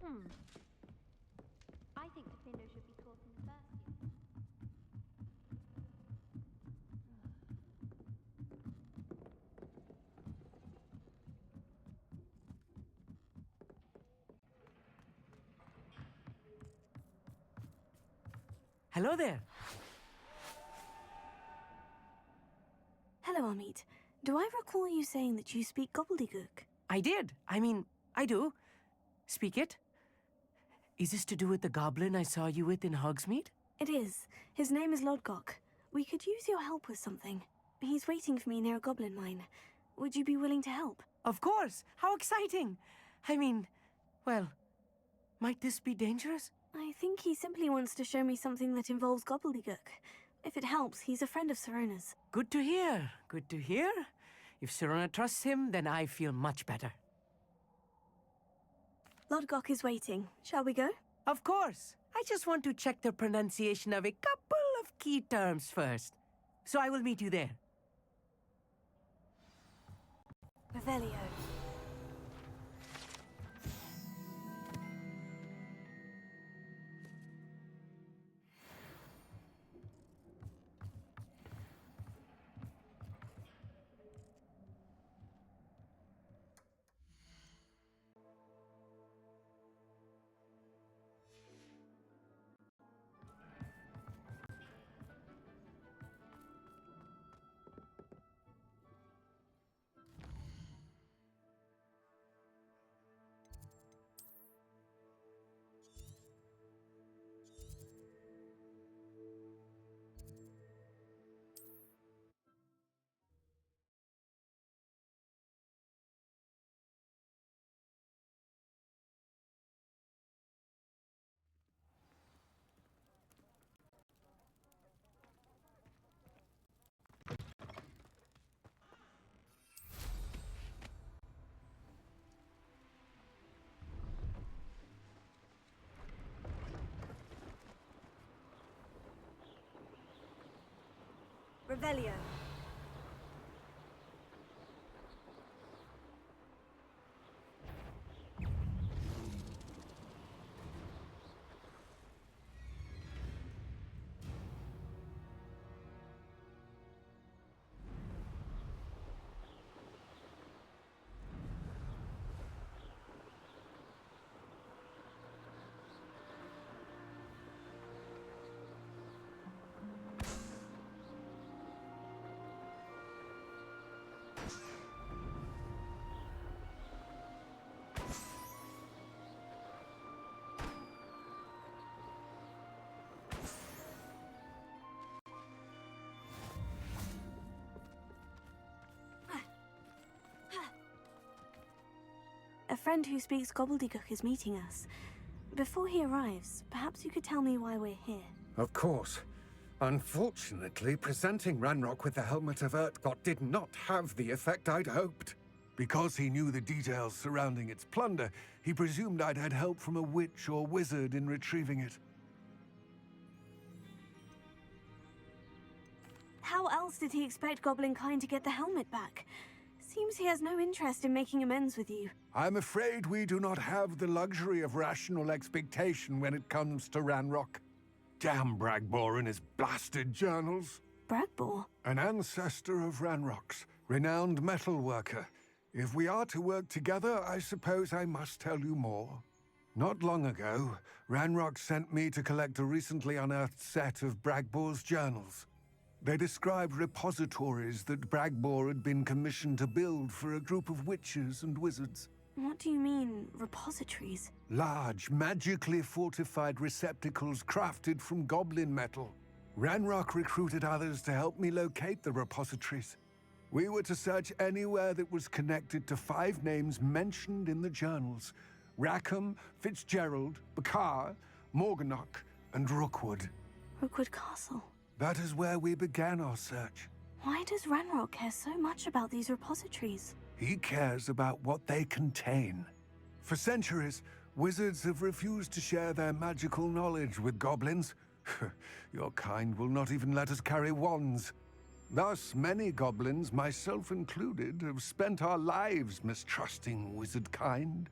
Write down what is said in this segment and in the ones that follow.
I think Defendo should be taught in the first year. Hello there. Hello, Amit. Do I recall you saying that you speak gobbledygook? I did. I do. Speak it. Is this to do with the goblin I saw you with in Hogsmeade? It is. His name is Lodgok. We could use your help with something. He's waiting for me near a goblin mine. Would you be willing to help? Of course. How exciting. Well, might this be dangerous? I think he simply wants to show me something that involves gobbledygook. If it helps, he's a friend of Sirona's. Good to hear. Good to hear. If Sirona trusts him, then I feel much better. Lodgok is waiting. Shall we go? Of course. I just want to check the pronunciation of a couple of key terms first. So I will meet you there. Revelio. Revelio. A friend who speaks gobbledygook is meeting us. Before he arrives, perhaps you could tell me why we're here. Of course. Unfortunately, presenting Ranrock with the Helmet of Urtkot did not have the effect I'd hoped. Because he knew the details surrounding its plunder, he presumed I'd had help from a witch or wizard in retrieving it. How else did he expect Goblinkind to get the helmet back? Seems he has no interest in making amends with you. I'm afraid we do not have the luxury of rational expectation when it comes to Ranrock. Damn Bragbor and his blasted journals. Bragbor? An ancestor of Ranrock's, renowned metal worker. If we are to work together, I suppose I must tell you more. Not long ago, Ranrock sent me to collect a recently unearthed set of Bragbor's journals. They described repositories that Bragbor had been commissioned to build for a group of witches and wizards. What do you mean, repositories? Large, magically fortified receptacles crafted from goblin metal. Ranrock recruited others to help me locate the repositories. We were to search anywhere that was connected to 5 names mentioned in the journals: Rackham, Fitzgerald, Bakar, Morganach, and Rookwood. Rookwood Castle. That is where we began our search. Why does Ranrock care so much about these repositories? He cares about what they contain. For centuries, wizards have refused to share their magical knowledge with goblins. Your kind will not even let us carry wands. Thus, many goblins, myself included, have spent our lives mistrusting wizard kind.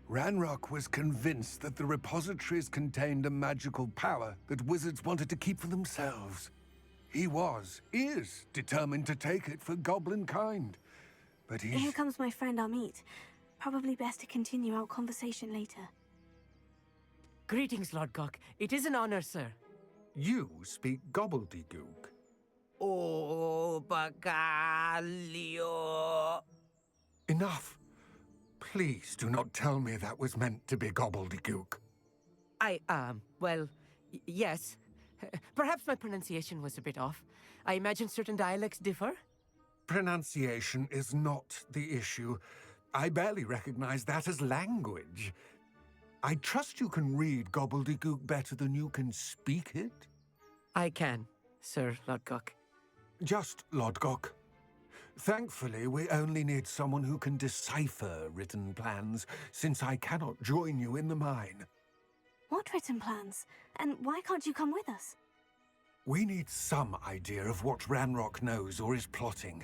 Ranrock was convinced that the repositories contained a magical power that wizards wanted to keep for themselves. He is determined to take it for goblin kind. But Here he's... comes my friend Amit. Probably best to continue our conversation later. Greetings, Lord Gok. It is an honor, sir. You speak gobbledygook. Oh, Bacalio. Enough. Please do not tell me that was meant to be gobbledygook. Well, yes. Perhaps my pronunciation was a bit off. I imagine certain dialects differ. Pronunciation is not the issue. I barely recognize that as language. I trust you can read gobbledygook better than you can speak it? I can, Sir Lord Gok. Just Lodgok. Thankfully, we only need someone who can decipher written plans, since I cannot join you in the mine. What written plans? And why can't you come with us? We need some idea of what Ranrock knows or is plotting.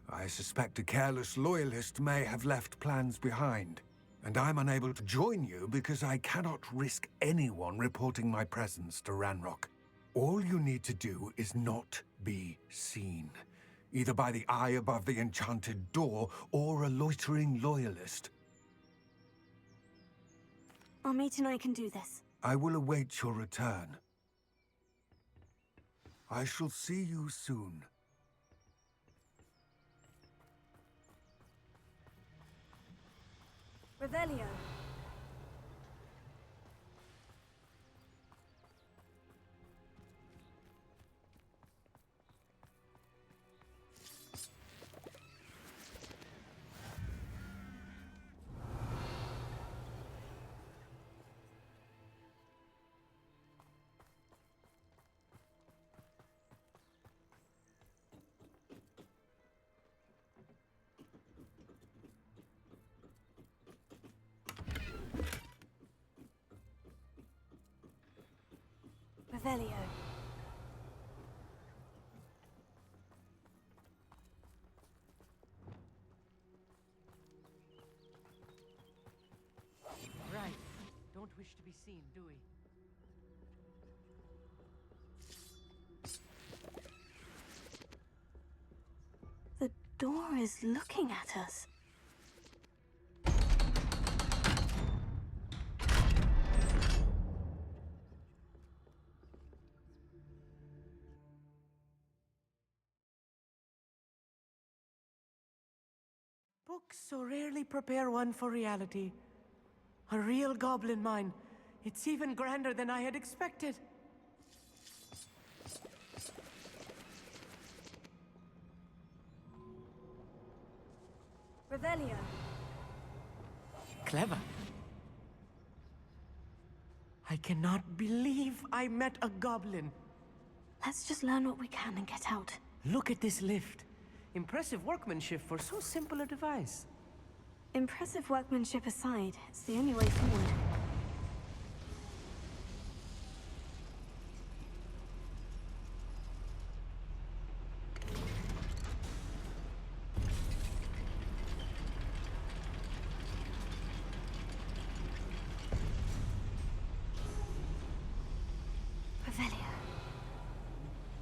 I suspect a careless loyalist may have left plans behind. And I'm unable to join you because I cannot risk anyone reporting my presence to Ranrock. All you need to do is not be seen, either by the eye above the enchanted door or a loitering loyalist. Amit and I can do this. I will await your return. I shall see you soon. Revelio. Revelio. Right. Don't wish to be seen, do we? The door is looking at us. Books so rarely prepare one for reality. A real goblin mine. It's even grander than I had expected. Revelio. Clever. I cannot believe I met a goblin. Let's just learn what we can and get out. Look at this lift. Impressive workmanship for so simple a device. Impressive workmanship aside, it's the only way forward. Revelio.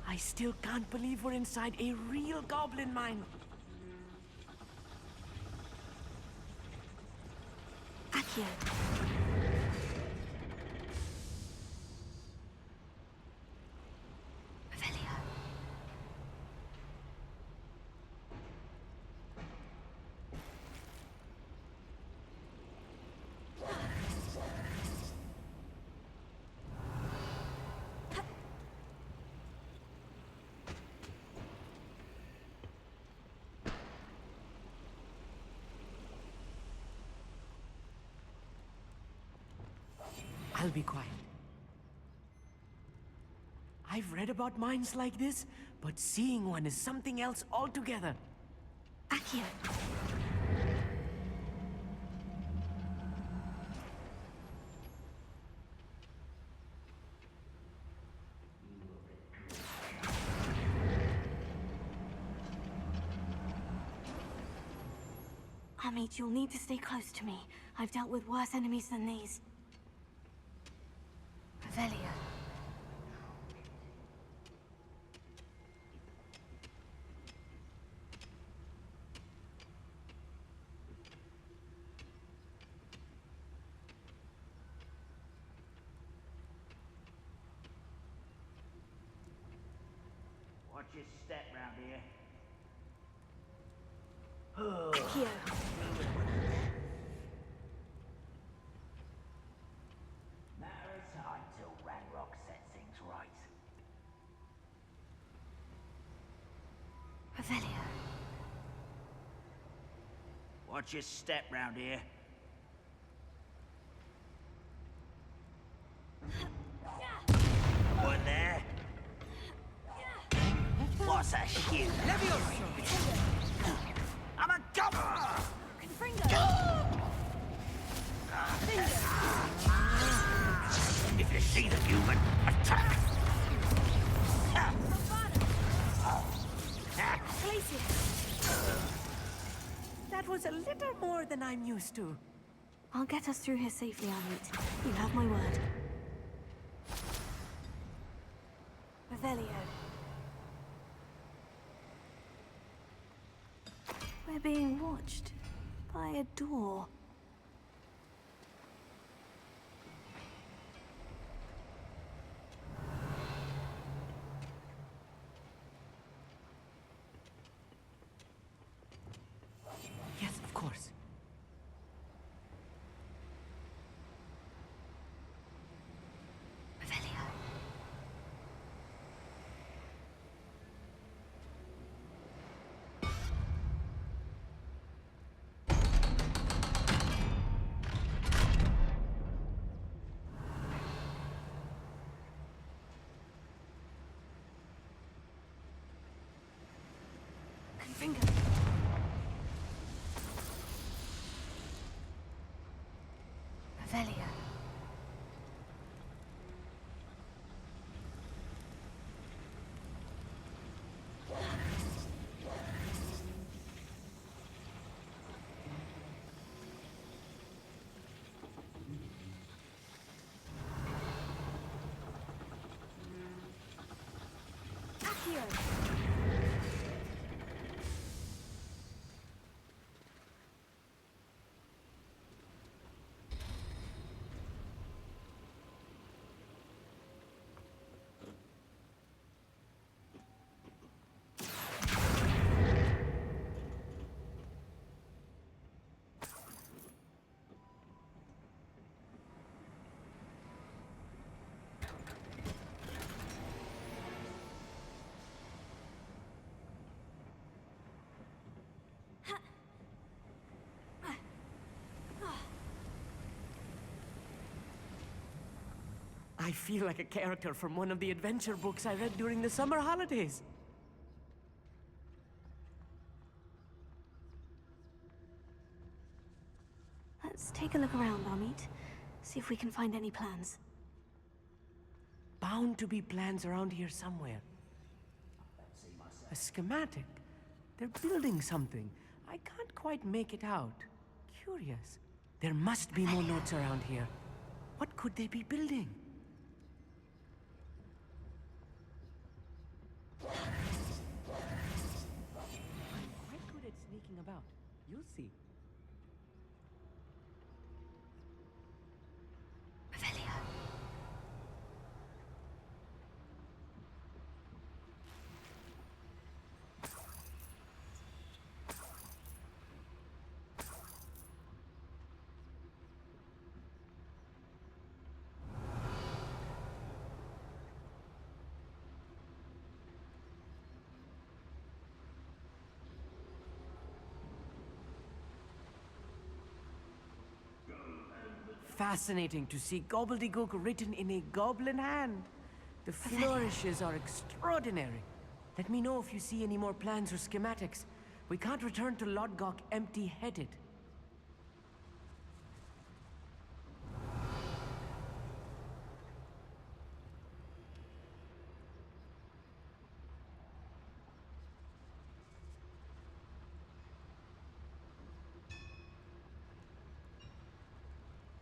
I still can't believe we're inside a real goblin mine. Accio. Revelio. I'll be quiet. I've read about mines like this, but seeing one is something else altogether. Accio. Amit, you'll need to stay close to me. I've dealt with worse enemies than these. Revelio. Watch your step round here. Here. Matter of time till Ranrock sets things right. Revelio. Watch your step round here. One there. What's a shoot? I'm a gobbler! If you see the human, attack! That was a little more than I'm used to. I'll get us through here safely, Amit. You have my word. Revelio. We're being watched by a door. Yes, of course. Revelio. Finger. Revelio. Accio. I feel like a character from one of the adventure books I read during the summer holidays. Let's take a look around, Amit. See if we can find any plans. Bound to be plans around here somewhere. A schematic. They're building something. I can't quite make it out. Curious. There must be more notes around here. What could they be building? I'm quite good at sneaking about. You'll see. Revelio. Fascinating to see gobbledygook written in a goblin hand. The flourishes are extraordinary. Let me know if you see any more plans or schematics. We can't return to Lodgok empty-headed.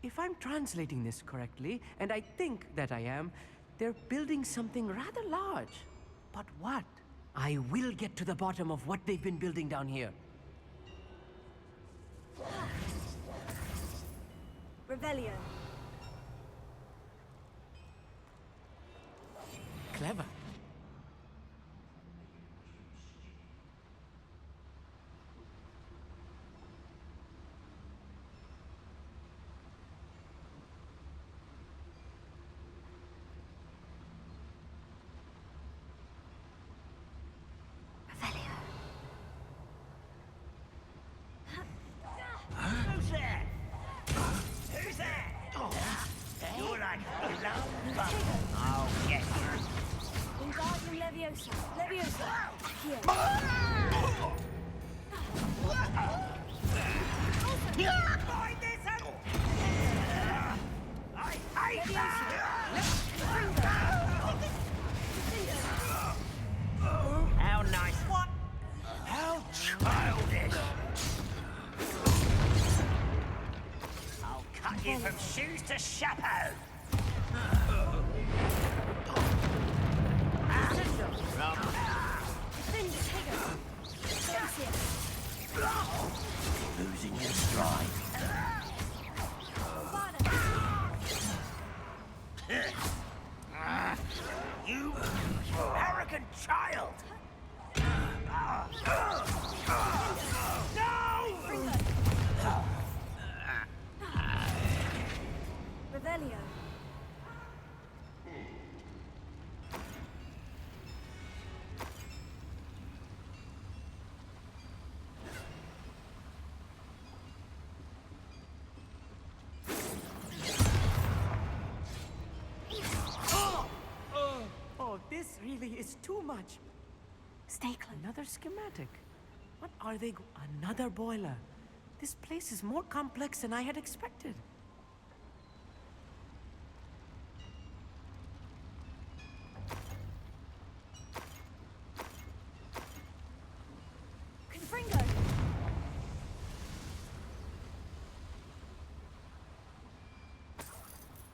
If I'm translating this correctly, and I think that I am, they're building something rather large. But what? I will get to the bottom of what they've been building down here. Revelio. Clever. Who's there? Who's there? You're like Longplay. I'll get you. Wingardium Leviosa. Leviosa. Here. Find this out! I hate that! How nice. What? How childish. I'll cut you from shoes to chapeau. Losing your stride. You arrogant child! No! Revelio. Oh, this really is too much. Stay close. Another schematic. What are they? Another boiler. This place is more complex than I had expected. Confringo.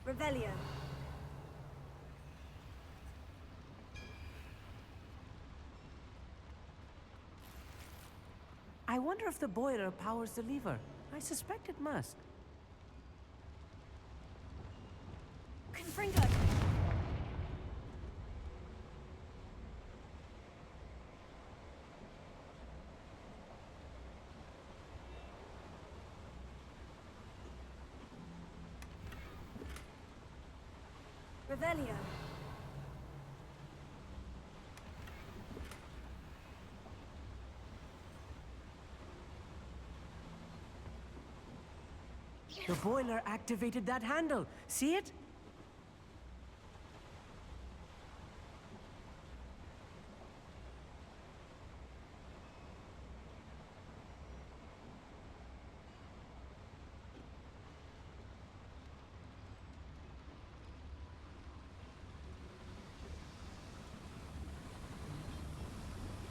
Revelio. I wonder if the boiler powers the lever. I suspect it must. Confringo. Revelio. The boiler activated that handle. See it?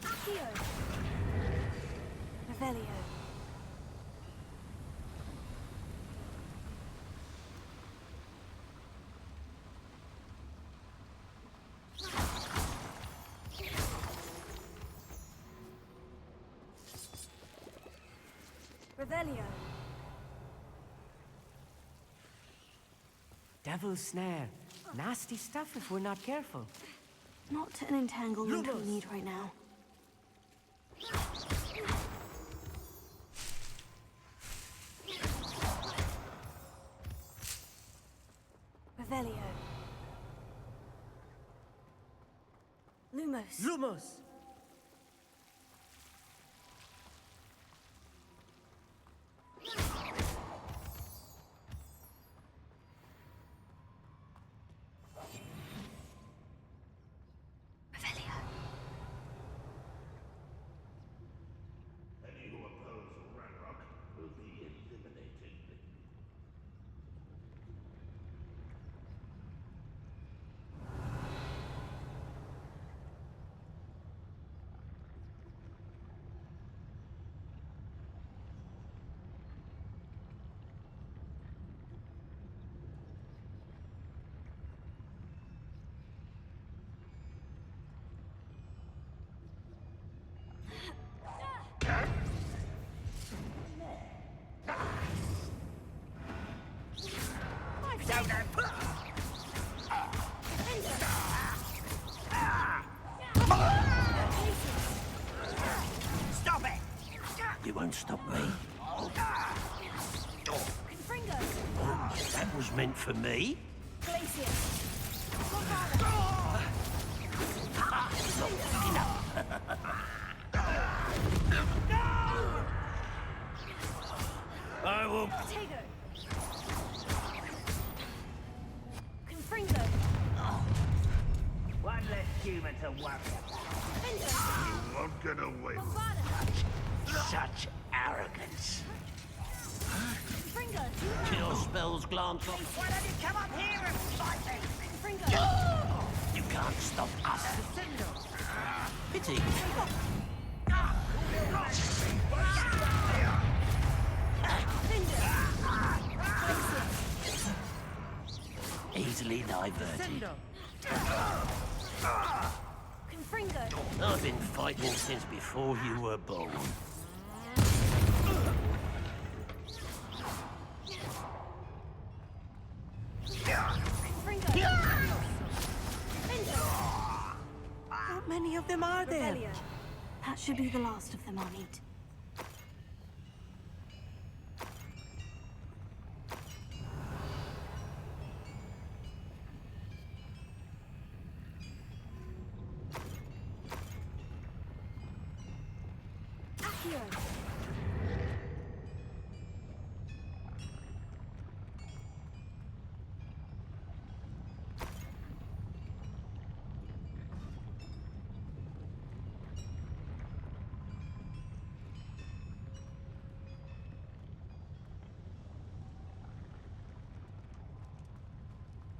Accio. Revelio. Revelio. Devil's snare. Nasty stuff if we're not careful. Not an entanglement we Lumos. need right now. Revelio. Lumos. Lumos! Revelio. Any who oppose Ranrock will be eliminated. You won't stop me. Confringo! That was meant for me. Glacier! I will... Potato! Confringo! One less human to worry about. Findo! You won't get away. Bombada! Such arrogance. Confringo! Your spells glance off. Why don't you come up here and fight me? Confringo! You can't stop us. Pity. Easily diverted. Confringo! I've been fighting since before you were born. Confringo! Findo! How many of them are there? Revelio! That should be the last of them, Amit. Accio!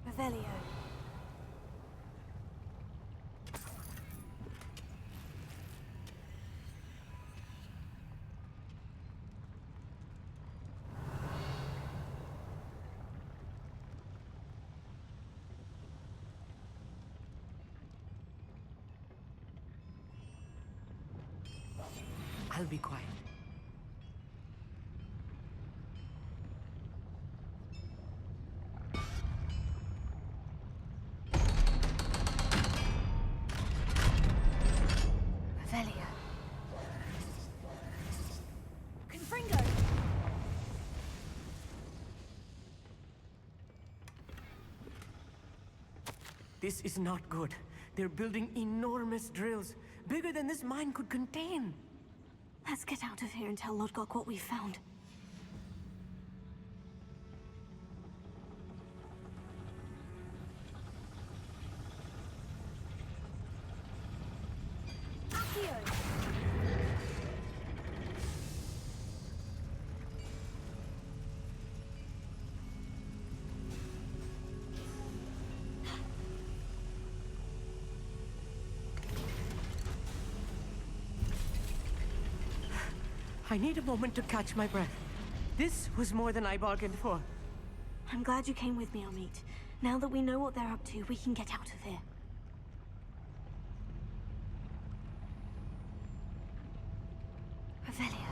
Revelio. I'll be quiet. Revelio. Confringo! This is not good. They're building enormous drills, bigger than this mine could contain. Let's get out of here and tell Lodgok what we found. Accio! I need a moment to catch my breath. This was more than I bargained for. I'm glad you came with me, Amit. Now that we know what they're up to, we can get out of here. Revelio.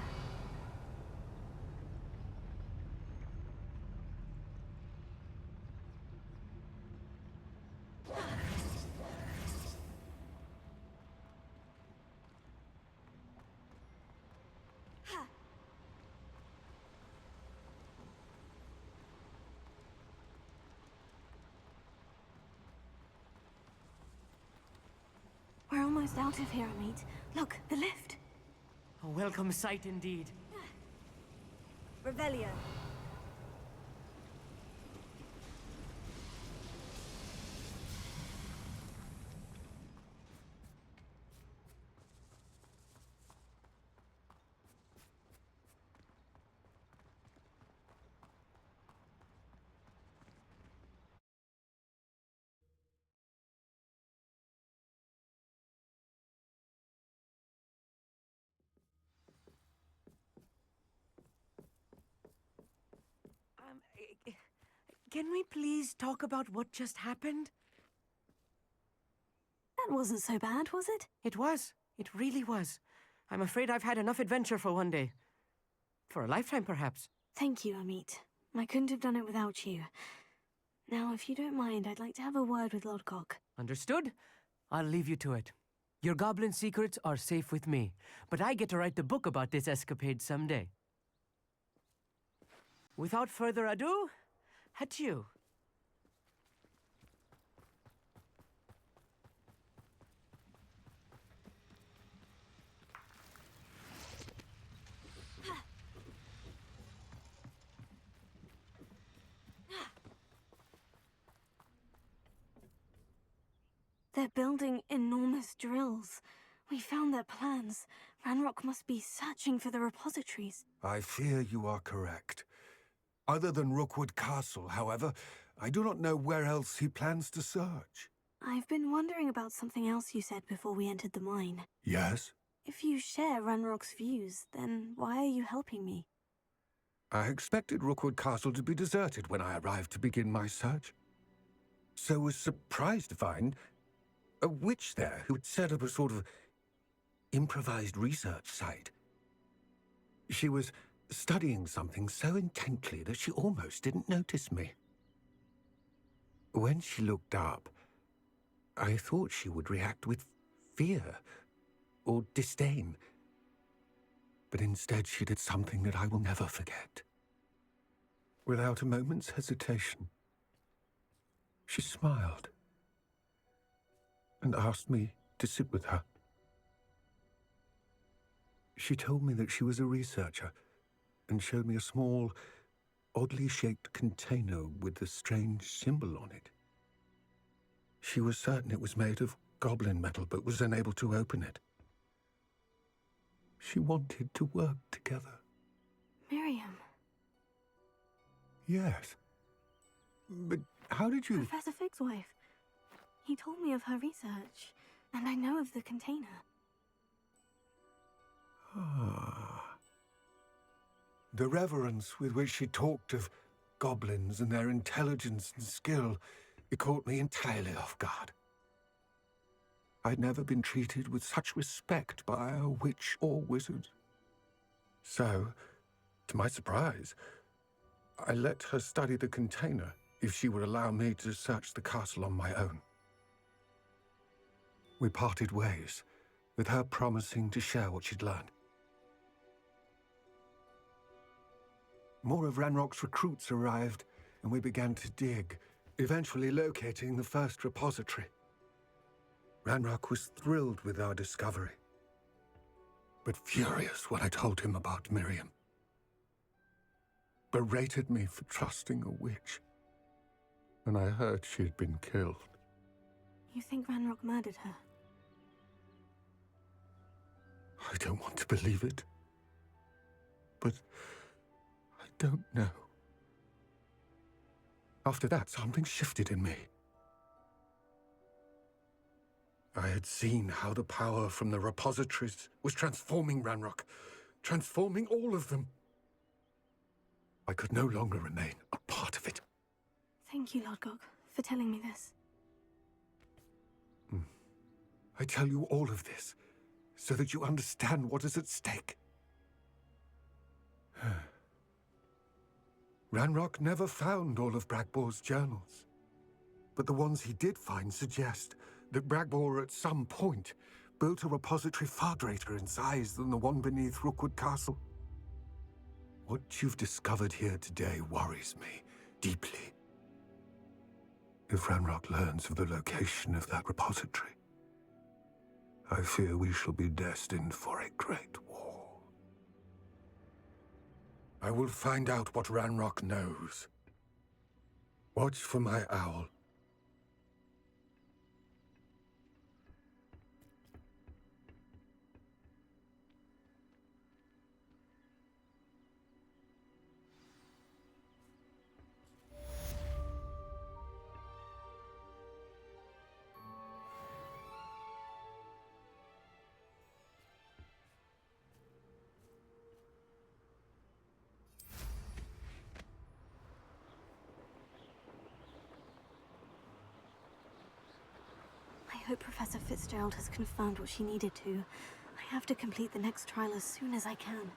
We're almost out of here, Amit. Look, the lift. A welcome sight indeed. Revelio! Can we please talk about what just happened? That wasn't so bad, was it? It was. It really was. I'm afraid I've had enough adventure for one day. For a lifetime, perhaps. Thank you, Amit. I couldn't have done it without you. Now, if you don't mind, I'd like to have a word with Lodgok. Understood? I'll leave you to it. Your goblin secrets are safe with me, but I get to write the book about this escapade someday. Without further ado, adieu. They're building enormous drills. We found their plans. Ranrock must be searching for the repositories. I fear you are correct. Other than Rookwood Castle, however, I do not know where else he plans to search. I've been wondering about something else you said before we entered the mine. Yes? If you share Ranrock's views, then why are you helping me? I expected Rookwood Castle to be deserted when I arrived to begin my search. So was surprised to find a witch there who had set up a sort of improvised research site. She was studying something so intently that she almost didn't notice me. When she looked up, I thought she would react with fear or disdain. But instead she did something that I will never forget. Without a moment's hesitation, she smiled and asked me to sit with her. She told me that she was a researcher and showed me a small, oddly shaped container with a strange symbol on it. She was certain it was made of goblin metal, but was unable to open it. She wanted to work together. Miriam. Yes. But how did you... Professor Fig's wife. He told me of her research, and I know of the container. Ah. The reverence with which she talked of goblins and their intelligence and skill, it caught me entirely off guard. I'd never been treated with such respect by a witch or wizard. So, to my surprise, I let her study the container if she would allow me to search the castle on my own. We parted ways, with her promising to share what she'd learned. More of Ranrock's recruits arrived, and we began to dig, eventually locating the first repository. Ranrock was thrilled with our discovery, but furious when I told him about Miriam. Berated me for trusting a witch, and I heard she had been killed. You think Ranrock murdered her? I don't want to believe it, but I don't know. After that, something shifted in me. I had seen how the power from the repositories was transforming Ranrock, transforming all of them. I could no longer remain a part of it. Thank you, Lodgok, for telling me this. I tell you all of this so that you understand what is at stake. Ranrock never found all of Bragbor's journals, but the ones he did find suggest that Bragbor at some point built a repository far greater in size than the one beneath Rookwood Castle. What you've discovered here today worries me deeply. If Ranrock learns of the location of that repository, I fear we shall be destined for a great war. I will find out what Ranrock knows. Watch for my owl. I hope Professor Fitzgerald has confirmed what she needed to. I have to complete the next trial as soon as I can.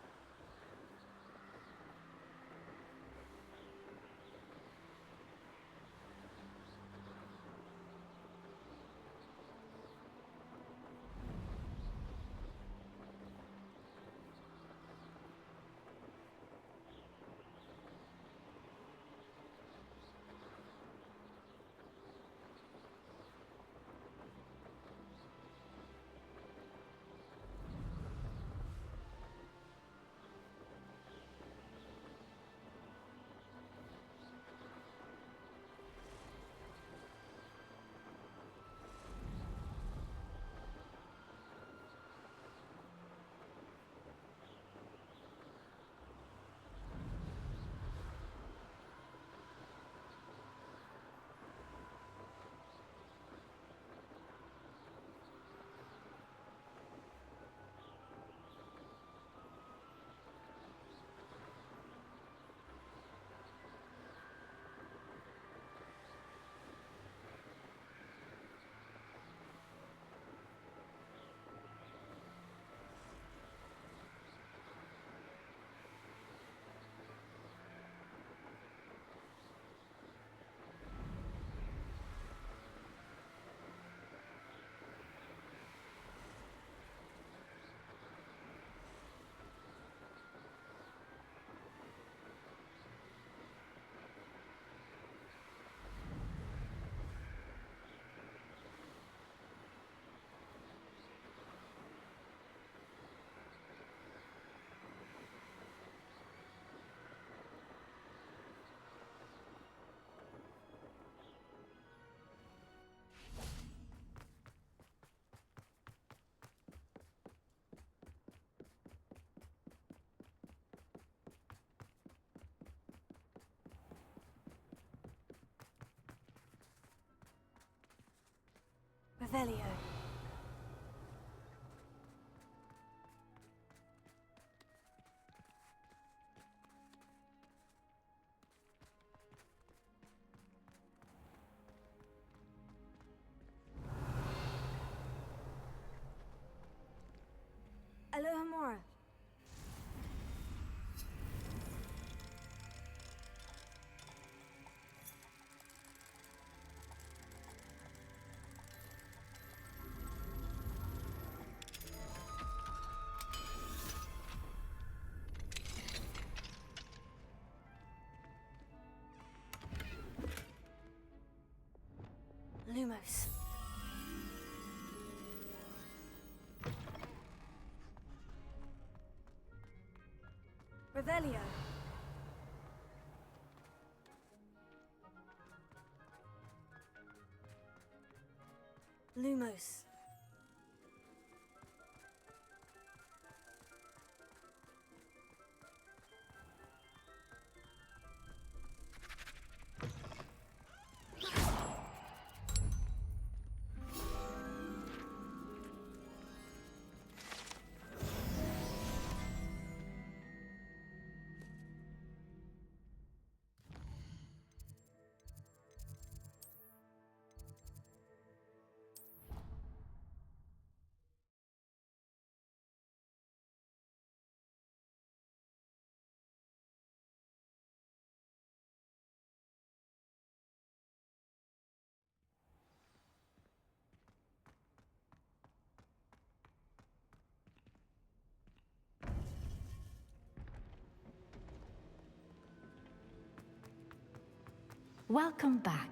Revelio. Alohomora. Lumos. Revelio. Lumos. Welcome back.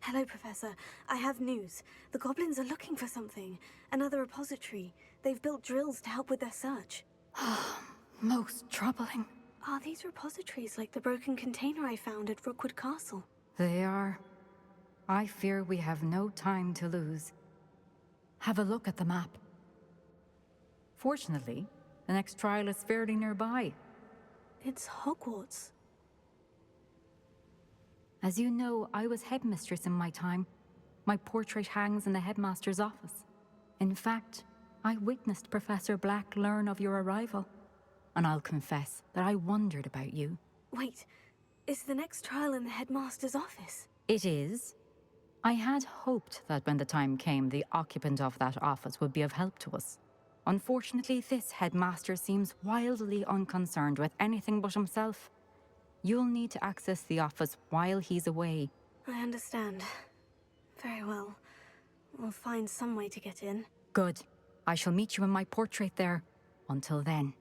Hello, Professor. I have news. The goblins are looking for something. Another repository. They've built drills to help with their search. Most troubling. Are these repositories like the broken container I found at Rookwood Castle? They are. I fear we have no time to lose. Have a look at the map. Fortunately, the next trial is fairly nearby. It's Hogwarts. As you know, I was headmistress in my time. My portrait hangs in the headmaster's office. In fact, I witnessed Professor Black learn of your arrival. And I'll confess that I wondered about you. Wait, is the next trial in the headmaster's office? It is. I had hoped that when the time came, the occupant of that office would be of help to us. Unfortunately, this headmaster seems wildly unconcerned with anything but himself. You'll need to access the office while he's away. I understand. Very well. We'll find some way to get in. Good. I shall meet you in my portrait there. Until then.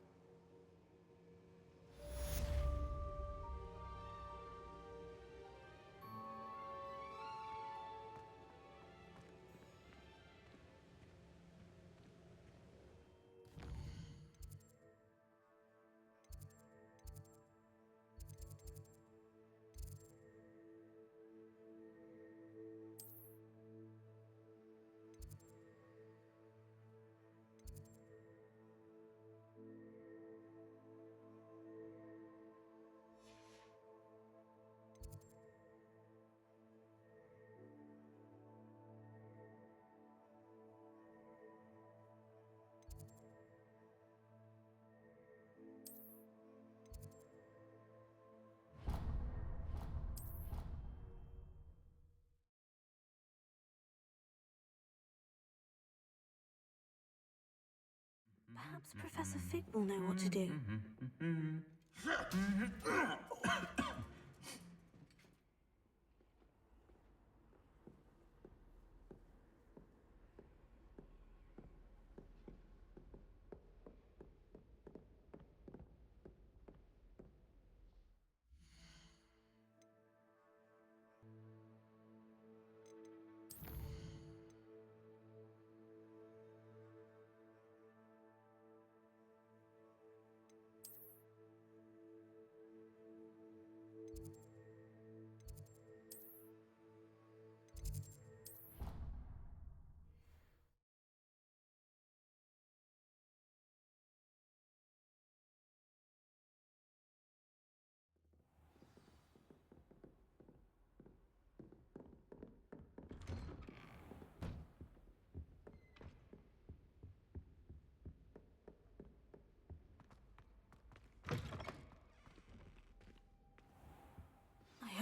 Perhaps Professor Fig will know what to do.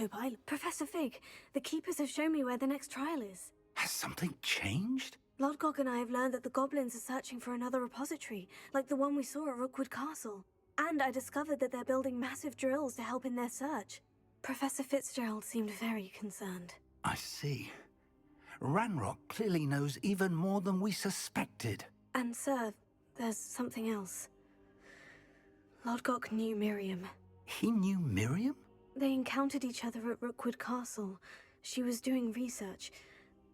co-pilot. Professor Fig, the Keepers have shown me where the next trial is. Has something changed? Lodgok and I have learned that the goblins are searching for another repository, like the one we saw at Rookwood Castle. And I discovered that they're building massive drills to help in their search. Professor Fitzgerald seemed very concerned. I see. Ranrock clearly knows even more than we suspected. And sir, there's something else. Lodgok knew Miriam. He knew Miriam? They encountered each other at Rookwood Castle. She was doing research.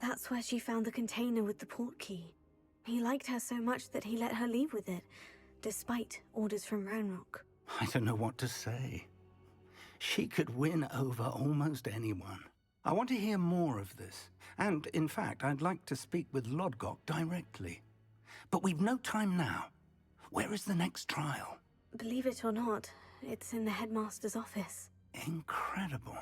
That's where she found the container with the port key. He liked her so much that he let her leave with it, despite orders from Ranrock. I don't know what to say. She could win over almost anyone. I want to hear more of this. And, in fact, I'd like to speak with Lodgok directly. But we've no time now. Where is the next trial? Believe it or not, it's in the headmaster's office. Incredible.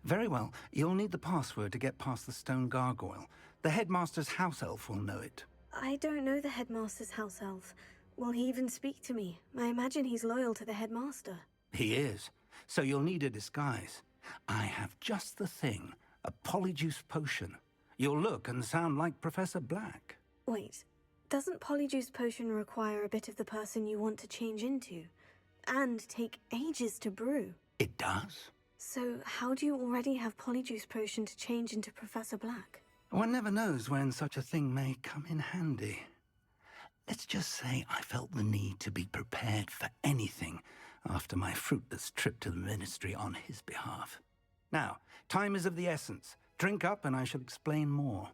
Very well. You'll need the password to get past the stone gargoyle. The headmaster's house elf will know it. I don't know the headmaster's house elf. Will he even speak to me? I imagine he's loyal to the headmaster. He is. So you'll need a disguise. I have just the thing. A polyjuice potion. You'll look and sound like Professor Black. Wait, doesn't polyjuice potion require a bit of the person you want to change into? And take ages to brew? It does. So how do you already have polyjuice potion to change into Professor Black? One never knows when such a thing may come in handy. Let's just say I felt the need to be prepared for anything after my fruitless trip to the Ministry on his behalf. Now, time is of the essence. Drink up and I shall explain more.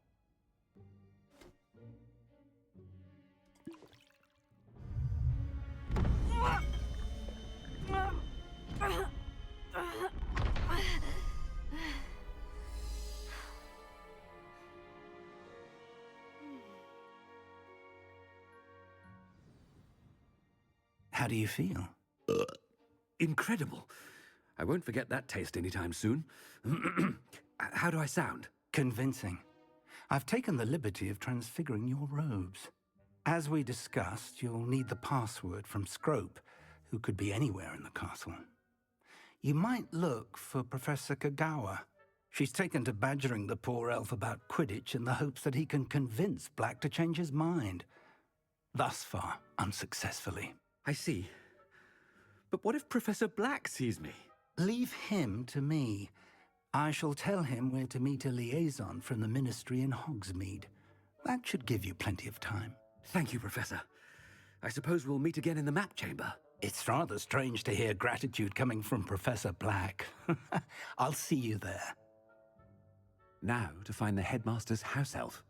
How do you feel? Incredible. I won't forget that taste anytime soon. How do I sound? Convincing. I've taken the liberty of transfiguring your robes. As we discussed, you'll need the password from Scrope, who could be anywhere in the castle. You might look for Professor Kagawa. She's taken to badgering the poor elf about Quidditch in the hopes that he can convince Black to change his mind. Thus far, unsuccessfully. I see. But what if Professor Black sees me? Leave him to me. I shall tell him where to meet a liaison from the Ministry in Hogsmeade. That should give you plenty of time. Thank you, Professor. I suppose we'll meet again in the map chamber. It's rather strange to hear gratitude coming from Professor Black. I'll see you there. Now to find the headmaster's house elf.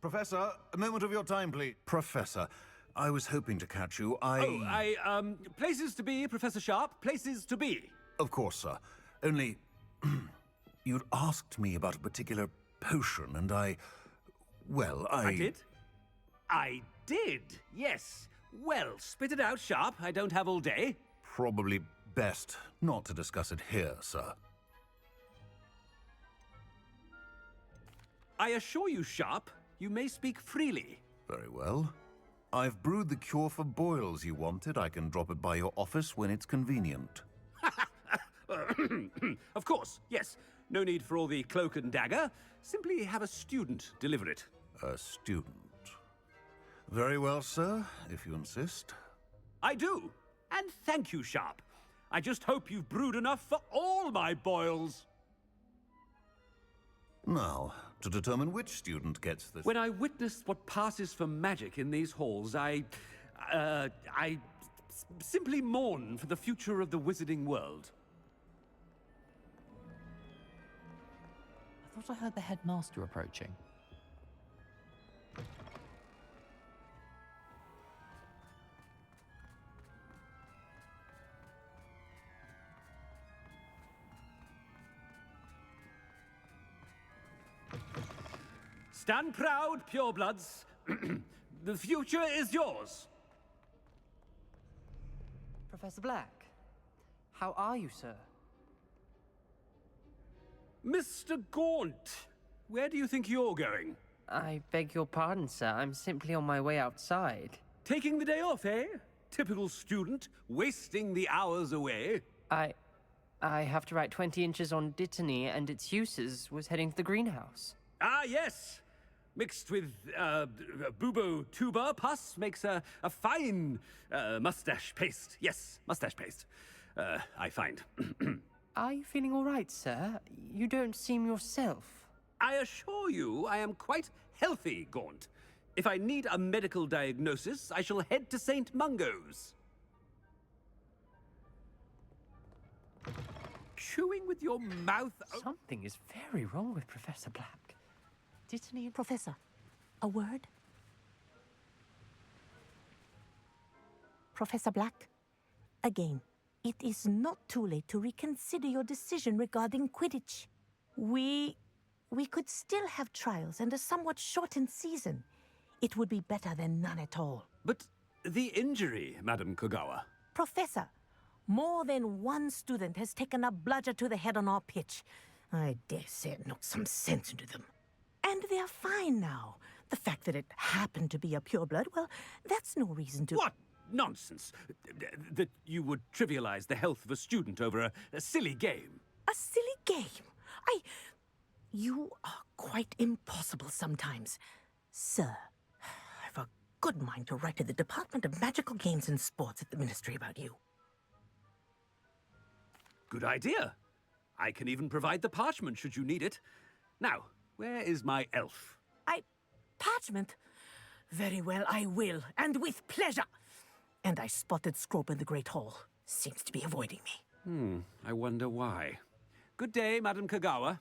Professor, a moment of your time, please. Professor, I was hoping to catch you. Places to be, Professor Sharp. Places to be. Of course, sir. Only, you'd asked me about a particular potion, and I did? I did, yes. Well, spit it out, Sharp. I don't have all day. Probably best not to discuss it here, sir. I assure you, Sharp, you may speak freely. Very well. I've brewed the cure for boils you wanted. I can drop it by your office when it's convenient. Of course, yes. No need for all the cloak and dagger. Simply have a student deliver it. A student. Very well, sir, if you insist. I do. And thank you, Sharp. I just hope you've brewed enough for all my boils. Now, to determine which student gets this... When I witnessed what passes for magic in these halls, I simply mourn for the future of the wizarding world. I thought I heard the headmaster approaching. Stand proud, purebloods. The future is yours. Professor Black, how are you, sir? Mr. Gaunt, where do you think you're going? I beg your pardon, sir. I'm simply on my way outside. Taking the day off, eh? Typical student, wasting the hours away. I have to write 20 inches on Dittany and its uses. Was heading to the greenhouse. Ah, yes. Mixed with bubo tuber pus makes a fine mustache paste. Yes, mustache paste. I find. Are you feeling all right, sir? You don't seem yourself. I assure you I am quite healthy, Gaunt. If I need a medical diagnosis, I shall head to St. Mungo's. Chewing with your mouth... Something is very wrong with Professor Black. Dittany... Professor, a word? Professor Black, again, it is not too late to reconsider your decision regarding Quidditch. We could still have trials and a somewhat shortened season. It would be better than none at all. But the injury, Madam Kogawa. Professor, more than one student has taken a bludger to the head on our pitch. I dare say it knocked some sense into them. And they're fine now. The fact that it happened to be a pureblood, well, that's no reason to... What nonsense! That you would trivialize the health of a student over a silly game. A silly game? You are quite impossible sometimes. Sir, I've a good mind to write to the Department of Magical Games and Sports at the Ministry about you. Good idea. I can even provide the parchment should you need it. Now, where is my elf? Parchment? Very well, I will, and with pleasure. And I spotted Scrope in the Great Hall. Seems to be avoiding me. I wonder why. Good day, Madam Kogawa.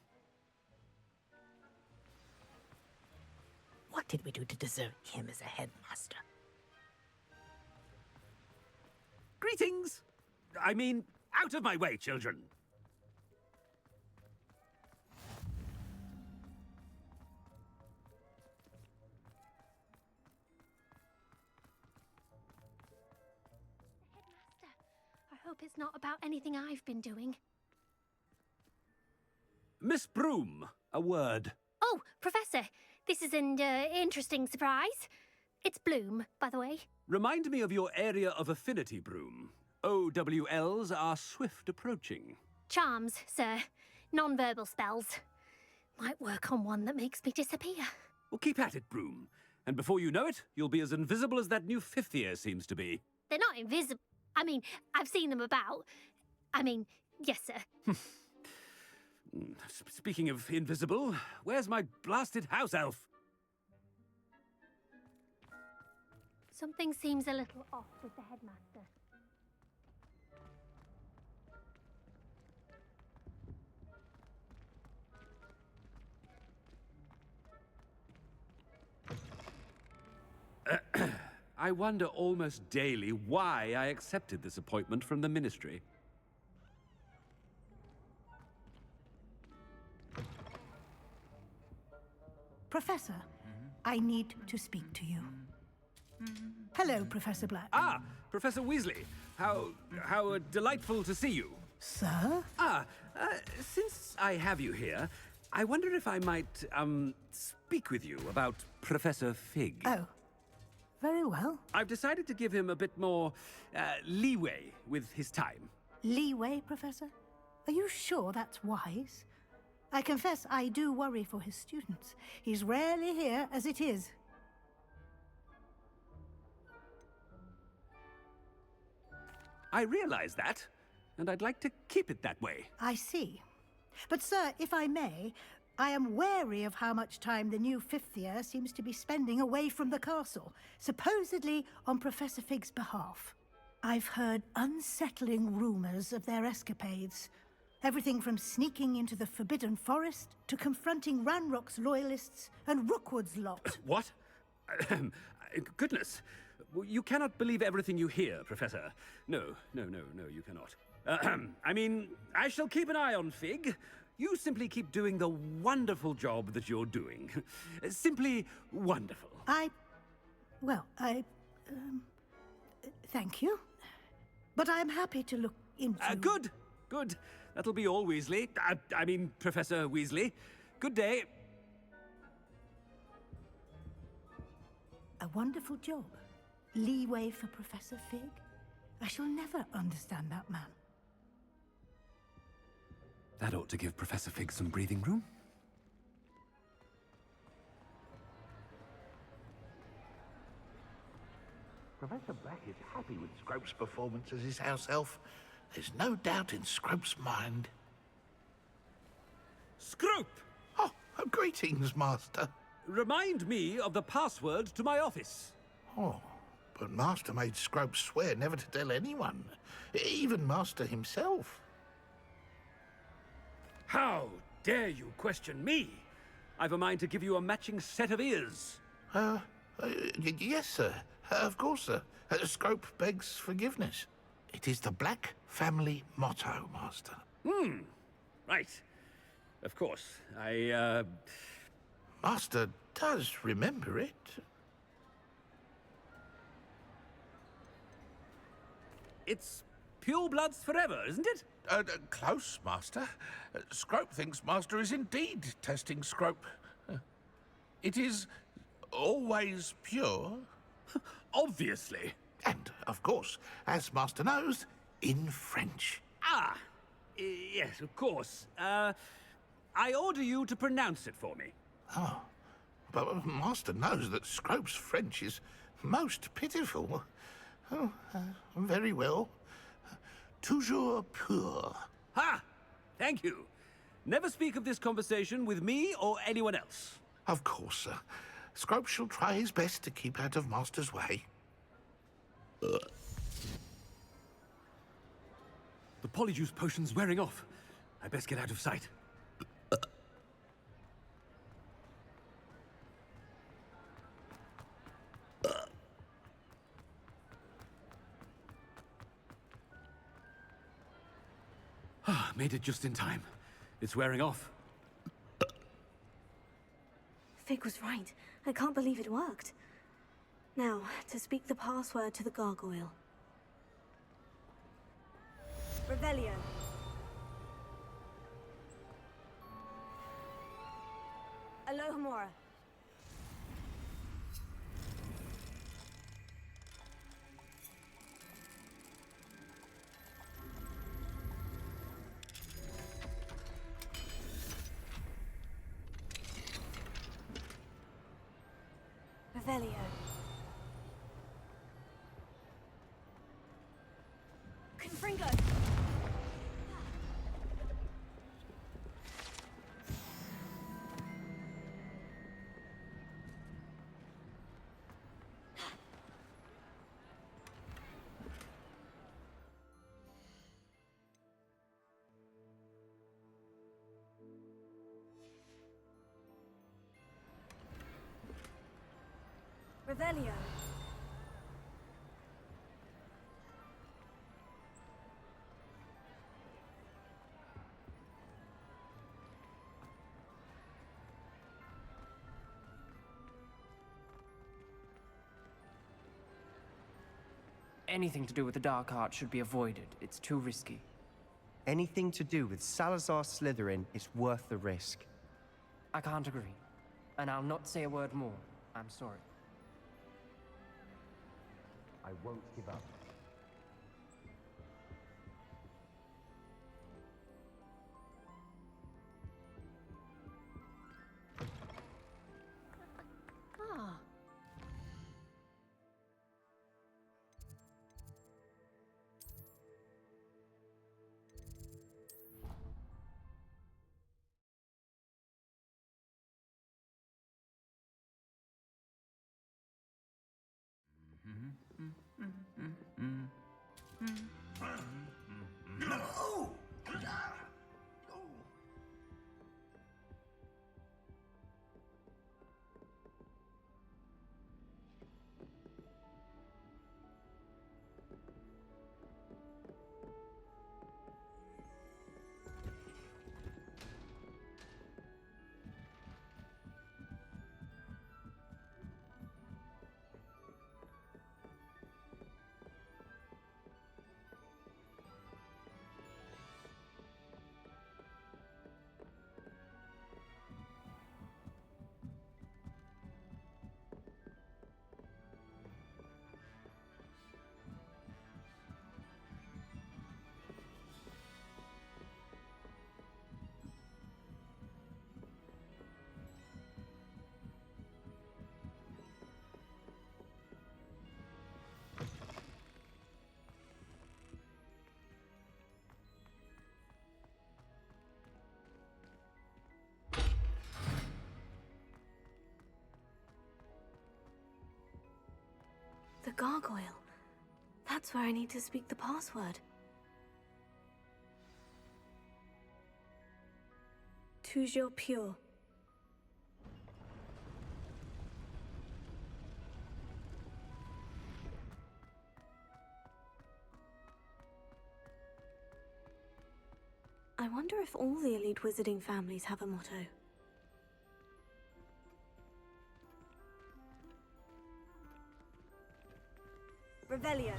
What did we do to deserve him as a headmaster? Greetings! I mean, out of my way, children. I hope it's not about anything I've been doing. Miss Broom, a word. Oh, Professor, this is an interesting surprise. It's Bloom, by the way. Remind me of your area of affinity, Broom. OWLs are swift approaching. Charms, sir. Non-verbal spells. Might work on one that makes me disappear. Well, keep at it, Broom. And before you know it, you'll be as invisible as that new fifth year seems to be. They're not invisible. I mean, I've seen them about. I mean, yes, sir. Speaking of invisible, where's my blasted house elf? Something seems a little off with the headmaster. I wonder almost daily why I accepted this appointment from the Ministry. Professor, I need to speak to you. Hello, Professor Black. Ah, Professor Weasley. How delightful to see you. Sir? Since I have you here, I wonder if I might, speak with you about Professor Fig. Oh, very well. I've decided to give him a bit more, leeway with his time. Leeway, Professor? Are you sure that's wise? I confess I do worry for his students. He's rarely here as it is. I realize that, and I'd like to keep it that way. I see. But, sir, if I may, I am wary of how much time the new fifth year seems to be spending away from the castle, supposedly on Professor Fig's behalf. I've heard unsettling rumors of their escapades. Everything from sneaking into the Forbidden Forest to confronting Ranrock's loyalists and Rookwood's lot. What? Goodness. You cannot believe everything you hear, Professor. No, you cannot. I mean, I shall keep an eye on Fig. You simply keep doing the wonderful job that you're doing. Simply wonderful. Thank you. But I'm happy to look into... Good, good. That'll be all, Weasley. I mean, Professor Weasley. Good day. A wonderful job. Leeway for Professor Fig. I shall never understand that man. That ought to give Professor Fig some breathing room. Professor Black is happy with Scrope's performance as his house elf. There's no doubt in Scrope's mind. Scrope! Oh, greetings, Master. Remind me of the password to my office. Oh, but Master made Scrope swear never to tell anyone, even Master himself. How dare you question me? I've a mind to give you a matching set of ears. Yes, sir. Of course, sir. Scrope begs forgiveness. It is the Black family motto, Master. Right. Of course. Master does remember it. It's purebloods forever, isn't it? Close, Master. Scrope thinks Master is indeed testing Scrope. It is always pure. Obviously. And, of course, as Master knows, in French. Yes, of course. I order you to pronounce it for me. Oh, but Master knows that Scrope's French is most pitiful. Oh, very well. Toujours pur. Ha! Thank you. Never speak of this conversation with me or anyone else. Of course, sir. Scrope shall try his best to keep out of Master's way. The polyjuice potion's wearing off. I best get out of sight. Made it just in time. It's wearing off. Fig was right. I can't believe it worked. Now, to speak the password to the gargoyle. Revelio. Alohomora. Revelio. Confringo. Revelio. Anything to do with the dark art should be avoided. It's too risky. Anything to do with Salazar Slytherin is worth the risk. I can't agree. And I'll not say a word more. I'm sorry. I won't give up. Ah. No! The gargoyle. That's where I need to speak the password. Toujours pure. I wonder if all the elite wizarding families have a motto. Revelio.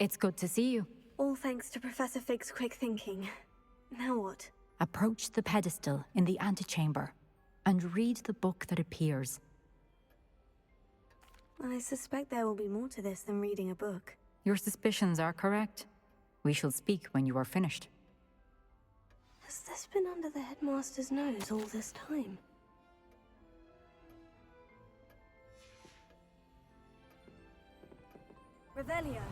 It's good to see you. All thanks to Professor Fig's quick thinking. Now what? Approach the pedestal in the antechamber and read the book that appears. I suspect there will be more to this than reading a book. Your suspicions are correct. We shall speak when you are finished. Has this been under the headmaster's nose all this time? Revelio.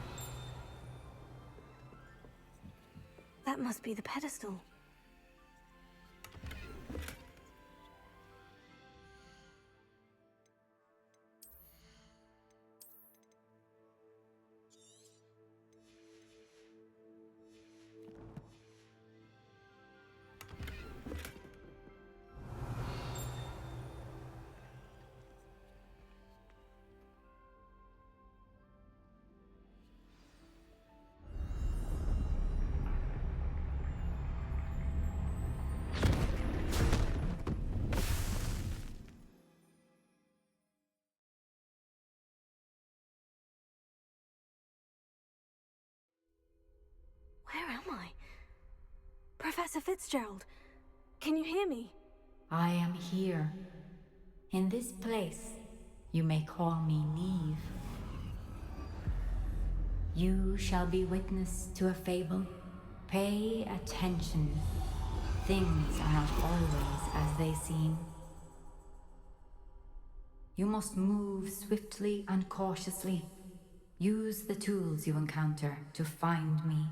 That must be the pedestal. Where am I? Professor Fitzgerald, can you hear me? I am here. In this place, you may call me Neve. You shall be witness to a fable. Pay attention. Things are not always as they seem. You must move swiftly and cautiously. Use the tools you encounter to find me.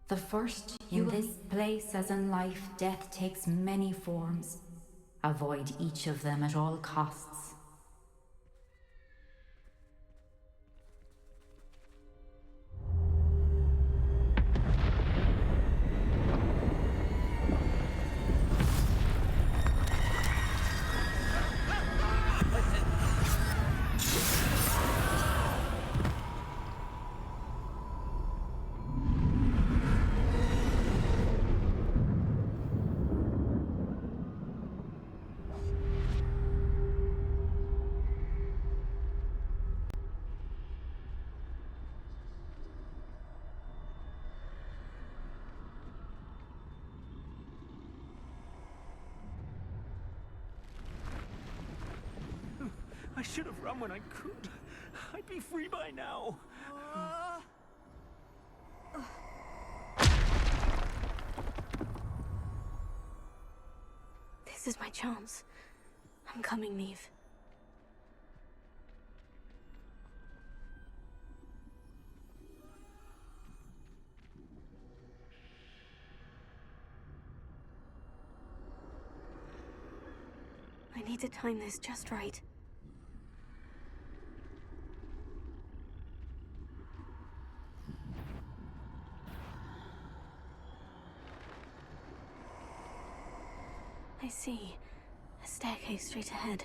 The first in this place, as in life, death takes many forms. Avoid each of them at all costs. I should have run when I could. I'd be free by now. This is my chance. I'm coming, Neve. I need to time this just right. I see. A staircase straight ahead.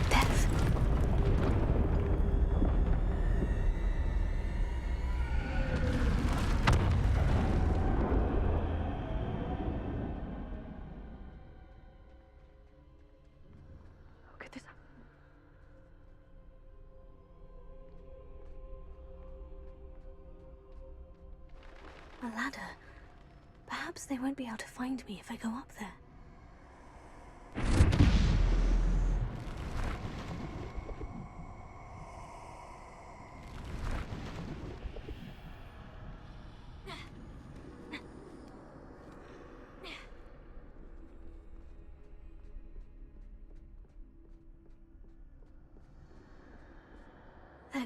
Death. Look at this. A ladder. Perhaps they won't be able to find me if I go up there.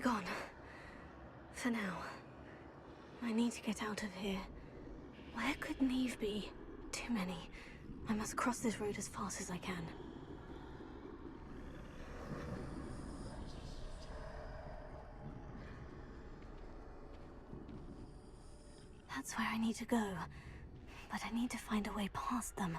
gone. For now. I need to get out of here. Where could Neve be? Too many. I must cross this road as fast as I can. That's where I need to go. But I need to find a way past them.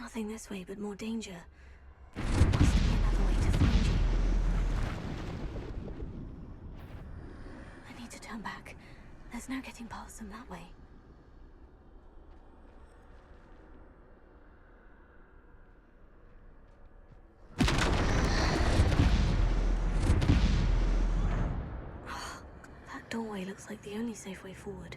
Nothing this way, but more danger. There must be another way to find you. I need to turn back. There's no getting past them that way. That doorway looks like the only safe way forward.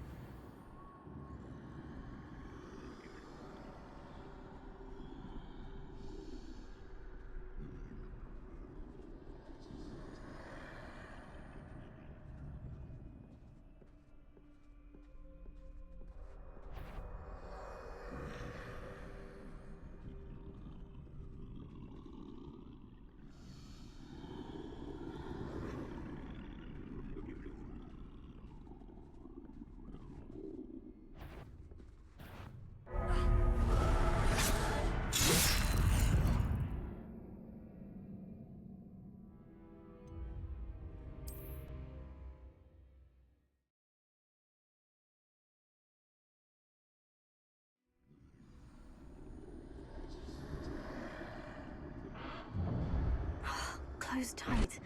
Closed tight.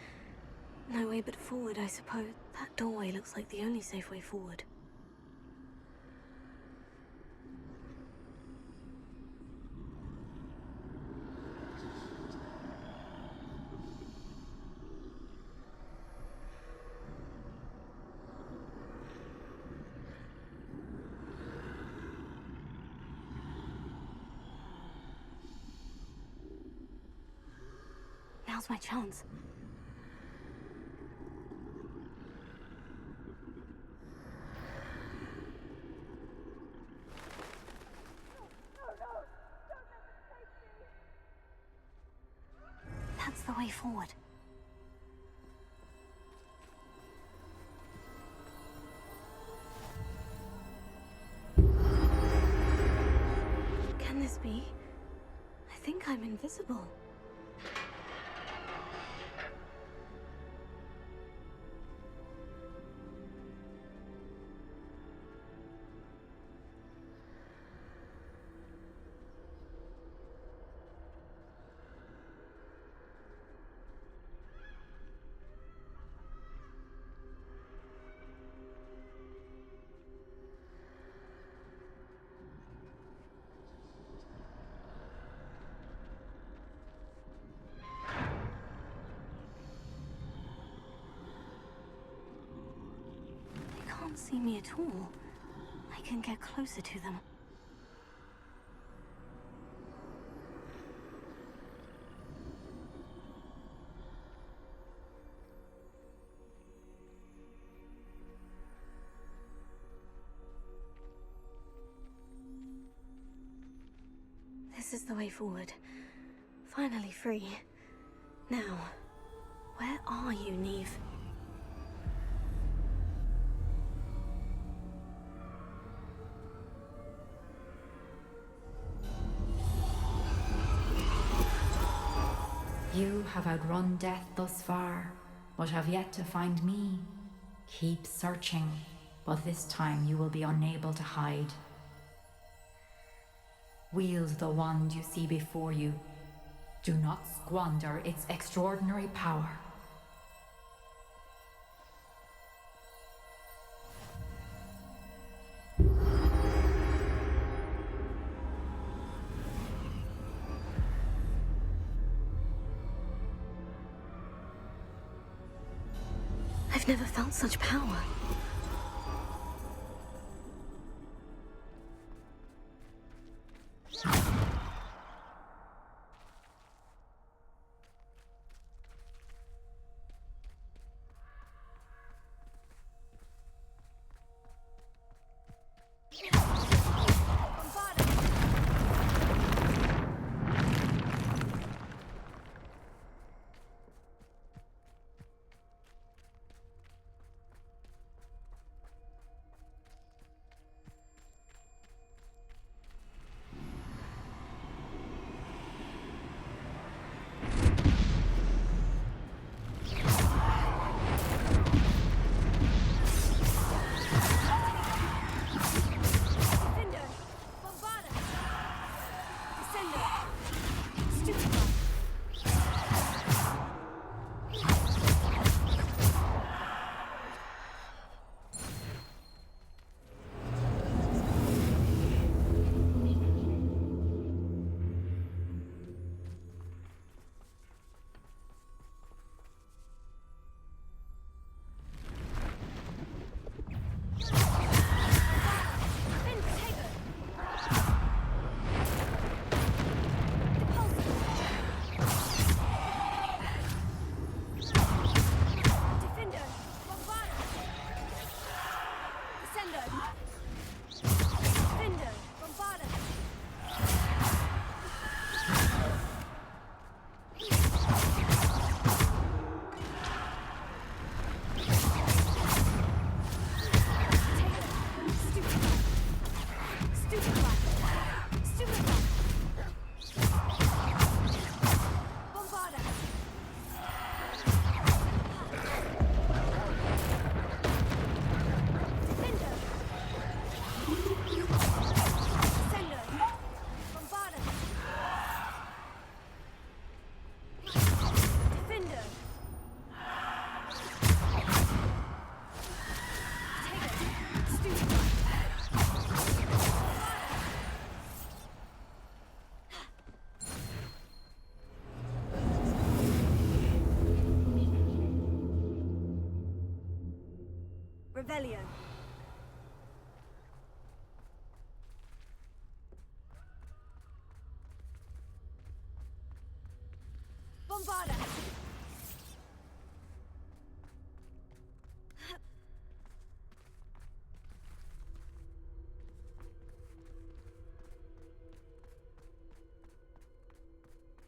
No way but forward, I suppose. That doorway looks like the only safe way forward. Now's my chance. That's the way forward. Can this be? I think I'm invisible. Can't see me at all. I can get closer to them. This is the way forward. Finally free. Now, where are you, Neve? You have outrun death thus far, but have yet to find me. Keep searching, but this time you will be unable to hide. Wield the wand you see before you. Do not squander its extraordinary power. I've never felt such power. Revelio. Bombarda.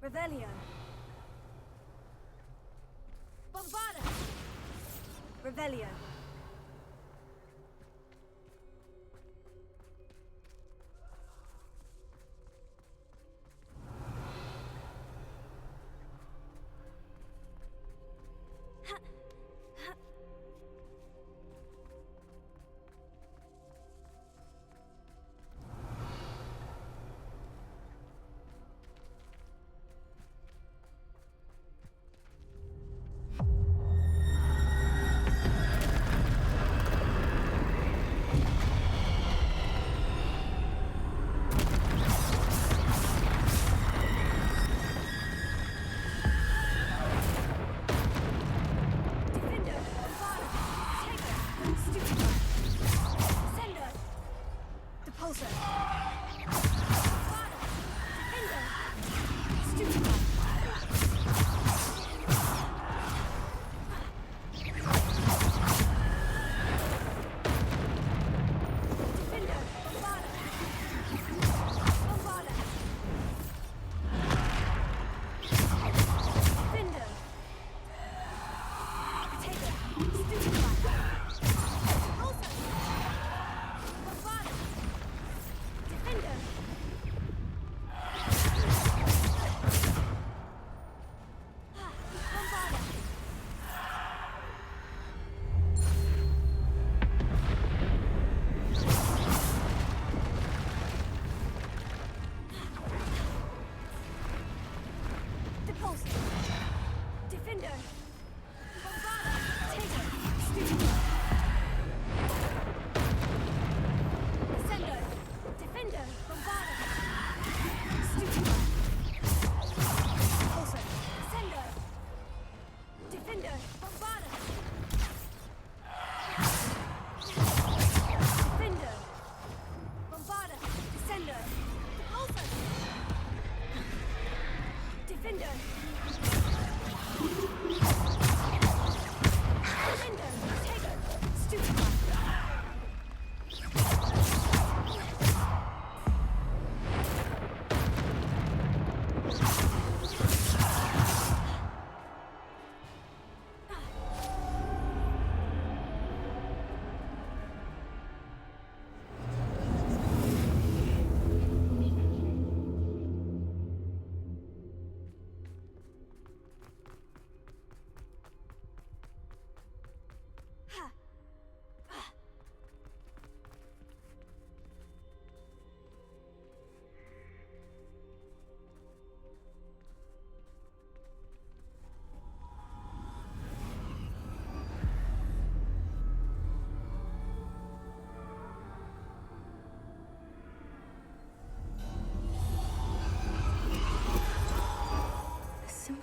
Revelio. Bombarda. Revelio.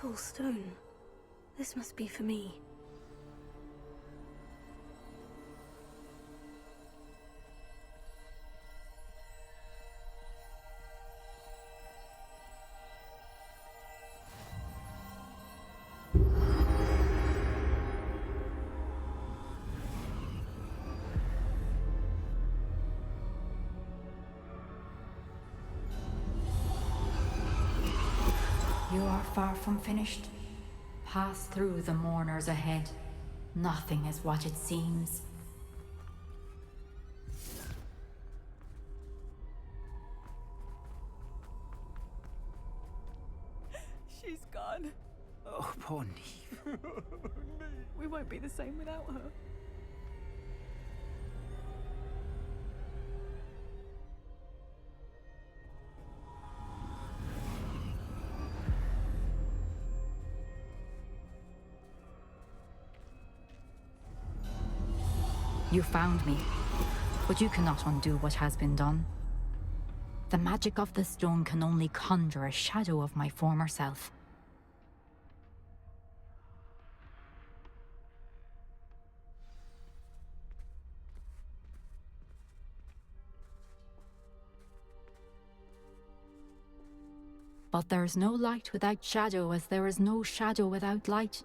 Purple stone. This must be for me. You are far from finished. Pass through the mourners ahead. Nothing is what it seems. She's gone. Oh, poor Neve. We won't be the same without her. You found me, but you cannot undo what has been done. The magic of the stone can only conjure a shadow of my former self. But there is no light without shadow, as there is no shadow without light.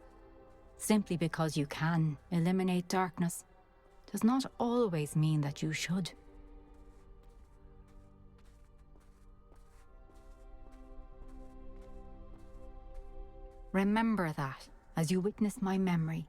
Simply because you can eliminate darkness does not always mean that you should. Remember that as you witness my memory.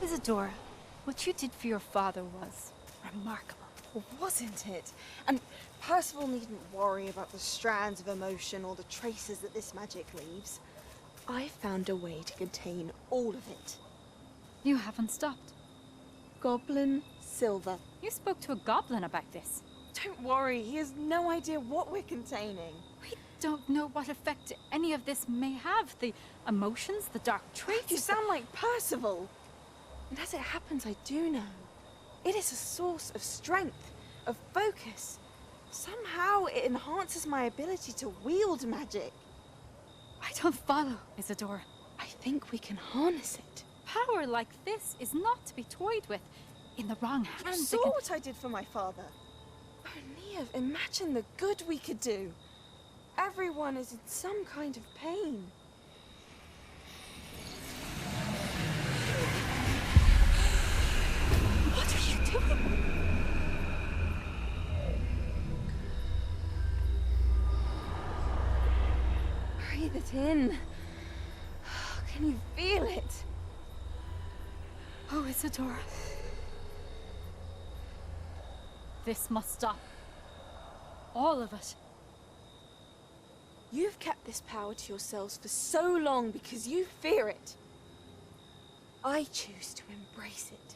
Isadora, what you did for your father was remarkable, wasn't it? And Percival needn't worry about the strands of emotion or the traces that this magic leaves. I found a way to contain all of it. You haven't stopped. Goblin Silver. You spoke to a goblin about this. Don't worry, he has no idea what we're containing. We don't know what effect any of this may have. The emotions, the dark traits. You sound like Percival. And as it happens, I do know. It is a source of strength, of focus. Somehow it enhances my ability to wield magic. I don't follow, Isadora. I think we can harness it. Power like this is not to be toyed with. In the wrong hands, You saw what I did for my father. Oh, Neve, imagine the good we could do. Everyone is in some kind of pain. What are you doing? Breathe it in. Can you feel it? Oh, Isadora. This must stop. All of it. You've kept this power to yourselves for so long because you fear it. I choose to embrace it.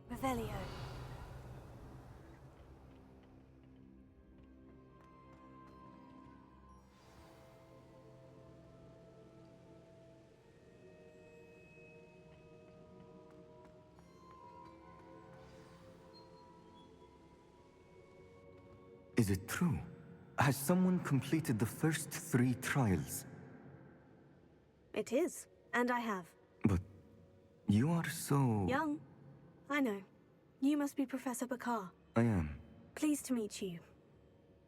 Revelio. Is it true? Has someone completed the first 3 trials? It is, and I have. You are so... Young. I know. You must be Professor Bakar. I am. Pleased to meet you.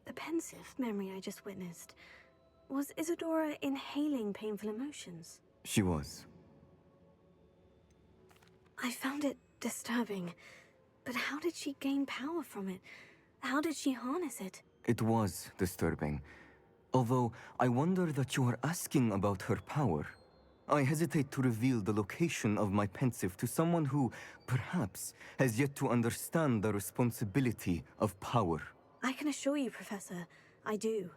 The pensive memory I just witnessed. Was Isadora inhaling painful emotions? She was. I found it disturbing. But how did she gain power from it? How did she harness it? It was disturbing. Although, I wonder that you are asking about her power. I hesitate to reveal the location of my pensive to someone who, perhaps, has yet to understand the responsibility of power. I can assure you, Professor, I do.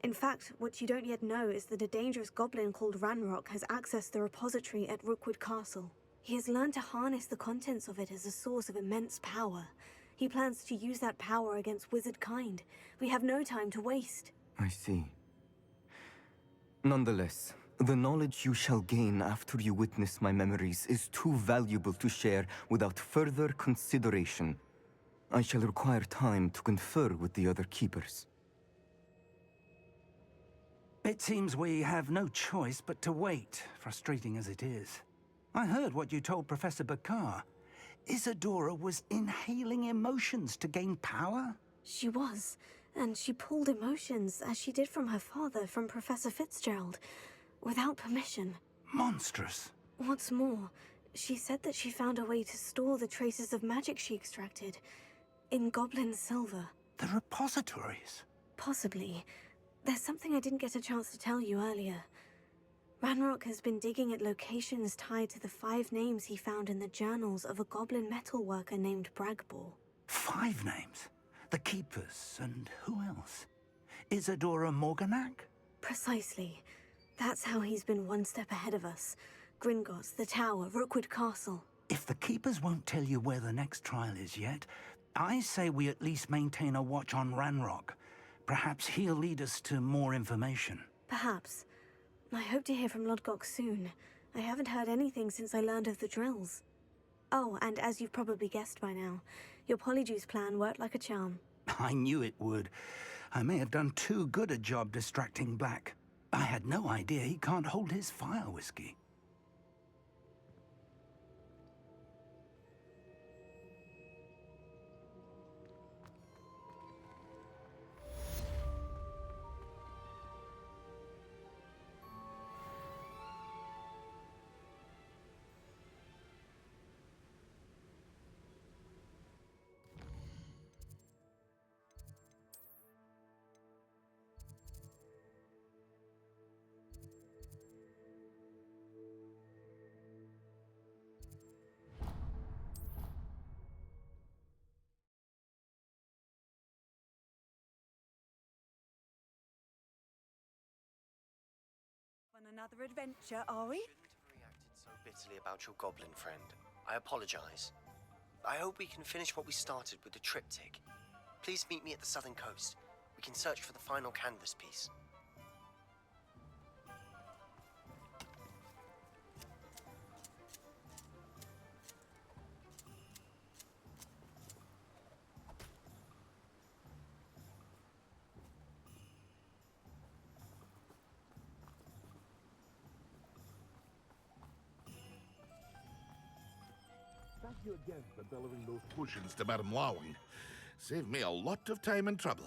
In fact, what you don't yet know is that a dangerous goblin called Ranrock has accessed the repository at Rookwood Castle. He has learned to harness the contents of it as a source of immense power. He plans to use that power against wizard kind. We have no time to waste. I see. Nonetheless, the knowledge you shall gain after you witness my memories is too valuable to share without further consideration. I shall require time to confer with the other keepers. It seems we have no choice but to wait, frustrating as it is. I heard what you told Professor Bakar. Isadora was inhaling emotions to gain power? She was, and she pulled emotions, as she did from her father, from Professor Fitzgerald, without permission. Monstrous. What's more, she said that she found a way to store the traces of magic she extracted in goblin silver. The repositories? Possibly. There's something I didn't get a chance to tell you earlier. Ranrock has been digging at locations tied to the 5 names he found in the journals of a goblin metalworker named Bragbor. 5 names? The Keepers, and who else? Isadora Morganac? Precisely. That's how he's been one step ahead of us. Gringotts, the Tower, Rookwood Castle. If the Keepers won't tell you where the next trial is yet, I say we at least maintain a watch on Ranrock. Perhaps he'll lead us to more information. Perhaps. I hope to hear from Lodgok soon. I haven't heard anything since I learned of the drills. Oh, and as you've probably guessed by now, your Polyjuice plan worked like a charm. I knew it would. I may have done too good a job distracting Black. I had no idea he can't hold his fire whiskey. On another adventure, are we? Shouldn't have reacted so bitterly about your goblin friend. I apologize. I hope we can finish what we started with the triptych. Please meet me at the southern coast. We can search for the final canvas piece. Thank you again for delivering those potions to Madame Lawing. Saved me a lot of time and trouble.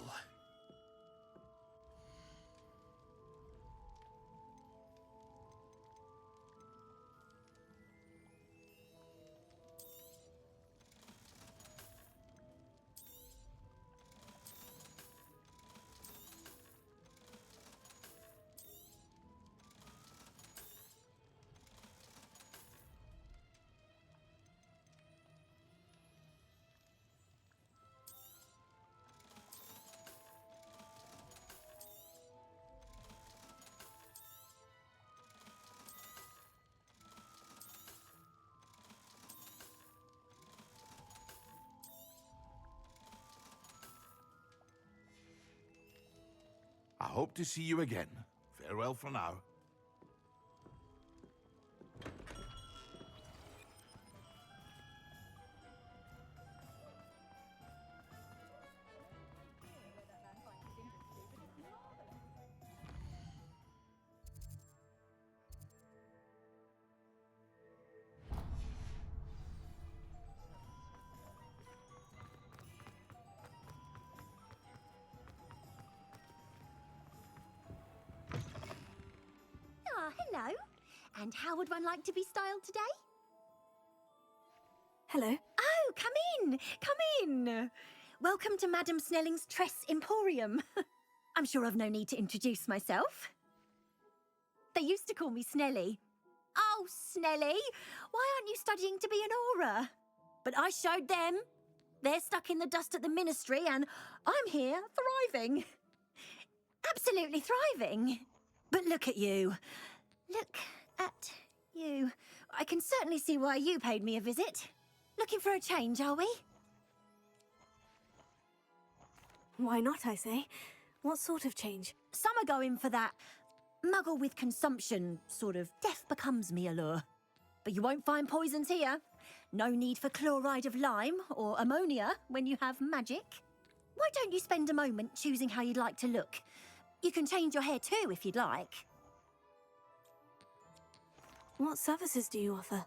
I hope to see you again. Farewell for now. Hello. And how would one like to be styled today? Hello. Oh, come in. Come in. Welcome to Madame Snelling's Tress Emporium. I'm sure I've no need to introduce myself. They used to call me Snelly. Oh, Snelly, why aren't you studying to be an aura? But I showed them. They're stuck in the dust at the ministry and I'm here thriving. Absolutely thriving. But look at you. Look at you. I can certainly see why you paid me a visit. Looking for a change, are we? Why not, I say? What sort of change? Some are going for that muggle with consumption, sort of death becomes me allure. But you won't find poisons here. No need for chloride of lime or ammonia when you have magic. Why don't you spend a moment choosing how you'd like to look? You can change your hair too if you'd like. What services do you offer?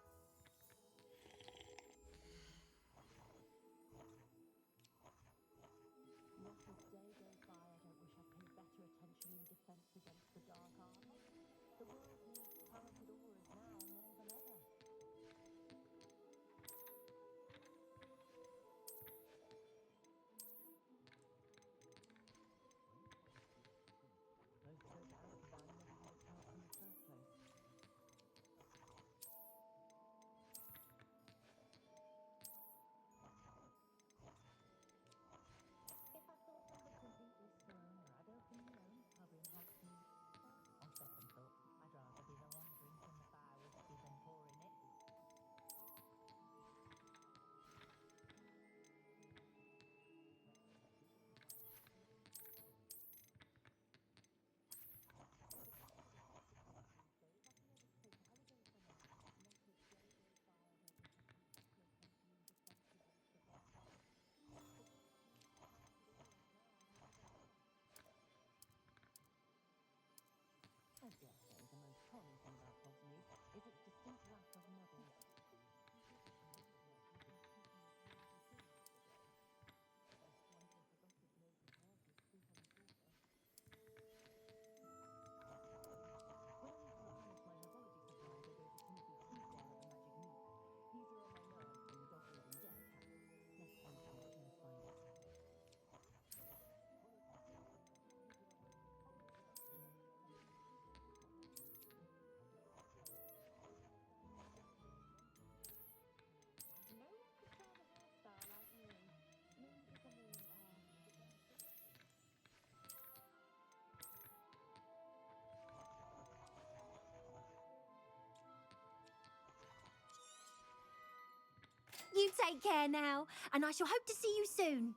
You take care now, and I shall hope to see you soon.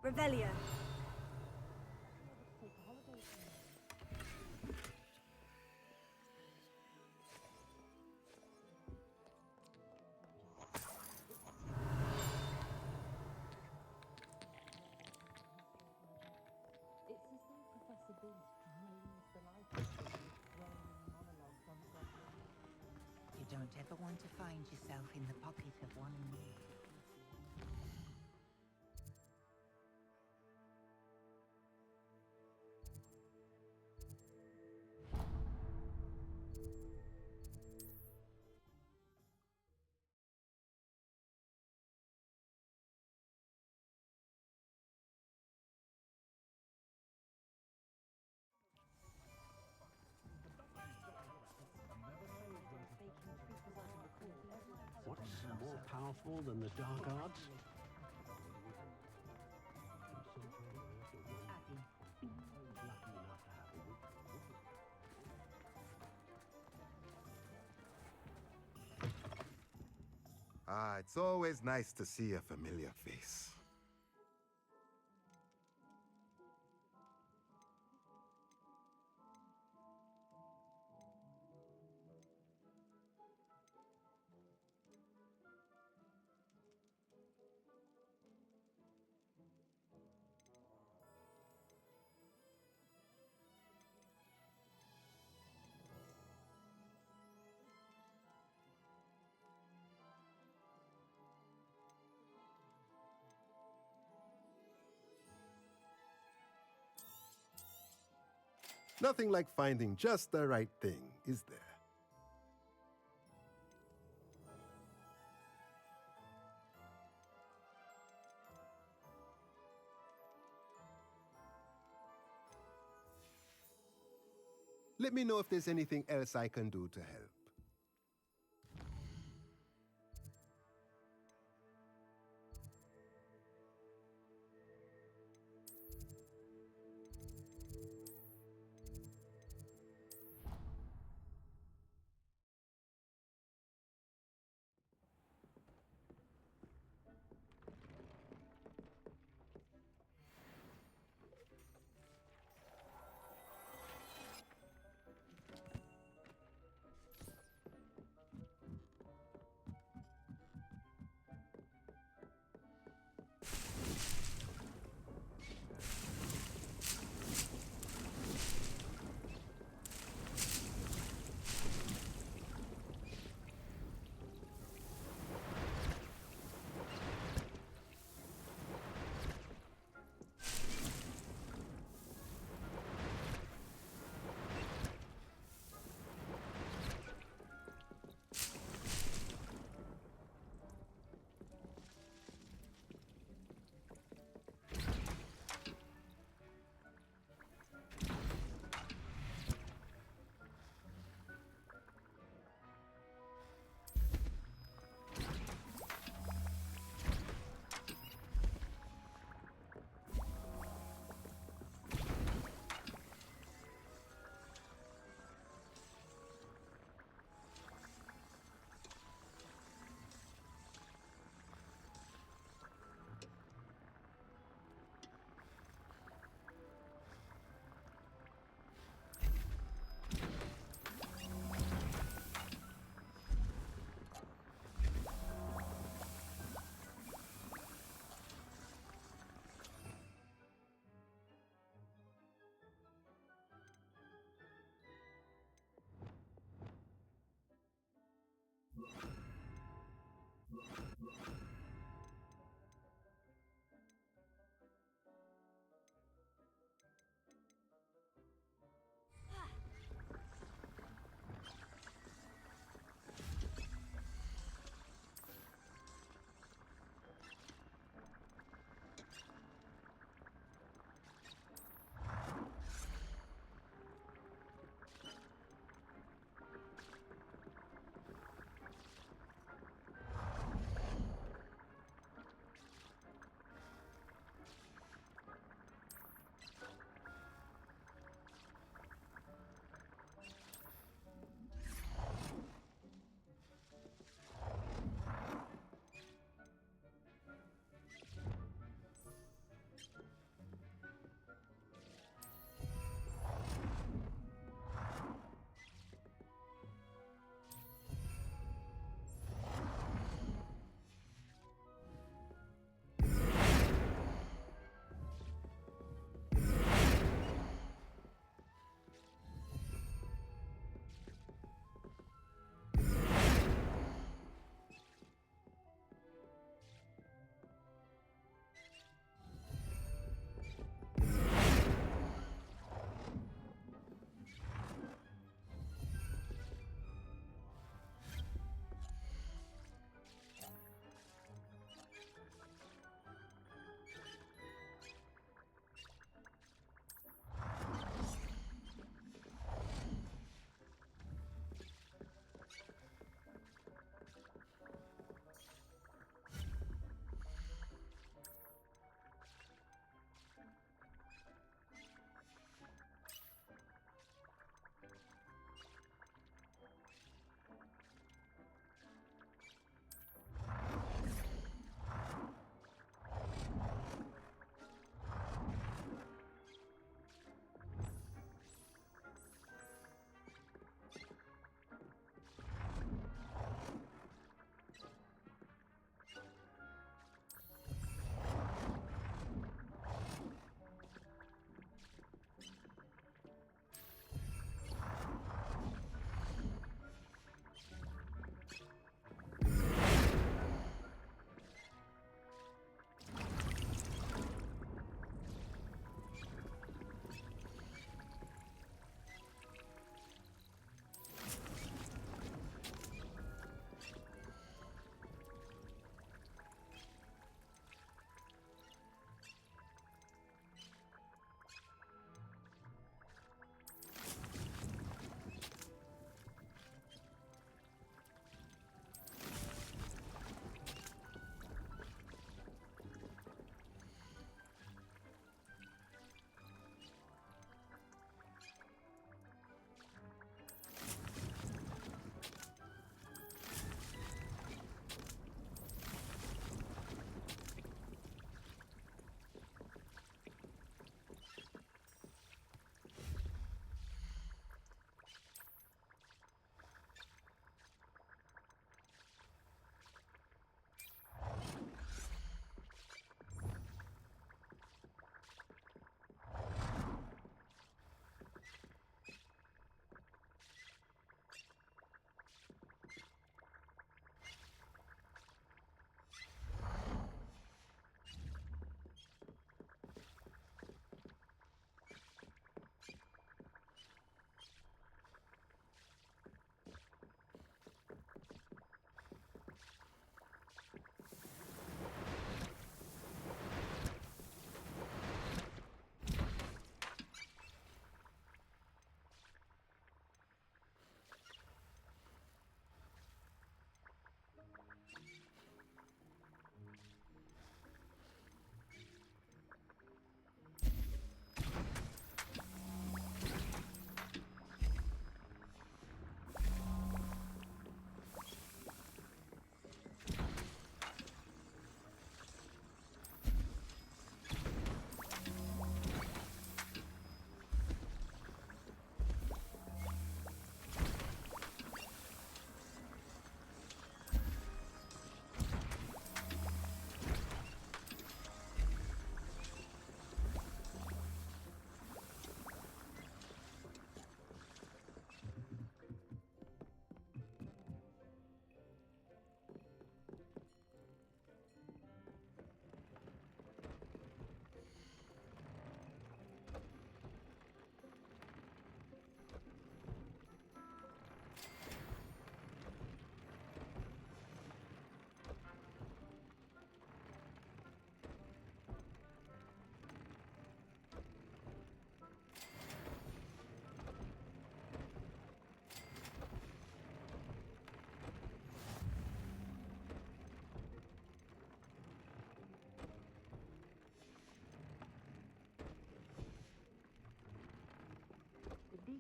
Revelio. You don't ever want to find yourself in the pocket of one. What's more powerful than the dark arts? Ah, it's always nice to see a familiar face. Nothing like finding just the right thing, is there? Let me know if there's anything else I can do to help.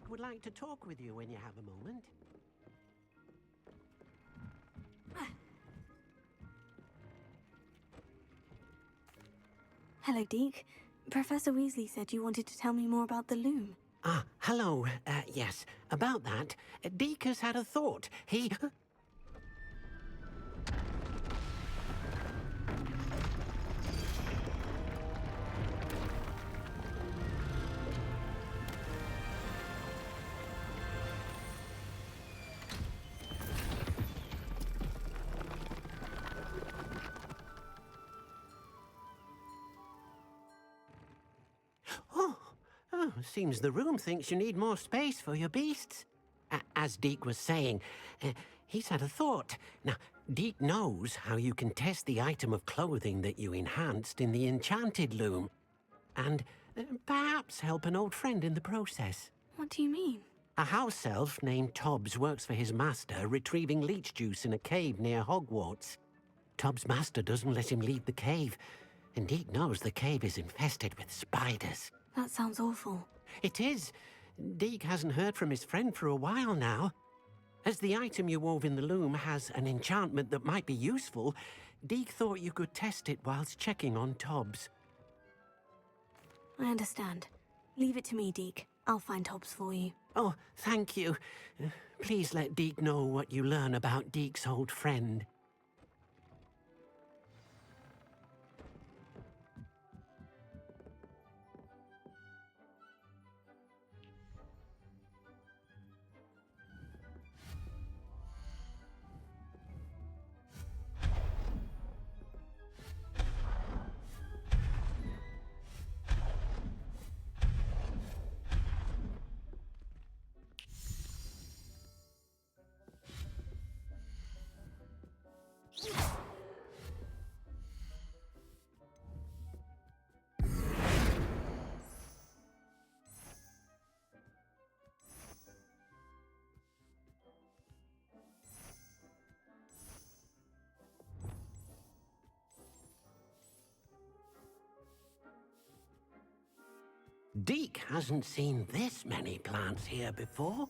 Deek would like to talk with you when you have a moment. Hello, Deke. Professor Weasley said you wanted to tell me more about the loom. Ah, hello. Yes, about that. Deek has had a thought. He... Oh, seems the room thinks you need more space for your beasts. As Deek was saying, he's had a thought. Now, Deek knows how you can test the item of clothing that you enhanced in the enchanted loom. And perhaps help an old friend in the process. What do you mean? A house elf named Tobbs works for his master, retrieving leech juice in a cave near Hogwarts. Tobbs' master doesn't let him leave the cave, and Deek knows the cave is infested with spiders. That sounds awful. It is. Deek hasn't heard from his friend for a while now. As the item you wove in the loom has an enchantment that might be useful, Deek thought you could test it whilst checking on Tobbs. I understand. Leave it to me, Deke. I'll find Tobbs for you. Oh, thank you. Please let Deek know what you learn about Deek's old friend. Deek hasn't seen this many plants here before.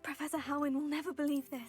Professor Howin will never believe this.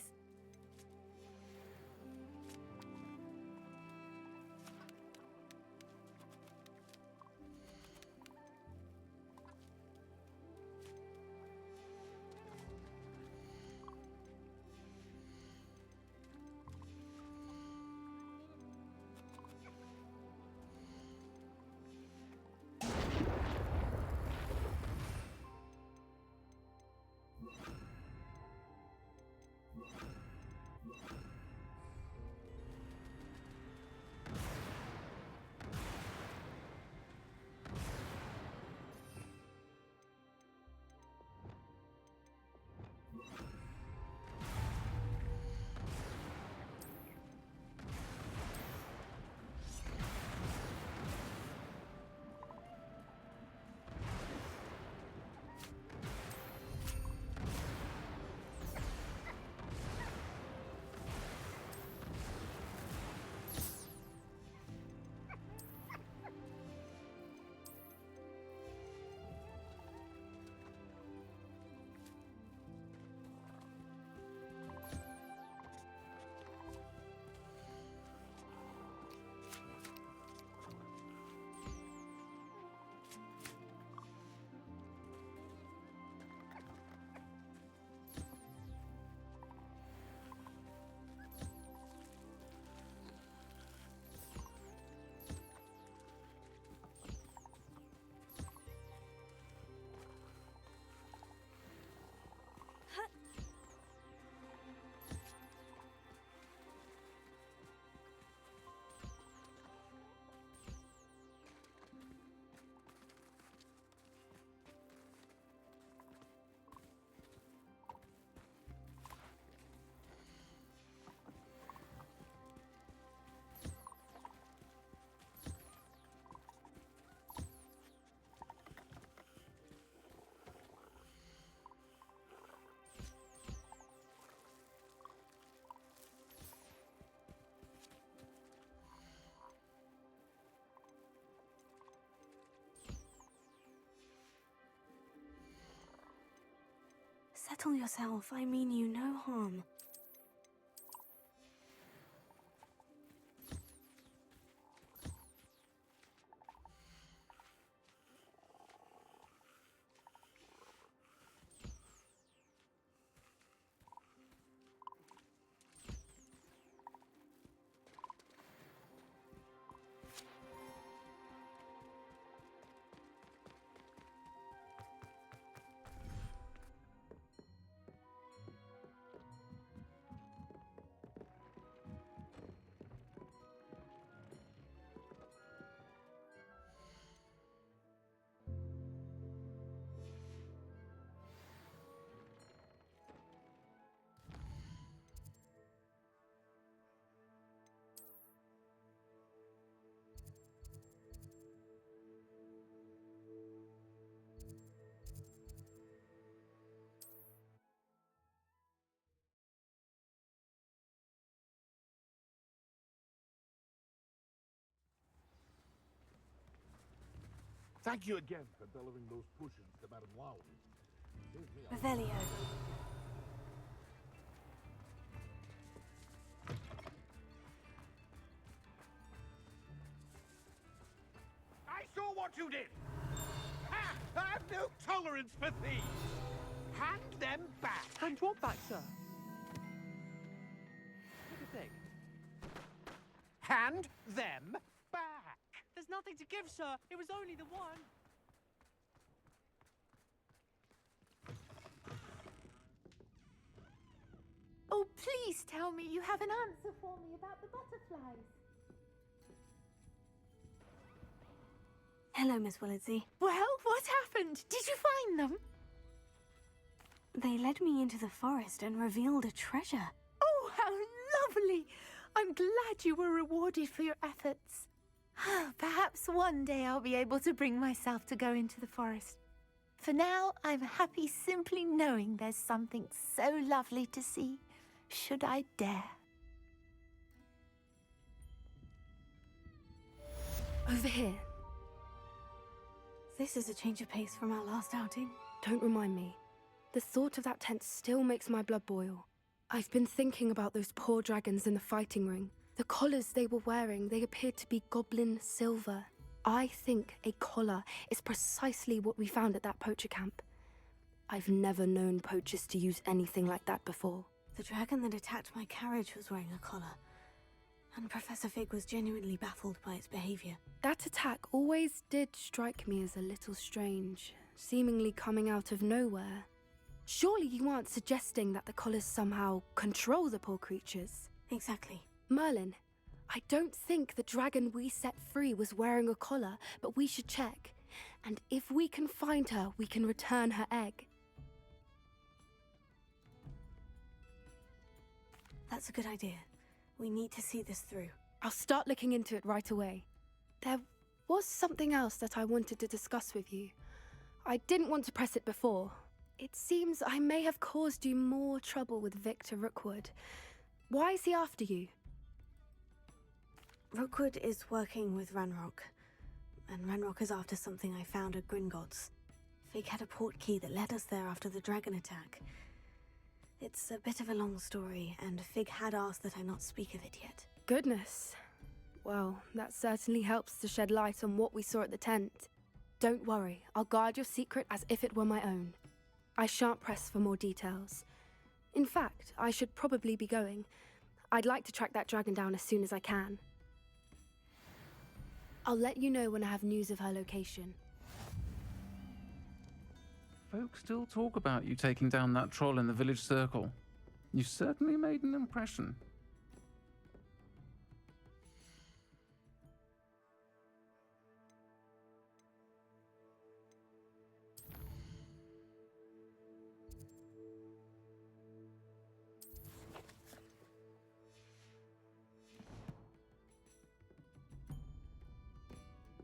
settle yourself. I mean you no harm. Thank you again for delivering those potions to Madame Loud. Revelio. I saw what you did! Ha! I have no tolerance for thieves! Hand them back! Hand what back, sir? Take a think. Hand them back! There's nothing to give, sir. It was only the one. Oh, please tell me you have an answer for me about the butterflies. Hello, Miss Willitsey. Well, what happened? Did you find them? They led me into the forest and revealed a treasure. Oh, how lovely! I'm glad you were rewarded for your efforts. Perhaps one day I'll be able to bring myself to go into the forest. For now, I'm happy simply knowing there's something so lovely to see, should I dare. Over here. This is a change of pace from our last outing. Don't remind me. The thought of that tent still makes my blood boil. I've been thinking about those poor dragons in the fighting ring. The collars they were wearing, they appeared to be goblin silver. I think a collar is precisely what we found at that poacher camp. I've never known poachers to use anything like that before. The dragon that attacked my carriage was wearing a collar, and Professor Fig was genuinely baffled by its behavior. That attack always did strike me as a little strange, seemingly coming out of nowhere. Surely you aren't suggesting that the collars somehow control the poor creatures? Exactly. Merlin, I don't think the dragon we set free was wearing a collar, but we should check. And if we can find her, we can return her egg. That's a good idea. We need to see this through. I'll start looking into it right away. There was something else that I wanted to discuss with you. I didn't want to press it before. It seems I may have caused you more trouble with Victor Rookwood. Why is he after you? Rookwood is working with Ranrock, and Ranrock is after something I found at Gringotts. Fig had a port key that led us there after the dragon attack. It's a bit of a long story, and Fig had asked that I not speak of it yet. Goodness. Well, that certainly helps to shed light on what we saw at the tent. Don't worry, I'll guard your secret as if it were my own. I shan't press for more details. In fact, I should probably be going. I'd like to track that dragon down as soon as I can. I'll let you know when I have news of her location. Folk still talk about you taking down that troll in the village circle. You certainly made an impression.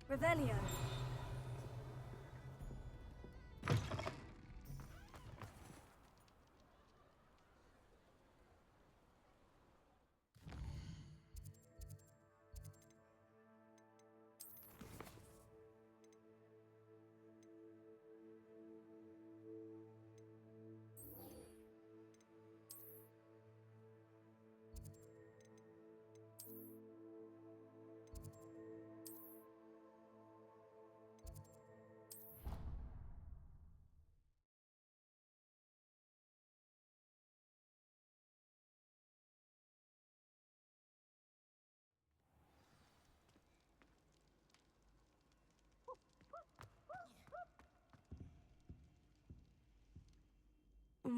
Revelio.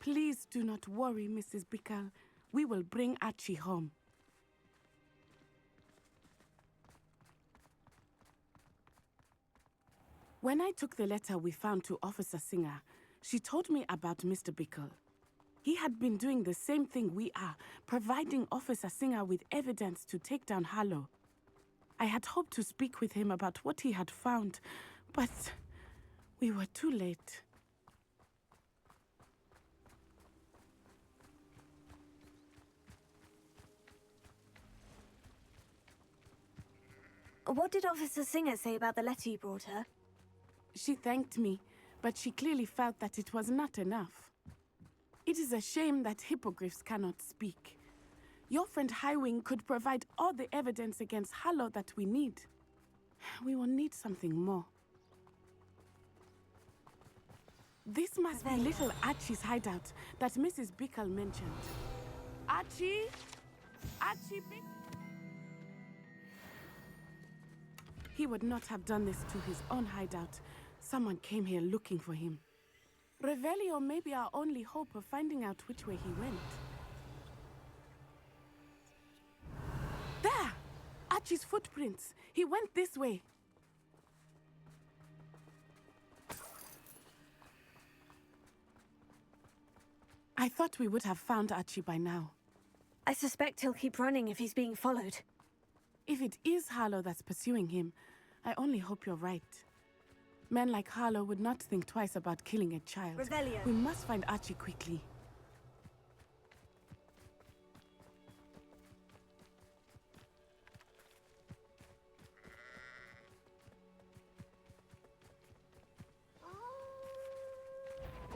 Please do not worry, Mrs. Bickle. We will bring Archie home. When I took the letter we found to Officer Singer, she told me about Mr. Bickle. He had been doing the same thing we are, providing Officer Singer with evidence to take down Harlow. I had hoped to speak with him about what he had found, but we were too late. What did Officer Singer say about the letter you brought her? She thanked me, but she clearly felt that it was not enough. It is a shame that hippogriffs cannot speak. Your friend Highwing could provide all the evidence against Harlow that we need. We will need something more. This must be little Archie's hideout that Mrs. Bickle mentioned. Archie? Archie Bickle? He would not have done this to his own hideout. Someone came here looking for him. Revelio may be our only hope of finding out which way he went. There! Archie's footprints. He went this way. I thought we would have found Archie by now. I suspect he'll keep running if he's being followed. If it is Harlow that's pursuing him, I only hope you're right. Men like Harlow would not think twice about killing a child. Revelio. We must find Archie quickly.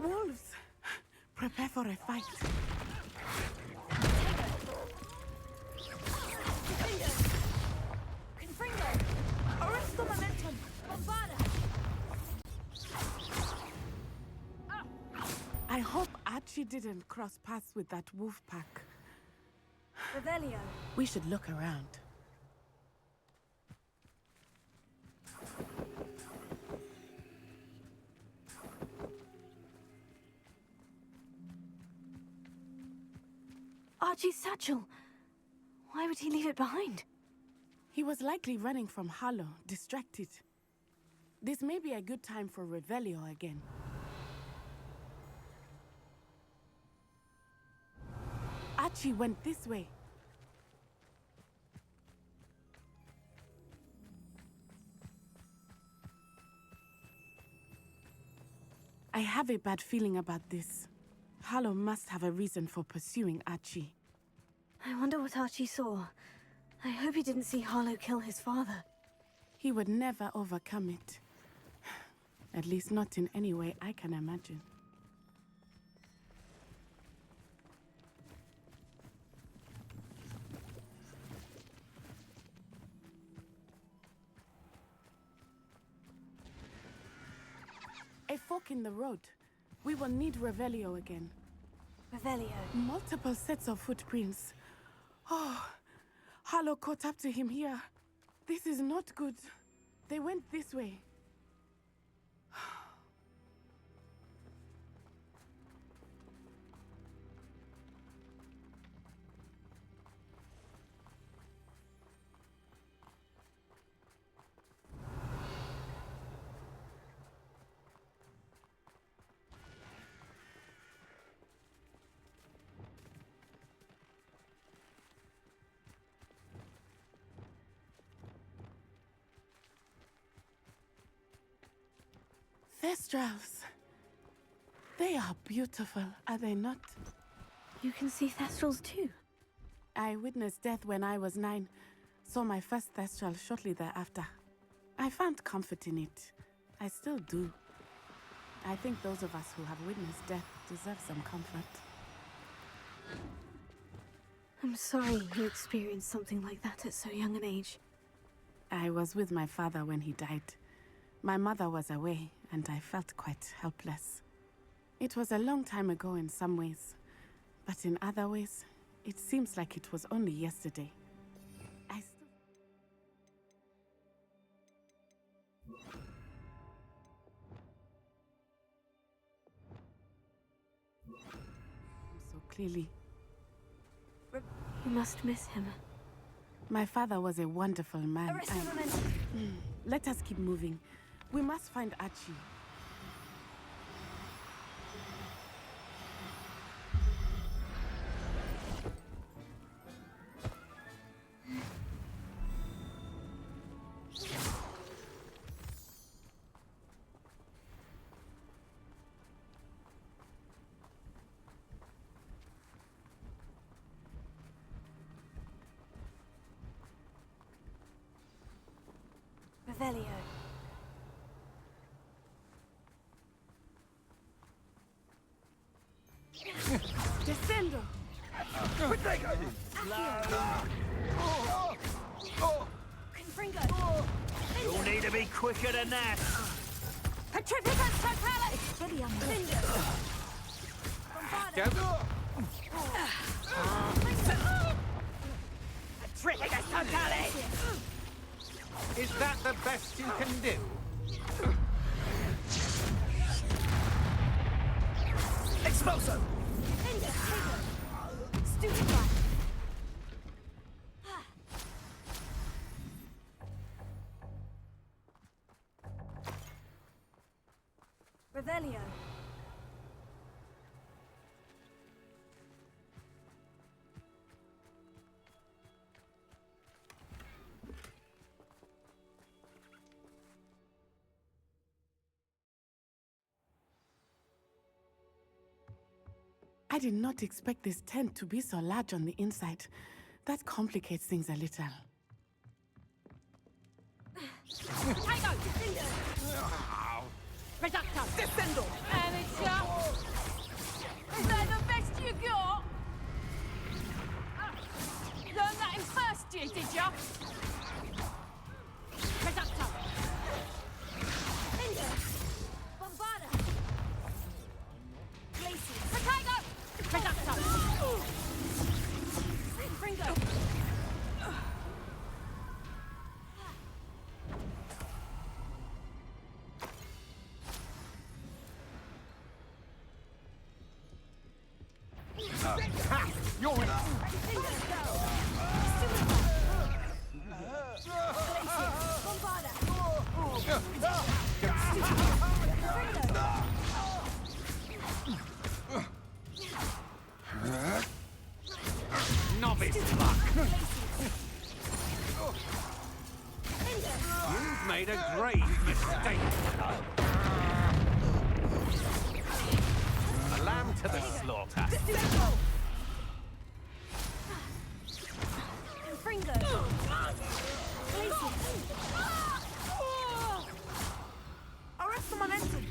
Wolves! Prepare for a fight. Arresto momentum! Bombada! I hope Archie didn't cross paths with that wolf pack. Revelio. We should look around. Archie's satchel. Why would he leave it behind? He was likely running from Harlow, distracted. This may be a good time for Revelio again. Archie went this way. I have a bad feeling about this. Harlow must have a reason for pursuing Archie. I wonder what Archie saw. I hope he didn't see Harlow kill his father. He would never overcome it. At least not in any way I can imagine. A fork in the road. We will need Revelio again. Revelio. Multiple sets of footprints. Oh, Harlow caught up to him here. This is not good. They went this way. Thestrals. They are beautiful, are they not? You can see Thestrals too. I witnessed death when I was 9. Saw my first Thestral shortly thereafter. I found comfort in it. I still do. I think those of us who have witnessed death deserve some comfort. I'm sorry you experienced something like that at so young an age. I was with my father when he died. My mother was away, and I felt quite helpless. It was a long time ago in some ways, but in other ways, it seems like it was only yesterday. So clearly. You must miss him. My father was a wonderful man. Arrest the momentum. Let us keep moving. We must find Archie. Revelio. Descendo! Confringo. You'll need to be quicker than that. Petrificus Totalis. Expelliarmus. Bombarda. Petrificus Totalis! Is that the best you can do? Exploso! Stupefy. Revelio. I did not expect this tent to be so large on the inside. That complicates things a little. Tigo. Descendo. Reducto. Descendo! Amateur. Is that the best you got? Learned that in first year, did ya? Reducto. Descendo. Bombarda. Glacier. Tigo. Reducto. Fringo. You're in. Novice luck. You've made a grave mistake. A lamb to the slaughter. Fringo. Arrest the momentum!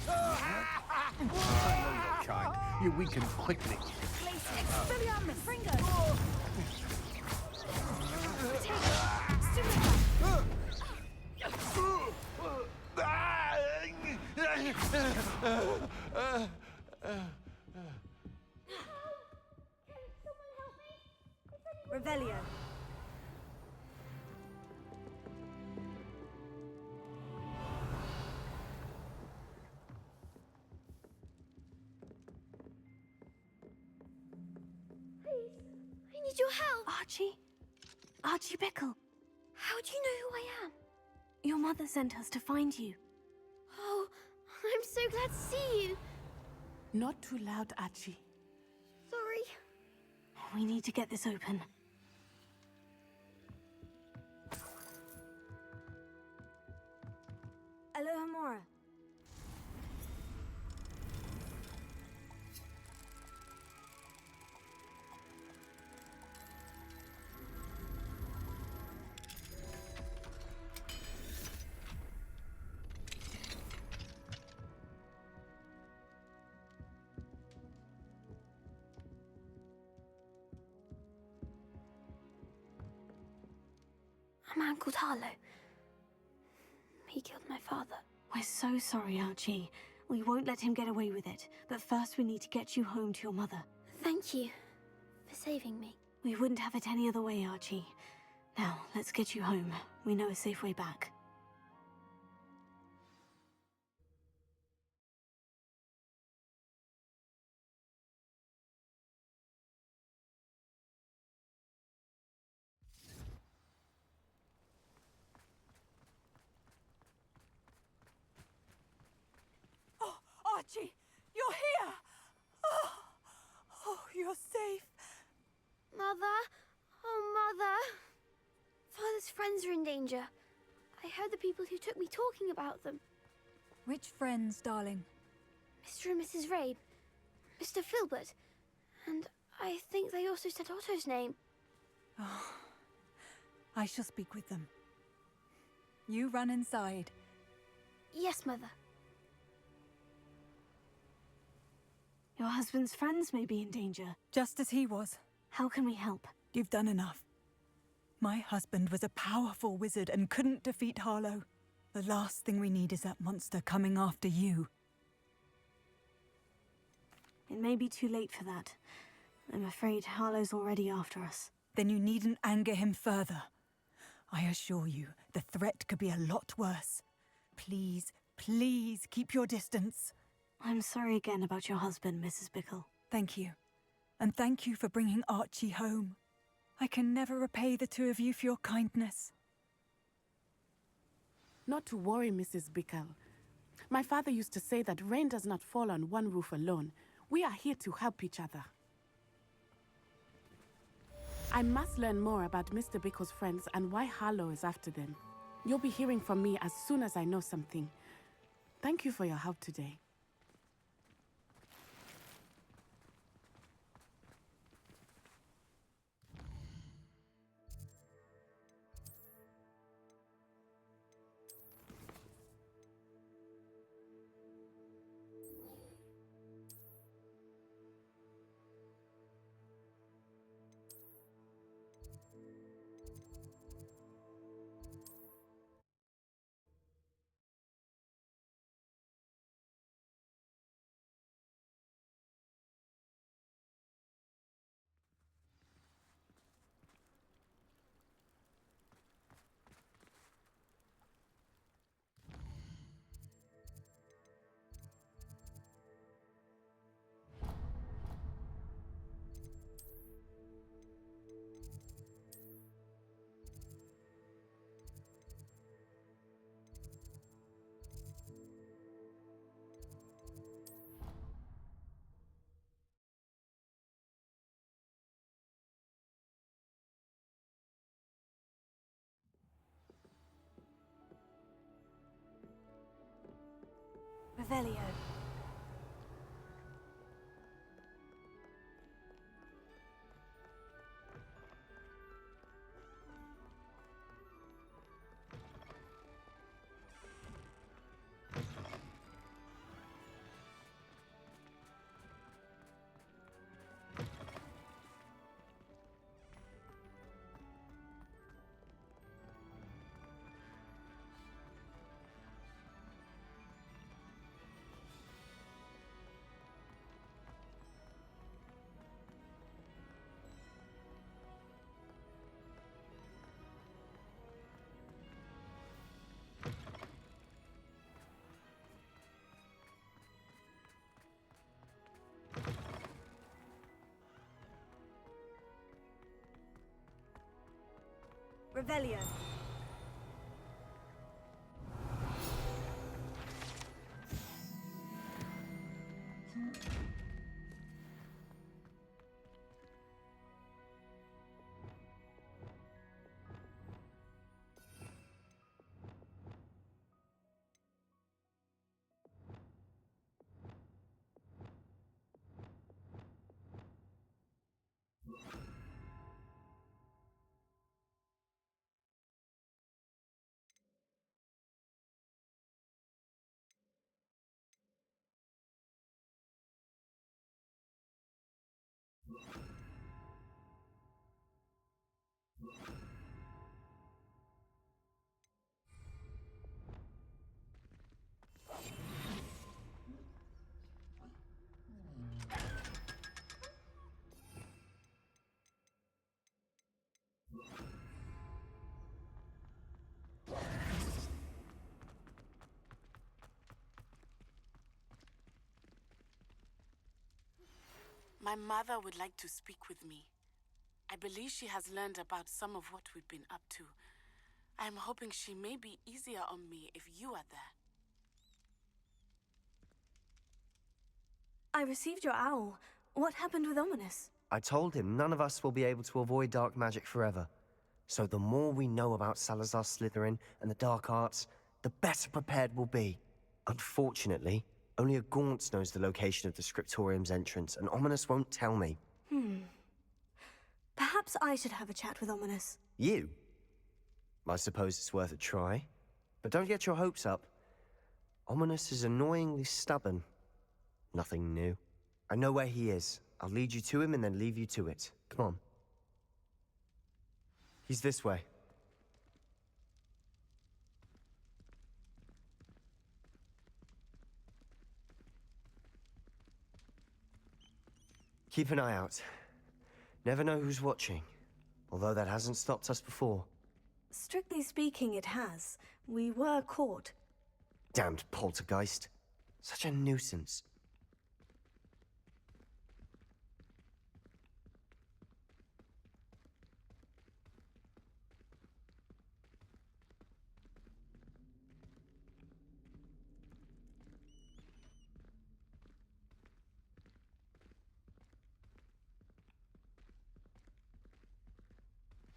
I know your kind. You weaken quickly. Expelliarmus. Fringo. Revelio. Please, I need your help. Archie? Archie Bickle. How do you know who I am? Your mother sent us to find you. Oh, I'm so glad to see you. Not too loud, Archie. Sorry. We need to get this open. Alohomora. A man called Harlow. He killed my father. We're so sorry, Archie. We won't let him get away with it. But first we need to get you home to your mother. Thank you for saving me. We wouldn't have it any other way, Archie. Now, let's get you home. We know a safe way back. Archie, you're here! Oh, you're safe. Mother? Oh, Mother. Father's friends are in danger. I heard the people who took me talking about them. Which friends, darling? Mr. and Mrs. Rabe, Mr. Filbert, and I think they also said Otto's name. Oh, I shall speak with them. You run inside. Yes, Mother. Your husband's friends may be in danger. Just as he was. How can we help? You've done enough. My husband was a powerful wizard and couldn't defeat Harlow. The last thing we need is that monster coming after you. It may be too late for that. I'm afraid Harlow's already after us. Then you needn't anger him further. I assure you, the threat could be a lot worse. Please, please keep your distance. I'm sorry again about your husband, Mrs. Bickle. Thank you. And thank you for bringing Archie home. I can never repay the two of you for your kindness. Not to worry, Mrs. Bickle. My father used to say that rain does not fall on one roof alone. We are here to help each other. I must learn more about Mr. Bickle's friends and why Harlow is after them. You'll be hearing from me as soon as I know something. Thank you for your help today. Revelio. Revelio. My mother would like to speak with me. I believe she has learned about some of what we've been up to. I'm hoping she may be easier on me if you are there. I received your owl. What happened with Ominous? I told him none of us will be able to avoid dark magic forever. So the more we know about Salazar Slytherin and the dark arts, the better prepared we'll be. Unfortunately, only a Gaunt knows the location of the Scriptorium's entrance, and Ominous won't tell me. Perhaps I should have a chat with Ominous. You? I suppose it's worth a try. But don't get your hopes up. Ominous is annoyingly stubborn. Nothing new. I know where he is. I'll lead you to him and then leave you to it. Come on. He's this way. Keep an eye out. Never know who's watching. Although that hasn't stopped us before. Strictly speaking, it has. We were caught. Damned poltergeist. Such a nuisance.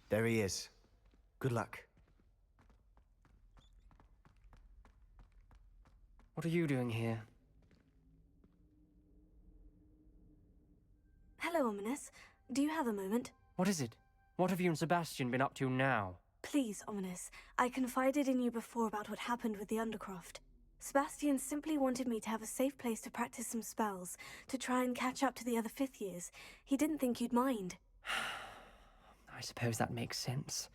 There he is. Good luck. What are you doing here? Hello, Ominous. Do you have a moment? What is it? What have you and Sebastian been up to now? Please, Ominous. I confided in you before about what happened with the Undercroft. Sebastian simply wanted me to have a safe place to practice some spells, to try and catch up to the other fifth years. He didn't think you'd mind. I suppose that makes sense.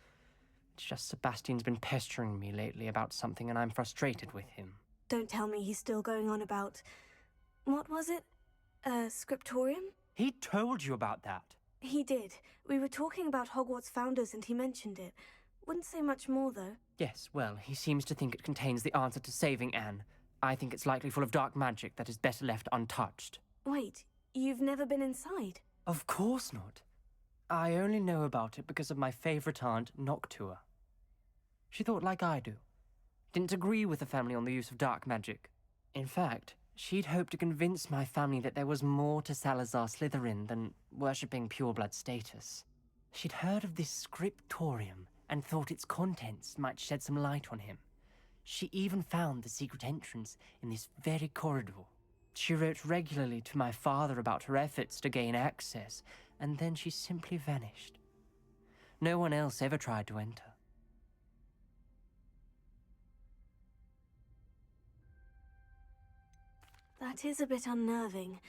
It's just Sebastian's been pestering me lately about something and I'm frustrated with him. Don't tell me he's still going on about... What was it? Scriptorium? He told you about that? He did. We were talking about Hogwarts founders and he mentioned it. Wouldn't say much more, though. Yes, well, he seems to think it contains the answer to saving Anne. I think it's likely full of dark magic that is better left untouched. Wait, you've never been inside? Of course not. I only know about it because of my favorite aunt, Noctua. She thought like I do. Didn't agree with the family on the use of dark magic. In fact, she'd hoped to convince my family that there was more to Salazar Slytherin than worshipping pureblood status. She'd heard of this scriptorium and thought its contents might shed some light on him. She even found the secret entrance in this very corridor. She wrote regularly to my father about her efforts to gain access, and then she simply vanished. No one else ever tried to enter. That is a bit unnerving.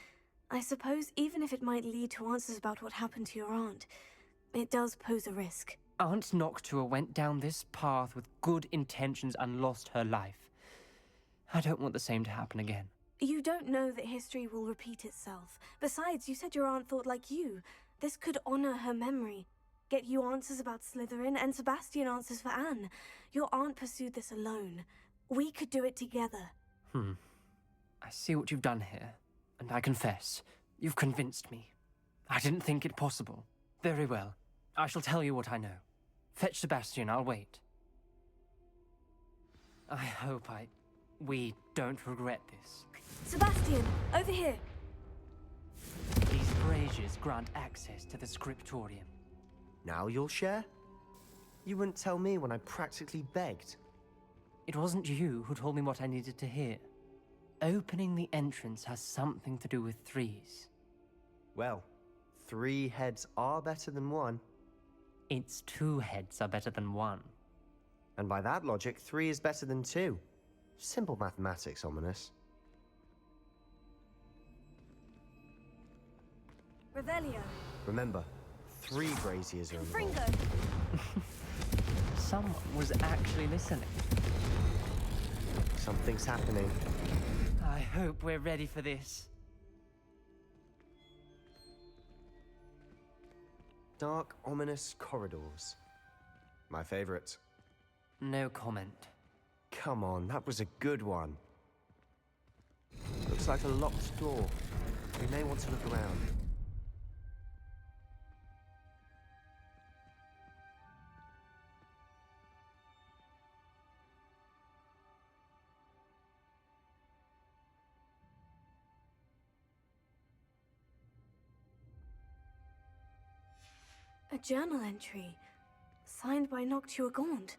I suppose even if it might lead to answers about what happened to your aunt, it does pose a risk. Aunt Noctua went down this path with good intentions and lost her life. I don't want the same to happen again. You don't know that history will repeat itself. Besides, you said your aunt thought like you. This could honor her memory. Get you answers about Slytherin and Sebastian answers for Anne. Your aunt pursued this alone. We could do it together. I see what you've done here, and I confess, you've convinced me. I didn't think it possible. Very well. I shall tell you what I know. Fetch Sebastian, I'll wait. I hope we don't regret this. Sebastian, over here. These braziers grant access to the scriptorium. Now you'll share? You wouldn't tell me when I practically begged. It wasn't you who told me what I needed to hear. Opening the entrance has something to do with threes. Well, 3 heads are better than 1. It's 2 heads are better than 1. And by that logic, 3 is better than 2. Simple mathematics, Ominous. Revelio. Remember, 3 braziers are involved. Fringo. Someone was actually listening. Something's happening. I hope we're ready for this. Dark, ominous corridors. My favorite. No comment. Come on, that was a good one. Looks like a locked door. We may want to look around. A journal entry, signed by Noctua Gaunt.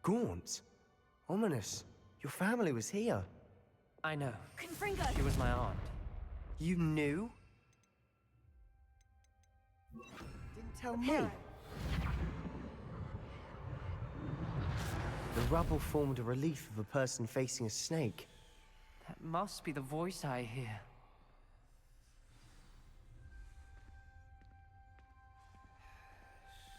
Gaunt? Ominous. Your family was here. I know. Confringo! She was my aunt. You knew? Didn't tell me. The rubble formed a relief of a person facing a snake. That must be the voice I hear.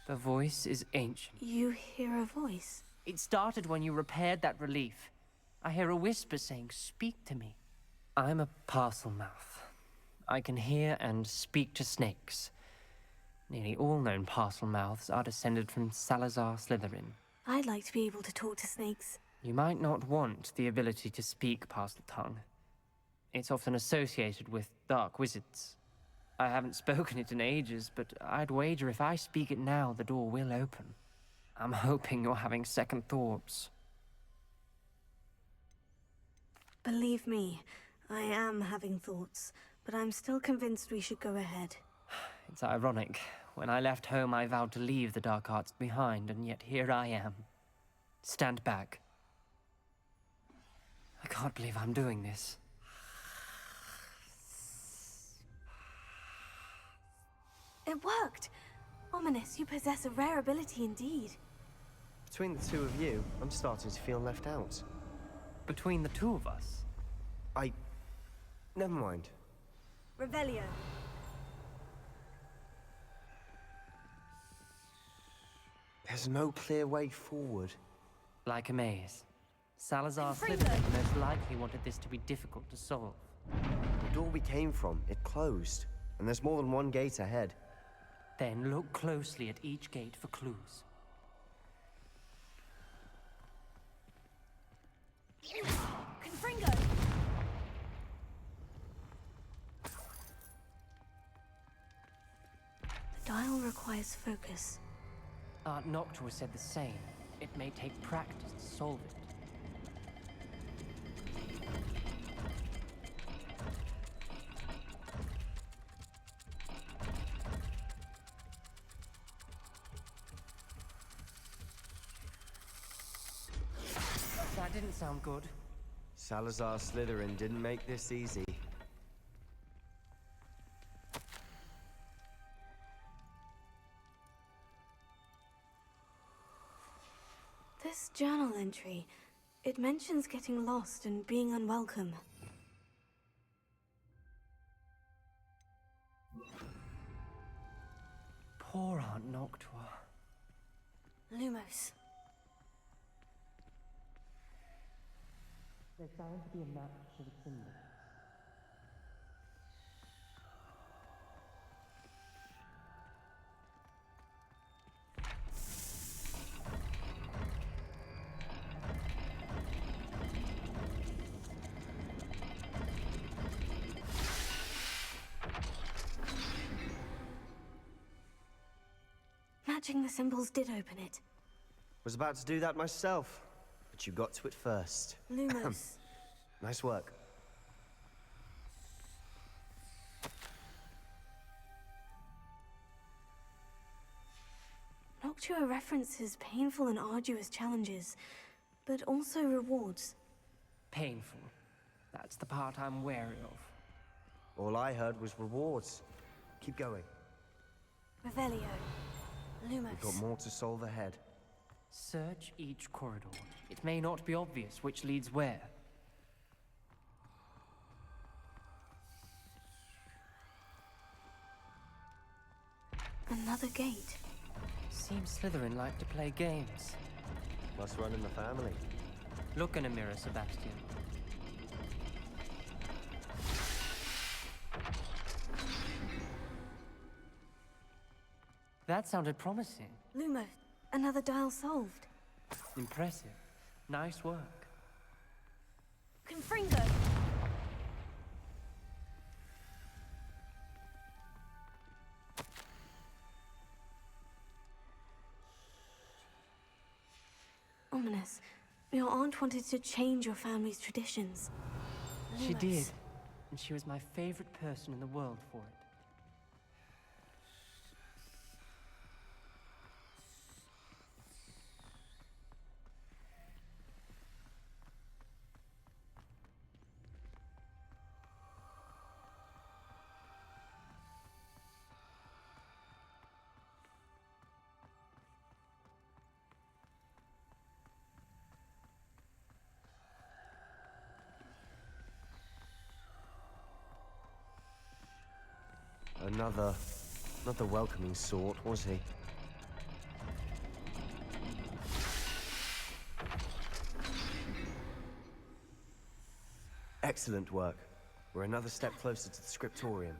The voice is ancient. You hear a voice? It started when you repaired that relief. I hear a whisper saying, "Speak to me." I'm a parcel mouth. I can hear and speak to snakes. Nearly all known parcel mouths are descended from Salazar Slytherin. I'd like to be able to talk to snakes. You might not want the ability to speak parcel tongue. It's often associated with dark wizards. I haven't spoken it in ages, but I'd wager if I speak it now, the door will open. I'm hoping you're having second thoughts. Believe me, I am having thoughts, but I'm still convinced we should go ahead. It's ironic. When I left home, I vowed to leave the dark arts behind, and yet here I am. Stand back. I can't believe I'm doing this. It worked! Ominous, you possess a rare ability indeed. Between the two of you, I'm starting to feel left out. Between the two of us? Never mind. Revelio. There's no clear way forward. Like a maze. Salazar Slytherin most likely wanted this to be difficult to solve. The door we came from, it closed. And there's more than one gate ahead. Then look closely at each gate for clues. Confringo! The dial requires focus. Aunt Noctua said the same. It may take practice to solve it. That didn't sound good. Salazar Slytherin didn't make this easy. This journal entry, it mentions getting lost and being unwelcome. Poor Aunt Noctua. Lumos. There's bound to be a match to the symbol. Matching the symbols did open it. Was about to do that myself, but you got to it first. Lumos. Nice work. Noctua references painful and arduous challenges, but also rewards. Painful. That's the part I'm wary of. All I heard was rewards. Keep going. Revelio. Lumos. We've got more to solve ahead. Search each corridor. It may not be obvious which leads where. Another gate. Seems Slytherin like to play games. Must run in the family. Look in a mirror, Sebastian. That sounded promising. Lumos. Another dial solved. Impressive. Nice work. Confringo! Ominous. Your aunt wanted to change your family's traditions. She Lumos. did. And she was my favorite person in the world for it. Another welcoming sort, was he? Excellent work. We're another step closer to the scriptorium.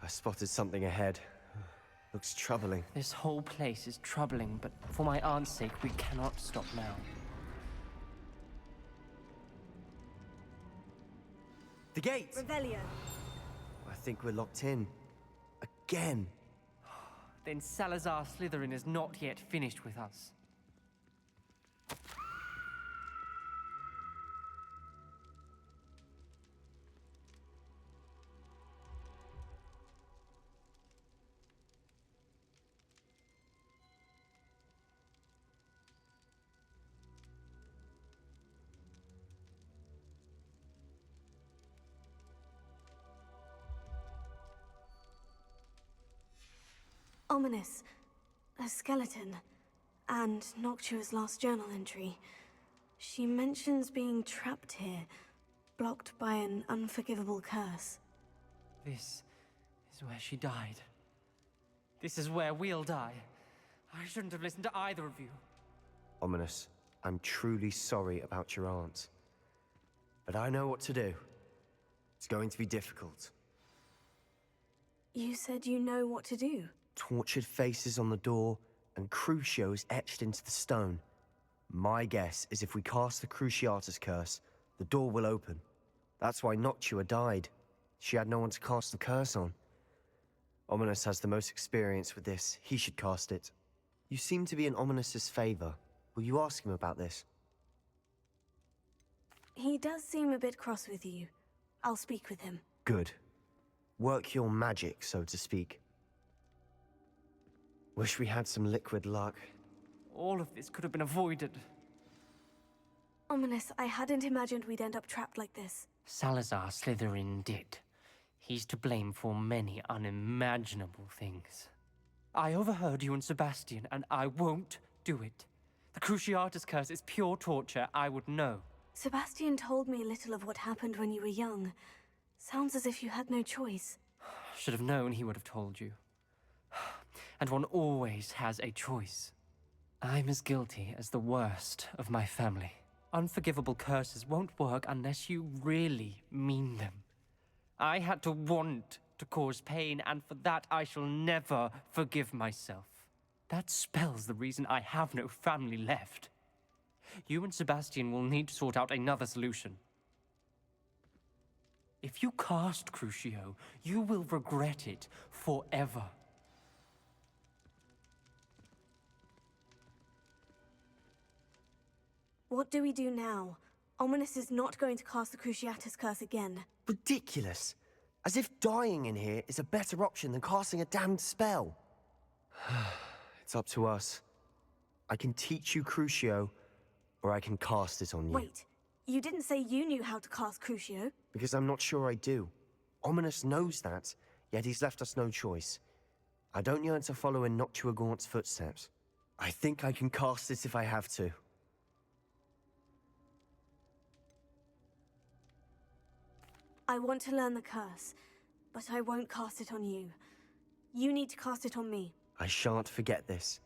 I spotted something ahead. Looks troubling. This whole place is troubling, but for my aunt's sake, we cannot stop now. The gate! Revelio. I think we're locked in. Again. Then Salazar Slytherin is not yet finished with us. Ominous. A skeleton. And Noctua's last journal entry. She mentions being trapped here, blocked by an unforgivable curse. This is where she died. This is where we'll die. I shouldn't have listened to either of you. Ominous, I'm truly sorry about your aunt. But I know what to do. It's going to be difficult. You said you know what to do. Tortured faces on the door, and Crucios etched into the stone. My guess is if we cast the Cruciatus curse, the door will open. That's why Noctua died. She had no one to cast the curse on. Ominous has the most experience with this. He should cast it. You seem to be in Ominous's favor. Will you ask him about this? He does seem a bit cross with you. I'll speak with him. Good. Work your magic, so to speak. Wish we had some liquid luck. All of this could have been avoided. Ominous, I hadn't imagined we'd end up trapped like this. Salazar Slytherin did. He's to blame for many unimaginable things. I overheard you and Sebastian, and I won't do it. The Cruciatus curse is pure torture, I would know. Sebastian told me a little of what happened when you were young. Sounds as if you had no choice. Should have known he would have told you. And one always has a choice. I'm as guilty as the worst of my family. Unforgivable curses won't work unless you really mean them. I had to want to cause pain, and for that I shall never forgive myself. That spells the reason I have no family left. You and Sebastian will need to sort out another solution. If you cast Crucio, you will regret it forever. What do we do now? Ominous is not going to cast the Cruciatus curse again. Ridiculous. As if dying in here is a better option than casting a damned spell. It's up to us. I can teach you Crucio, or I can cast it on you. Wait, you didn't say you knew how to cast Crucio? Because I'm not sure I do. Ominous knows that, yet he's left us no choice. I don't yearn to follow in Noctua Gaunt's footsteps. I think I can cast it if I have to. I want to learn the curse, but I won't cast it on you. You need to cast it on me. I shan't forget this.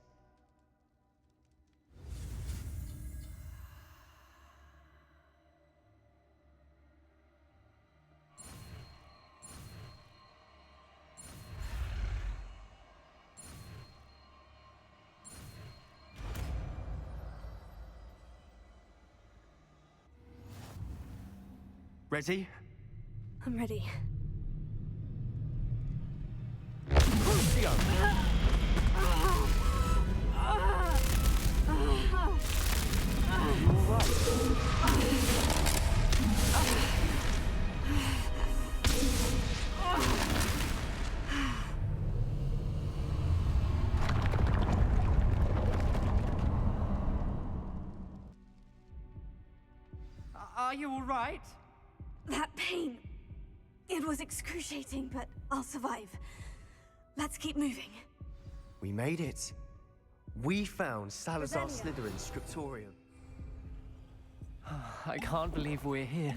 Ready? I'm ready. Are you all right? That pain. It was excruciating, but I'll survive. Let's keep moving. We made it. We found Salazar Slytherin's scriptorium. I can't believe we're here.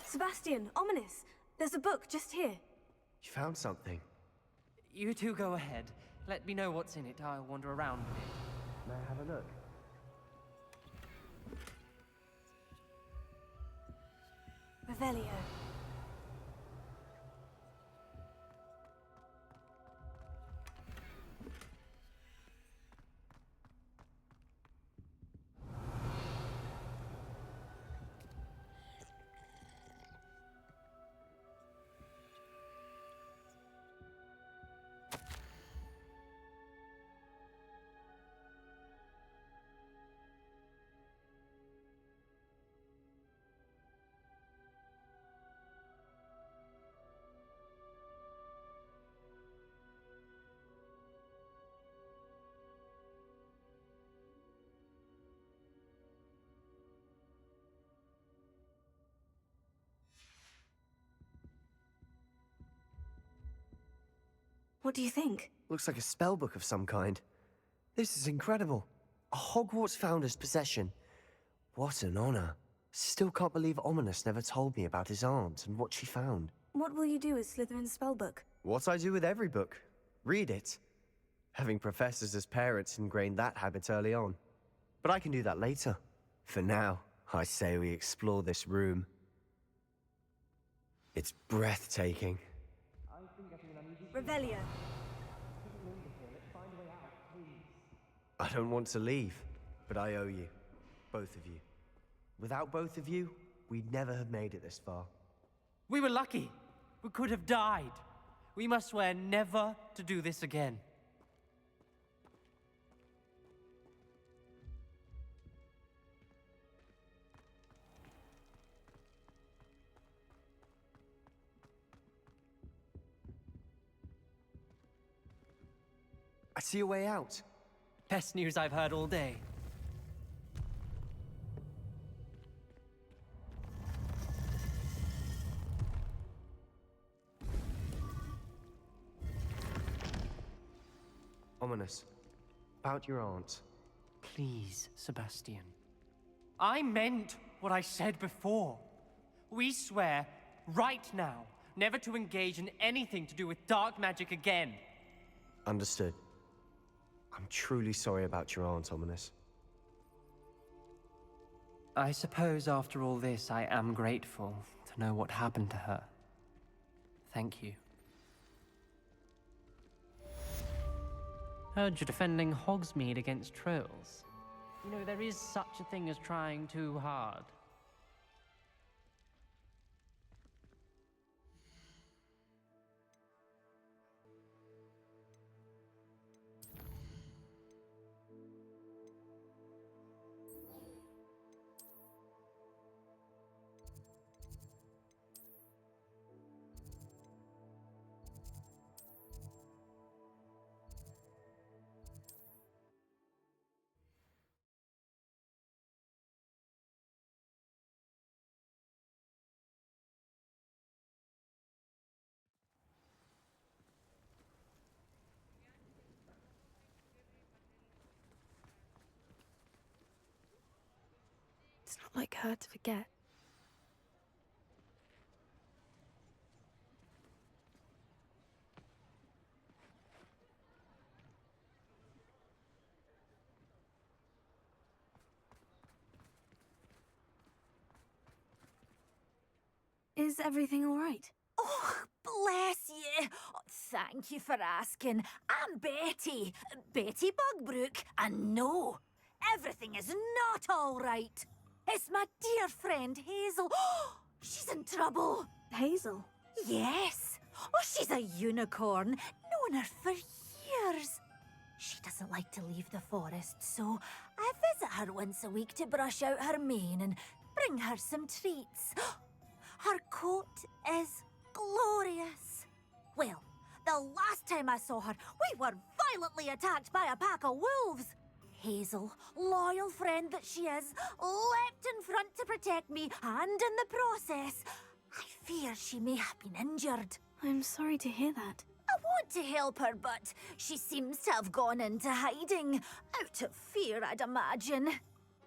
Sebastian, ominous. There's a book just here. You found something. You two go ahead. Let me know what's in it. I'll wander around a bit. May I have a look? Revelio. What do you think? Looks like a spellbook of some kind. This is incredible. A Hogwarts founder's possession. What an honor. Still can't believe Ominous never told me about his aunt and what she found. What will you do with Slytherin's spellbook? What I do with every book. Read it. Having professors as parents ingrained that habit early on. But I can do that later. For now, I say we explore this room. It's breathtaking. Revelio. I don't want to leave, but I owe you. Both of you. Without both of you, we'd never have made it this far. We were lucky. We could have died. We must swear never to do this again. I see a way out. Best news I've heard all day. Ominous. About your aunt. Please, Sebastian. I meant what I said before. We swear, right now, never to engage in anything to do with dark magic again. Understood. I'm truly sorry about your aunt, Ominous. I suppose after all this, I am grateful to know what happened to her. Thank you. Heard you're defending Hogsmeade against trolls. You know, there is such a thing as trying too hard. It's not like her to forget. Is everything all right? Oh, bless you. Oh, thank you for asking. I'm Betty. Betty Bugbrook. And no, everything is not all right. It's my dear friend Hazel. She's in trouble. Hazel? Yes. Oh, she's a unicorn. Known her for years. She doesn't like to leave the forest, so I visit her once a week to brush out her mane and bring her some treats. Her coat is glorious. Well, the last time I saw her, we were violently attacked by a pack of wolves. Hazel, loyal friend that she is, leapt in front to protect me, and in the process, I fear she may have been injured. I'm sorry to hear that. I want to help her, but she seems to have gone into hiding. Out of fear, I'd imagine.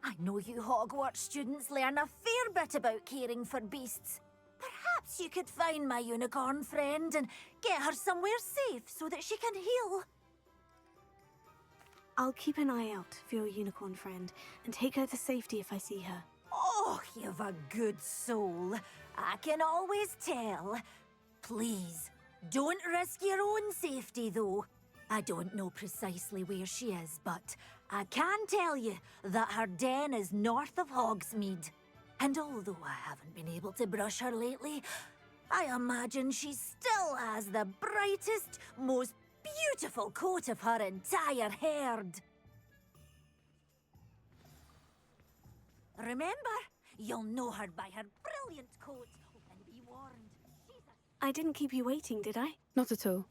I know you Hogwarts students learn a fair bit about caring for beasts. Perhaps you could find my unicorn friend and get her somewhere safe so that she can heal. I'll keep an eye out for your unicorn friend and take her to safety if I see her. Oh, you've a good soul. I can always tell. Please, don't risk your own safety, though. I don't know precisely where she is, but I can tell you that her den is north of Hogsmeade. And although I haven't been able to brush her lately, I imagine she still has the brightest, most beautiful coat of her entire herd. Remember, you'll know her by her brilliant coat, and be warned. I didn't keep you waiting, did I? Not at all.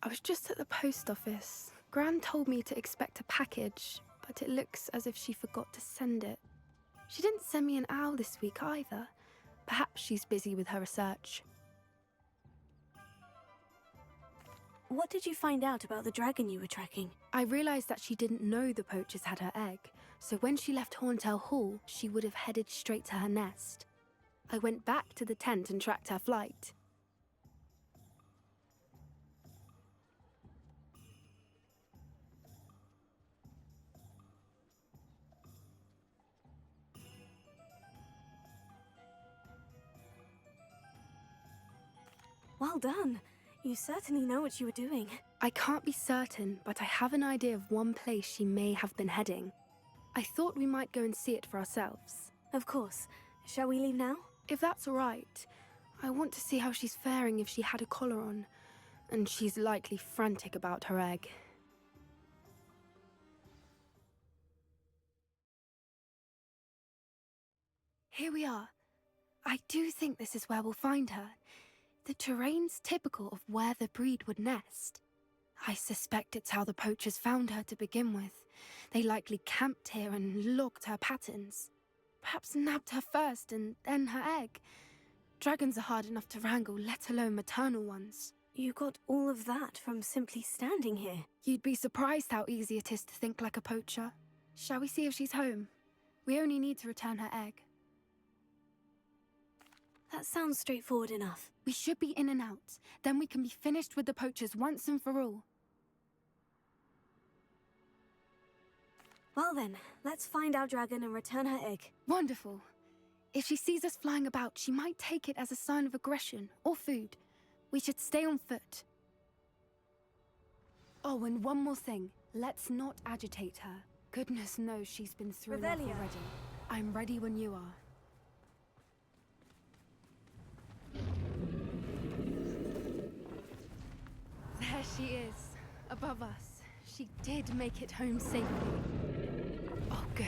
I was just at the post office. Gran told me to expect a package, but it looks as if she forgot to send it. She didn't send me an owl this week either. Perhaps she's busy with her research. What did you find out about the dragon you were tracking? I realised that she didn't know the poachers had her egg, so when she left Horntail Hall, she would have headed straight to her nest. I went back to the tent and tracked her flight. Well done. You certainly know what you were doing. I can't be certain, but I have an idea of one place she may have been heading. I thought we might go and see it for ourselves. Of course. Shall we leave now? If that's all right. I want to see how she's faring if she had a collar on. And she's likely frantic about her egg. Here we are. I do think this is where we'll find her. The terrain's typical of where the breed would nest. I suspect it's how the poachers found her to begin with. They likely camped here and logged her patterns. Perhaps nabbed her first and then her egg. Dragons are hard enough to wrangle, let alone maternal ones. You got all of that from simply standing here. You'd be surprised how easy it is to think like a poacher. Shall we see if she's home? We only need to return her egg. That sounds straightforward enough. We should be in and out. Then we can be finished with the poachers once and for all. Well then, let's find our dragon and return her egg. Wonderful. If she sees us flying about, she might take it as a sign of aggression or food. We should stay on foot. Oh, and one more thing. Let's not agitate her. Goodness knows she's been through enough already. I'm ready when you are. There she is, above us. She did make it home safely. Oh, good.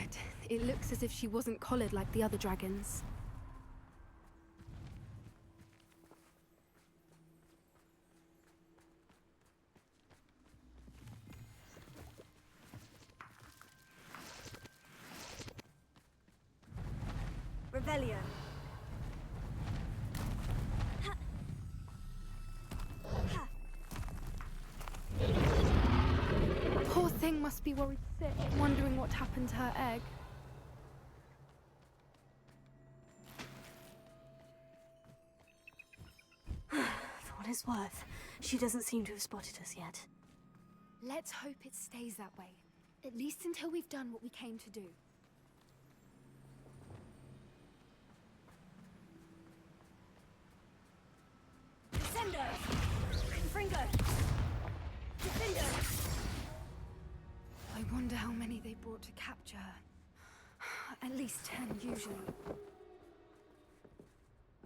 It looks as if she wasn't collared like the other dragons. Revelio. Poor thing must be worried sick, wondering what happened to her egg. For what it's worth, she doesn't seem to have spotted us yet. Let's hope it stays that way. At least until we've done what we came to do. I wonder how many they brought to capture her. At least 10 usually.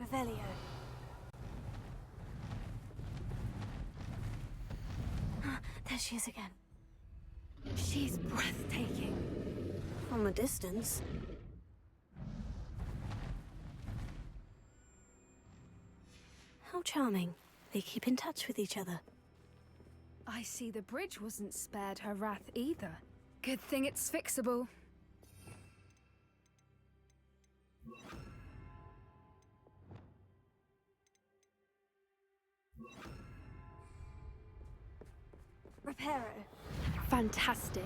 Revelio. There she is again. She's breathtaking. From a distance. How charming. They keep in touch with each other. I see the bridge wasn't spared her wrath either. Good thing it's fixable. Reparo. Fantastic.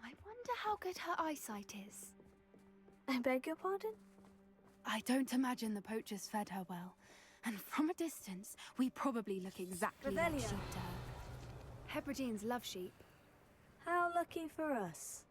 I wonder how good her eyesight is. I beg your pardon? I don't imagine the poachers fed her well. And from a distance, we probably look exactly like Revelio. sheep to her. Hebrideans love sheep. How lucky for us.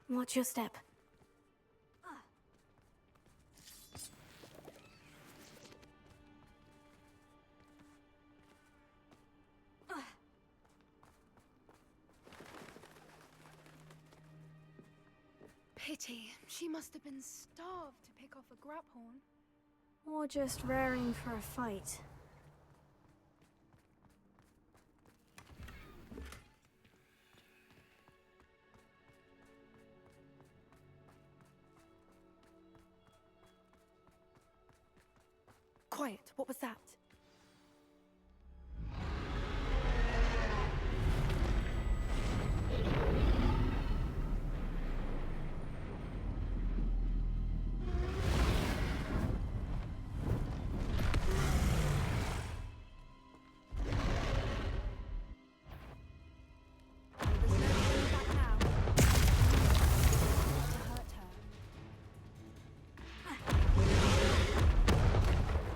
Watch your step. Pity. She must have been starved to pick off a graphorn. Or just raring for a fight. Quiet. What was that?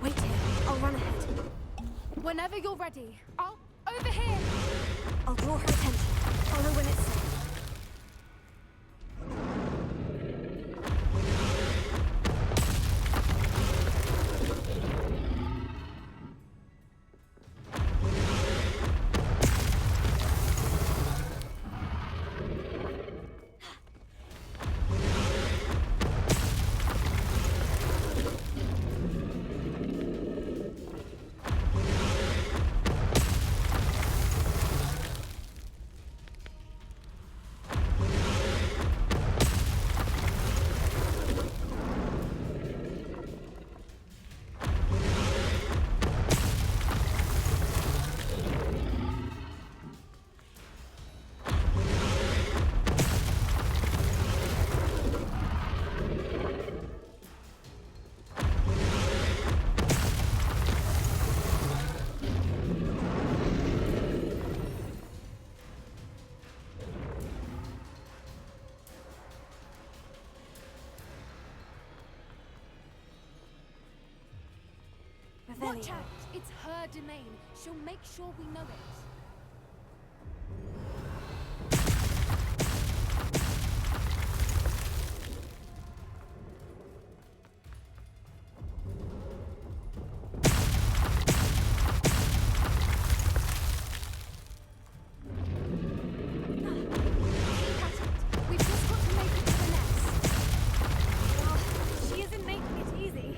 Wait here. I'll run ahead. Whenever you're ready. Over here! I'll draw her attention. Follow when it's safe. Watch out! It's her domain. She'll make sure we know it. We've just got to make it to the nest. Oh, she isn't making it easy.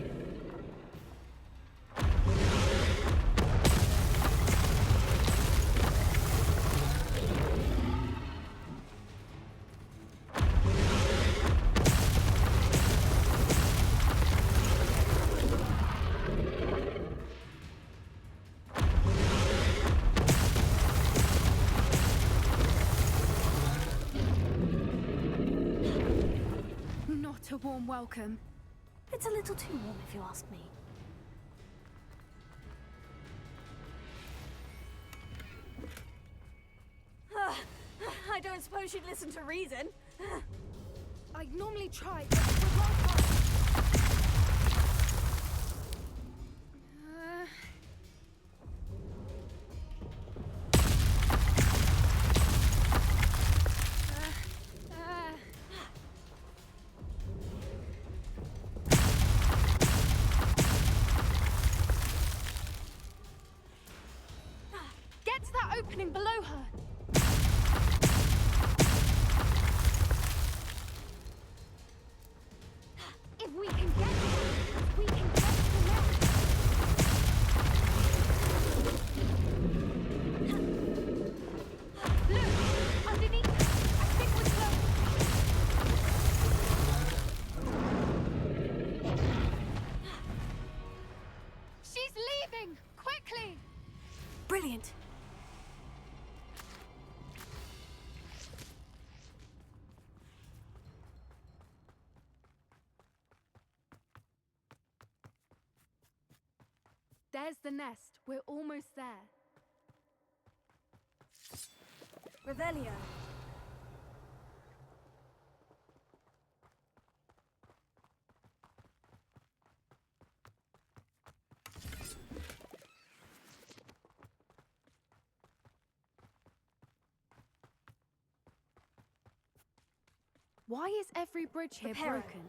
Not a warm welcome. It's a little too warm if you ask me. I don't suppose you'd listen to reason. I'd normally try, but we're wrong path. happening below her? If we can get to her, we can get to the nest. Look! Underneath her! I think we're close! She's leaving! Quickly! Brilliant. There's the nest. We're almost there. Revelio. Why is every bridge here Reparo. broken?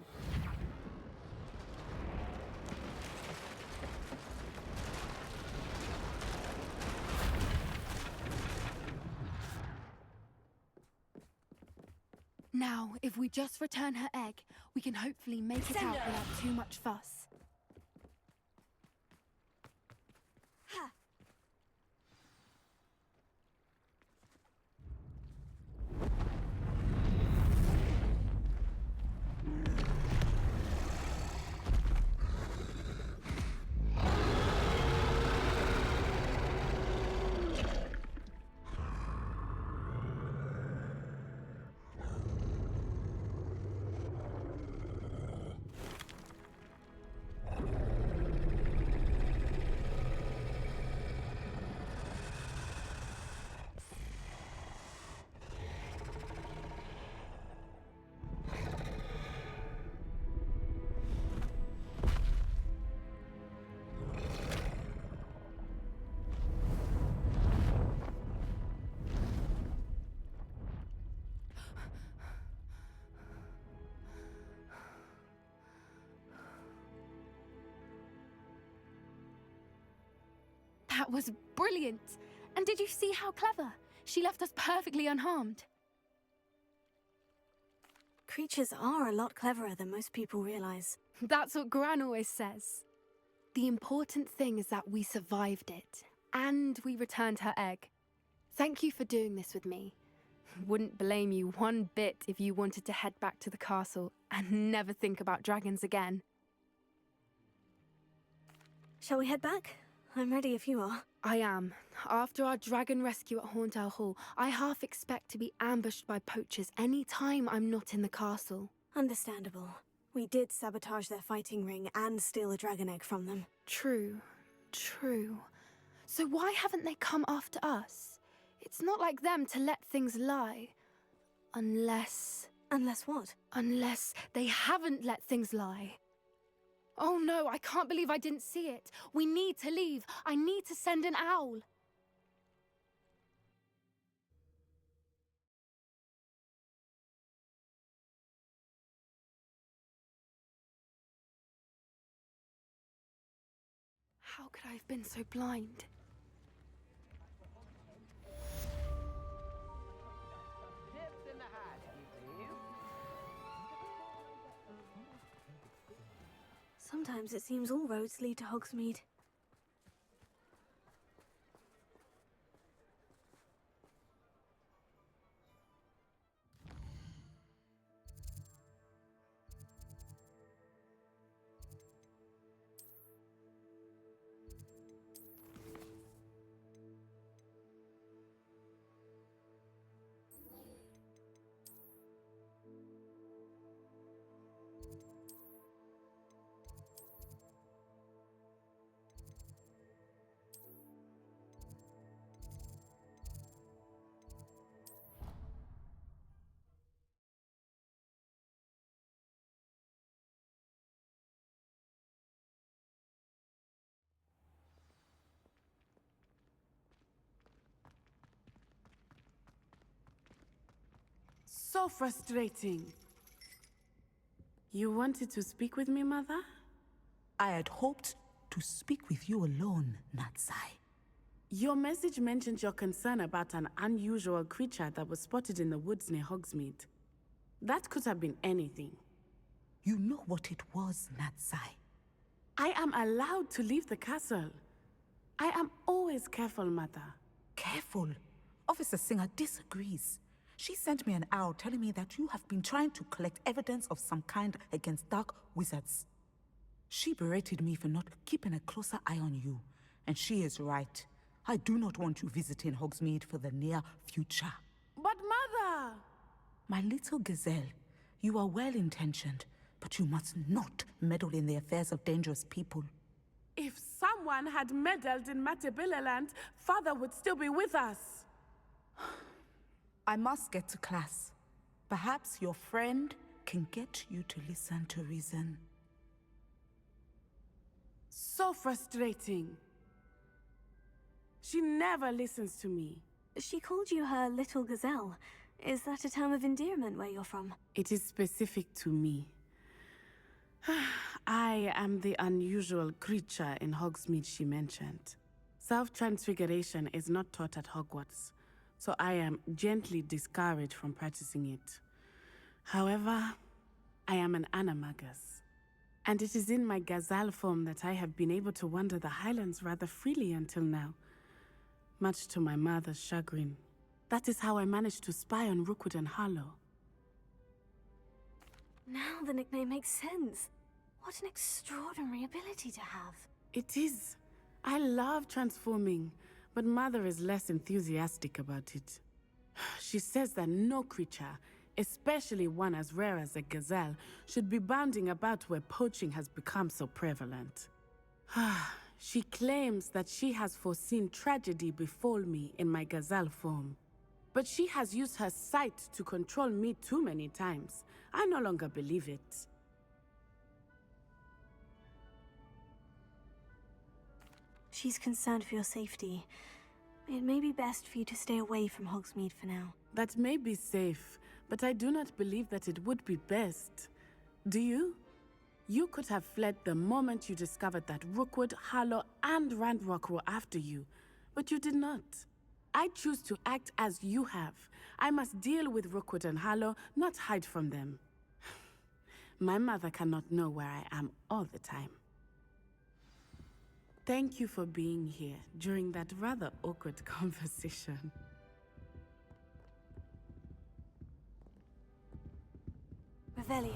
Now, if we just return her egg, we can hopefully make it out without too much fuss. That was brilliant! And did you see how clever? She left us perfectly unharmed. Creatures are a lot cleverer than most people realize. That's what Gran always says. The important thing is that we survived it, and we returned her egg. Thank you for doing this with me. Wouldn't blame you one bit if you wanted to head back to the castle and never think about dragons again. Shall we head back? I'm ready if you are. I am. After our dragon rescue at Horndale Hall, I half expect to be ambushed by poachers any time I'm not in the castle. Understandable. We did sabotage their fighting ring and steal a dragon egg from them. True. So why haven't they come after us? It's not like them to let things lie. Unless... Unless what? Unless they haven't let things lie. Oh no, I can't believe I didn't see it. We need to leave. I need to send an owl. How could I have been so blind? Sometimes it seems all roads lead to Hogsmeade. So frustrating. You wanted to speak with me, Mother? I had hoped to speak with you alone, Natsai. Your message mentioned your concern about an unusual creature that was spotted in the woods near Hogsmeade. That could have been anything. You know what it was, Natsai. I am allowed to leave the castle. I am always careful, Mother. Careful? Officer Singer disagrees. She sent me an owl telling me that you have been trying to collect evidence of some kind against dark wizards. She berated me for not keeping a closer eye on you, and she is right. I do not want you visiting Hogsmeade for the near future. But Mother! My little gazelle, you are well-intentioned, but you must not meddle in the affairs of dangerous people. If someone had meddled in Matabeleland, Father would still be with us. I must get to class. Perhaps your friend can get you to listen to reason. So frustrating. She never listens to me. She called you her little gazelle. Is that a term of endearment where you're from? It is specific to me. I am the unusual creature in Hogsmeade she mentioned. Self-transfiguration is not taught at Hogwarts, so I am gently discouraged from practicing it. However, I am an animagus, and it is in my gazelle form that I have been able to wander the Highlands rather freely until now, much to my mother's chagrin. That is how I managed to spy on Rookwood and Harlow. Now the nickname makes sense. What an extraordinary ability to have. It is. I love transforming, but Mother is less enthusiastic about it. She says that no creature, especially one as rare as a gazelle, should be bounding about where poaching has become so prevalent. She claims that she has foreseen tragedy befall me in my gazelle form. But she has used her sight to control me too many times. I no longer believe it. She's concerned for your safety. It may be best for you to stay away from Hogsmeade for now. That may be safe, but I do not believe that it would be best. Do you? You could have fled the moment you discovered that Rookwood, Harlow, and Randrock were after you, but you did not. I choose to act as you have. I must deal with Rookwood and Harlow, not hide from them. My mother cannot know where I am all the time. Thank you for being here during that rather awkward conversation. Revelio.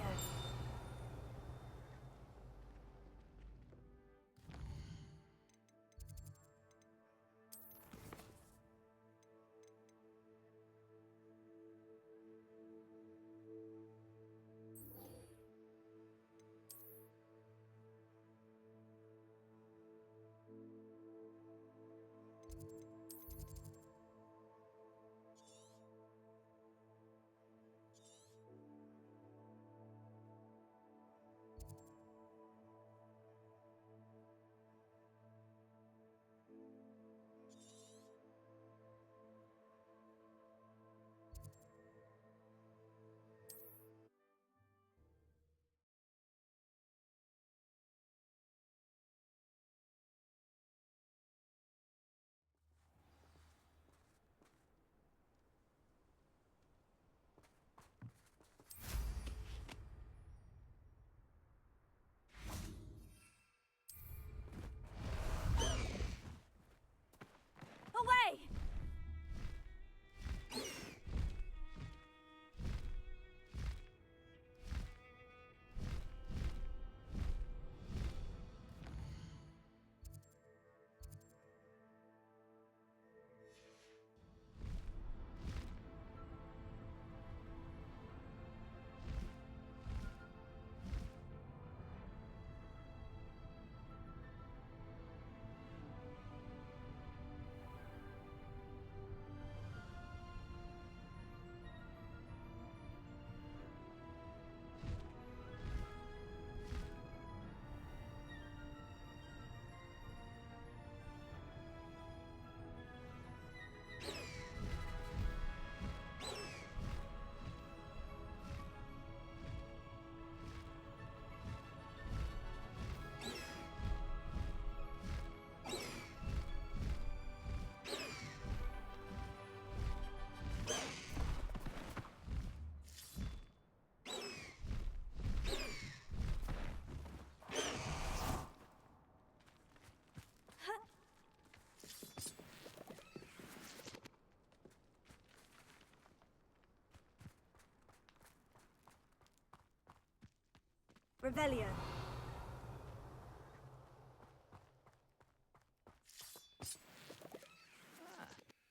Revelio.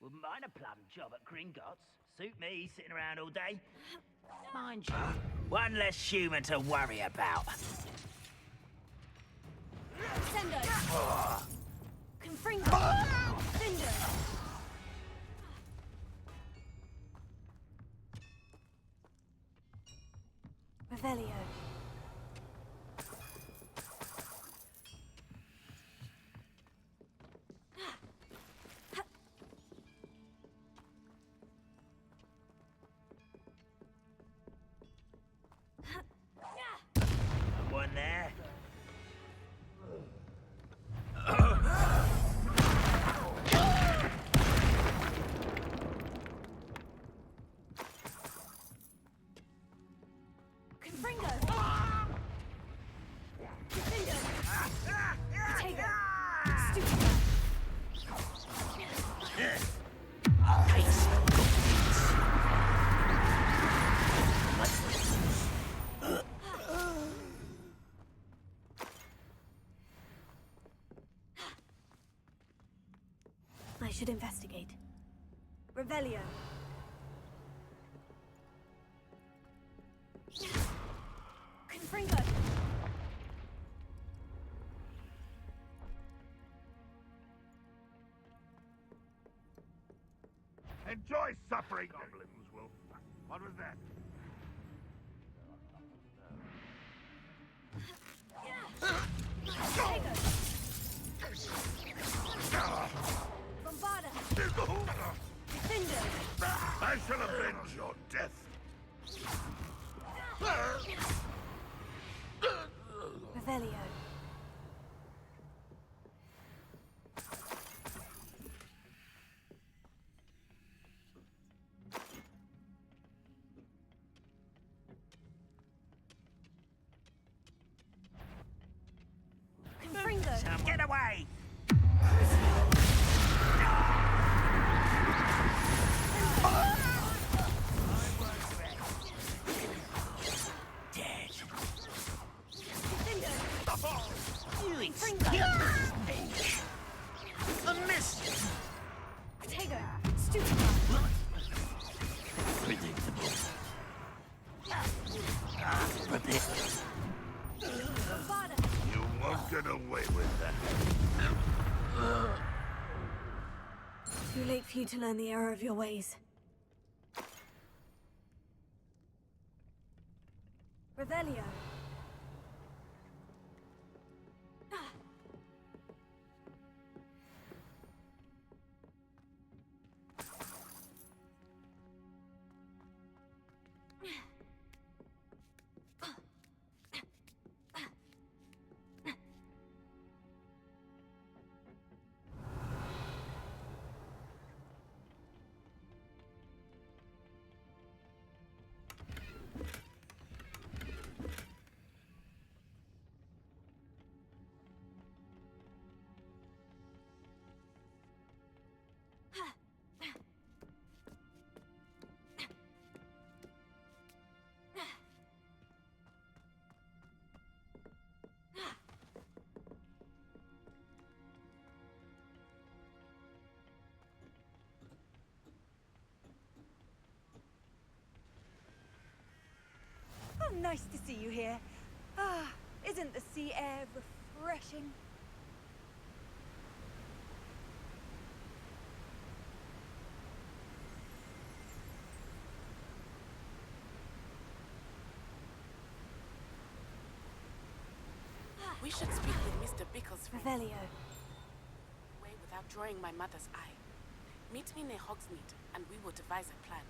Wouldn't mind a plum job at Gringotts. Suit me, sitting around all day. Mind you, one less human to worry about. Sendo. Confringo. Cinder. Revelio. One there. Confringo. Cinder. Potato. Stupid. I should investigate. Revelio. Confringo. Enjoy suffering, goblins will. What was that? Bombarda. Cinder. I shall avenge your death. Revelio. Confringo. Get away! Dead. You excuse a miss. Potato. Stupid. Predictable. Bombarda. You won't get away with that. Too late for you to learn the error of your ways. Revelio. Oh, nice to see you here. Ah, isn't the sea air refreshing? We should speak with Mr. Bickle's friend. Revelio. Way without drawing my mother's eye. Meet me near Hogsmeade, and we will devise a plan.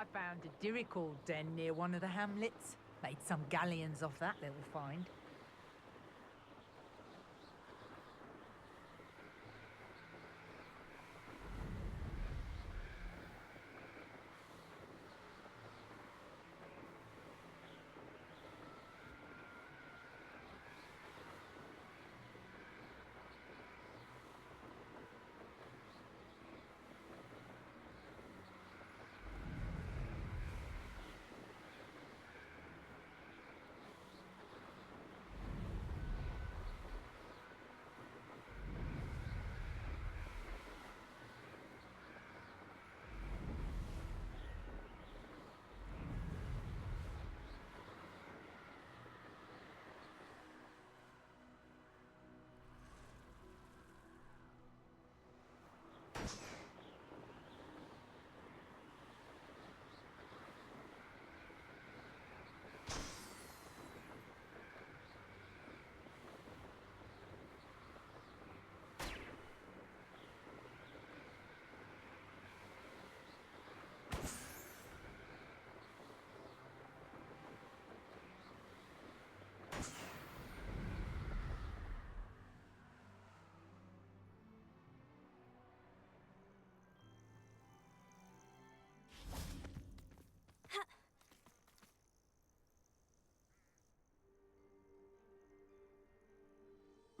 I found a Dirical den near one of the hamlets. Made some galleons off that little find.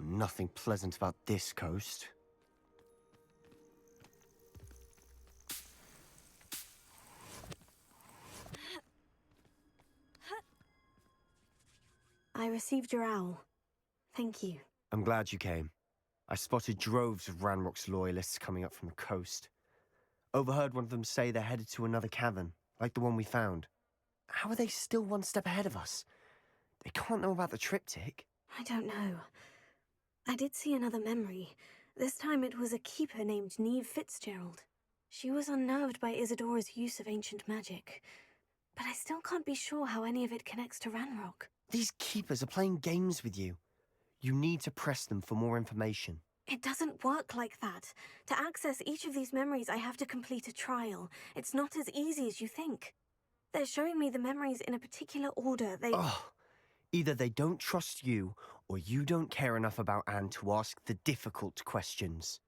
Nothing pleasant about this coast. I received your owl. Thank you. I'm glad you came. I spotted droves of Ranrock's loyalists coming up from the coast. Overheard one of them say they're headed to another cavern, like the one we found. How are they still one step ahead of us? They can't know about the triptych. I don't know. I did see another memory. This time it was a keeper named Neve Fitzgerald. She was unnerved by Isadora's use of ancient magic. But I still can't be sure how any of it connects to Ranrock. These keepers are playing games with you. You need to press them for more information. It doesn't work like that. To access each of these memories, I have to complete a trial. It's not as easy as you think. They're showing me the memories in a particular order. Ugh. Either they don't trust you, or you don't care enough about Anne to ask the difficult questions.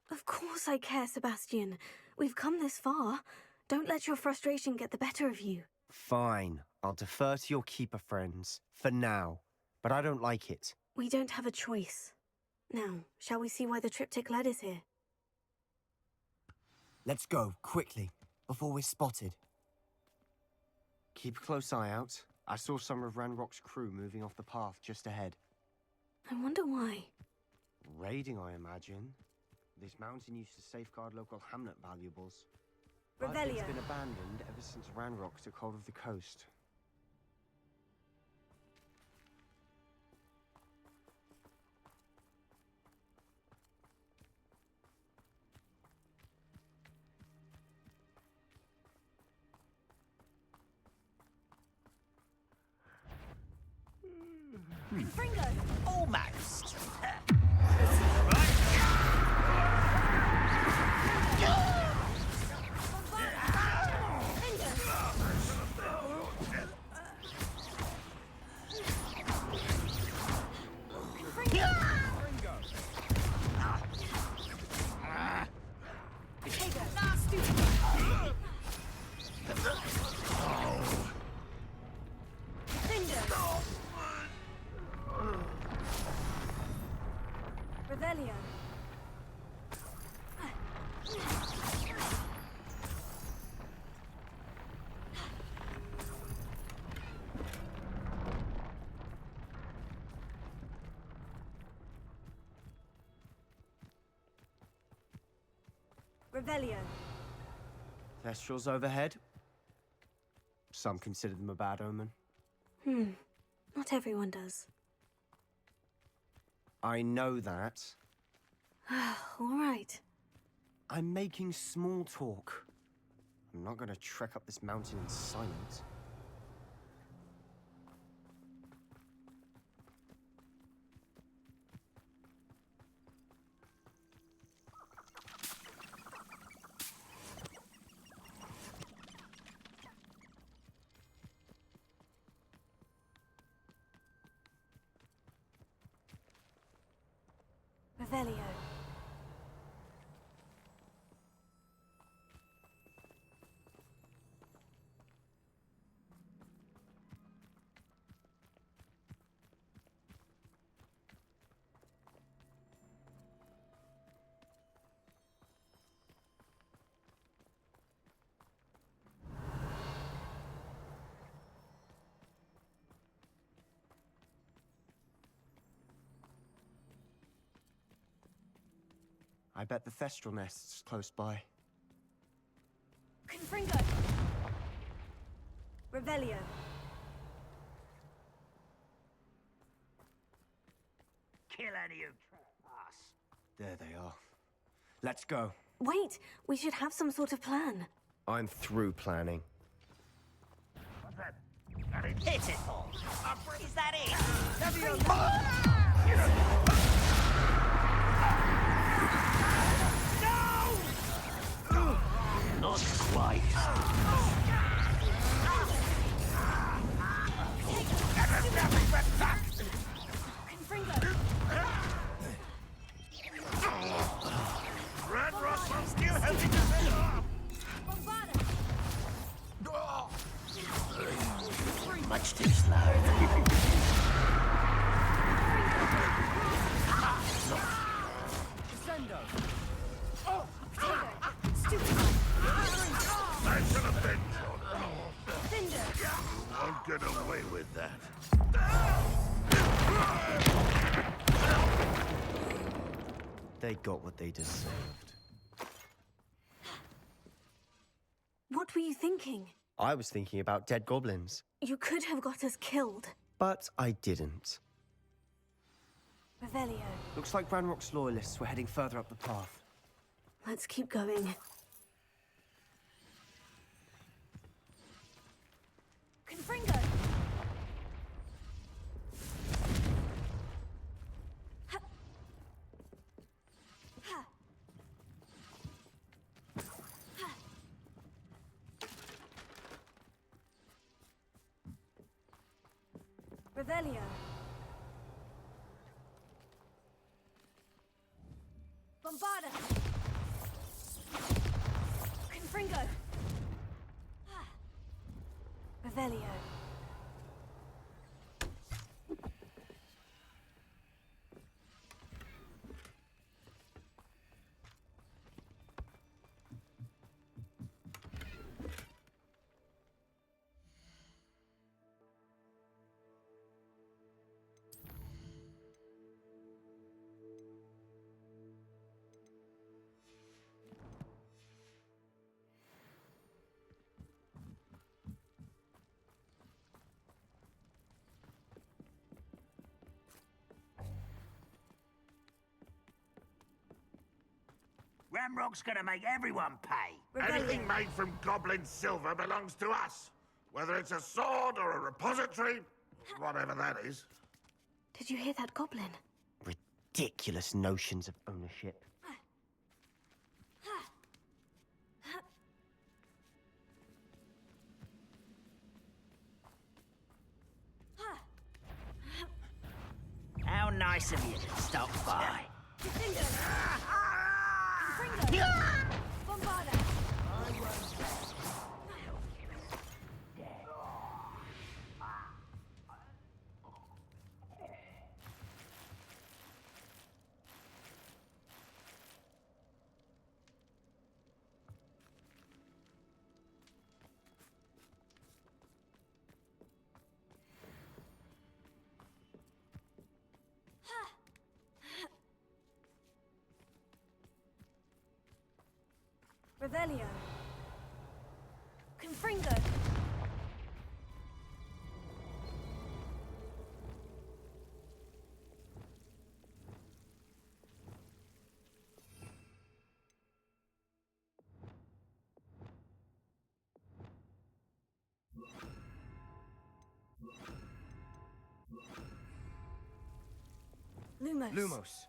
Of course I care, Sebastian. We've come this far. Don't let your frustration get the better of you. Fine. I'll defer to your keeper friends. For now. But I don't like it. We don't have a choice. Now, shall we see why the triptych led us here? Let's go, quickly, before we're spotted. Keep a close eye out. I saw some of Ranrock's crew moving off the path just ahead. I wonder why. Raiding, I imagine. This mountain used to safeguard local hamlet valuables. But Revelio. it's been abandoned ever since Ranrock took hold of the coast. Fringo! Almost. Revelio. Revelio. Thestrals overhead. Some consider them a bad omen. Not everyone does. I know that. All right. I'm making small talk. I'm not going to trek up this mountain in silence. Revelio. I bet the Thestral nest's close by. Confringo. Revelio. Kill any who trespass. There they are. Let's go. Wait, we should have some sort of plan. I'm through planning. What's that? Hit it, Paul. I'll freeze that in. Not quite. Red Rock will still have to defend up! Much too slow. I should have been told. You won't get away with that. They got what they deserved. What were you thinking? I was thinking about dead goblins, You could have got us killed. but I didn't. Revelio. Looks like Ranrock's loyalists were heading further up the path. Let's keep going. Confringo. Revelio. Bombarda. Confringo. Revelio. Ramrock's gonna make everyone pay. Anything made from goblin silver belongs to us. Whether it's a sword or a repository, whatever that is. Did you hear that goblin? Ridiculous notions of ownership. How nice of you to stop by. Bombarda. Revelio. Confringo. Lumos. Lumos.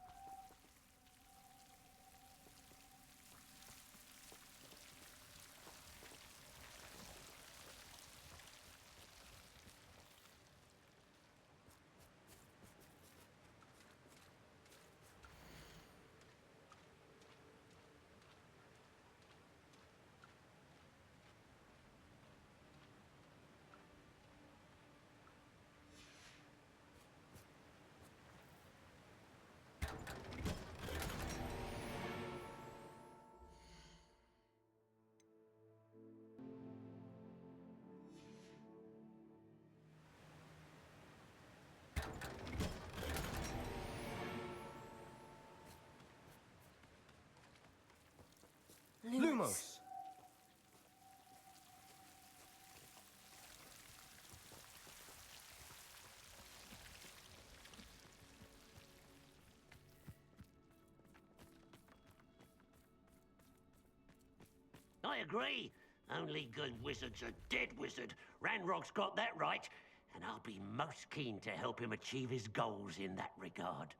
I agree. Only good wizards are dead wizard. Ranrock's got that right, and I'll be most keen to help him achieve his goals in that regard.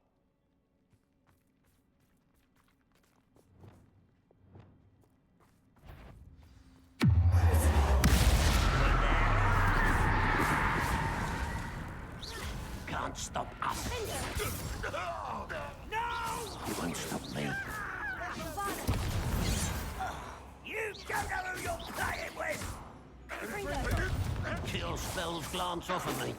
Can't stop us. No! You won't stop me. You don't know who you're playing with! Kill spells glance off of me.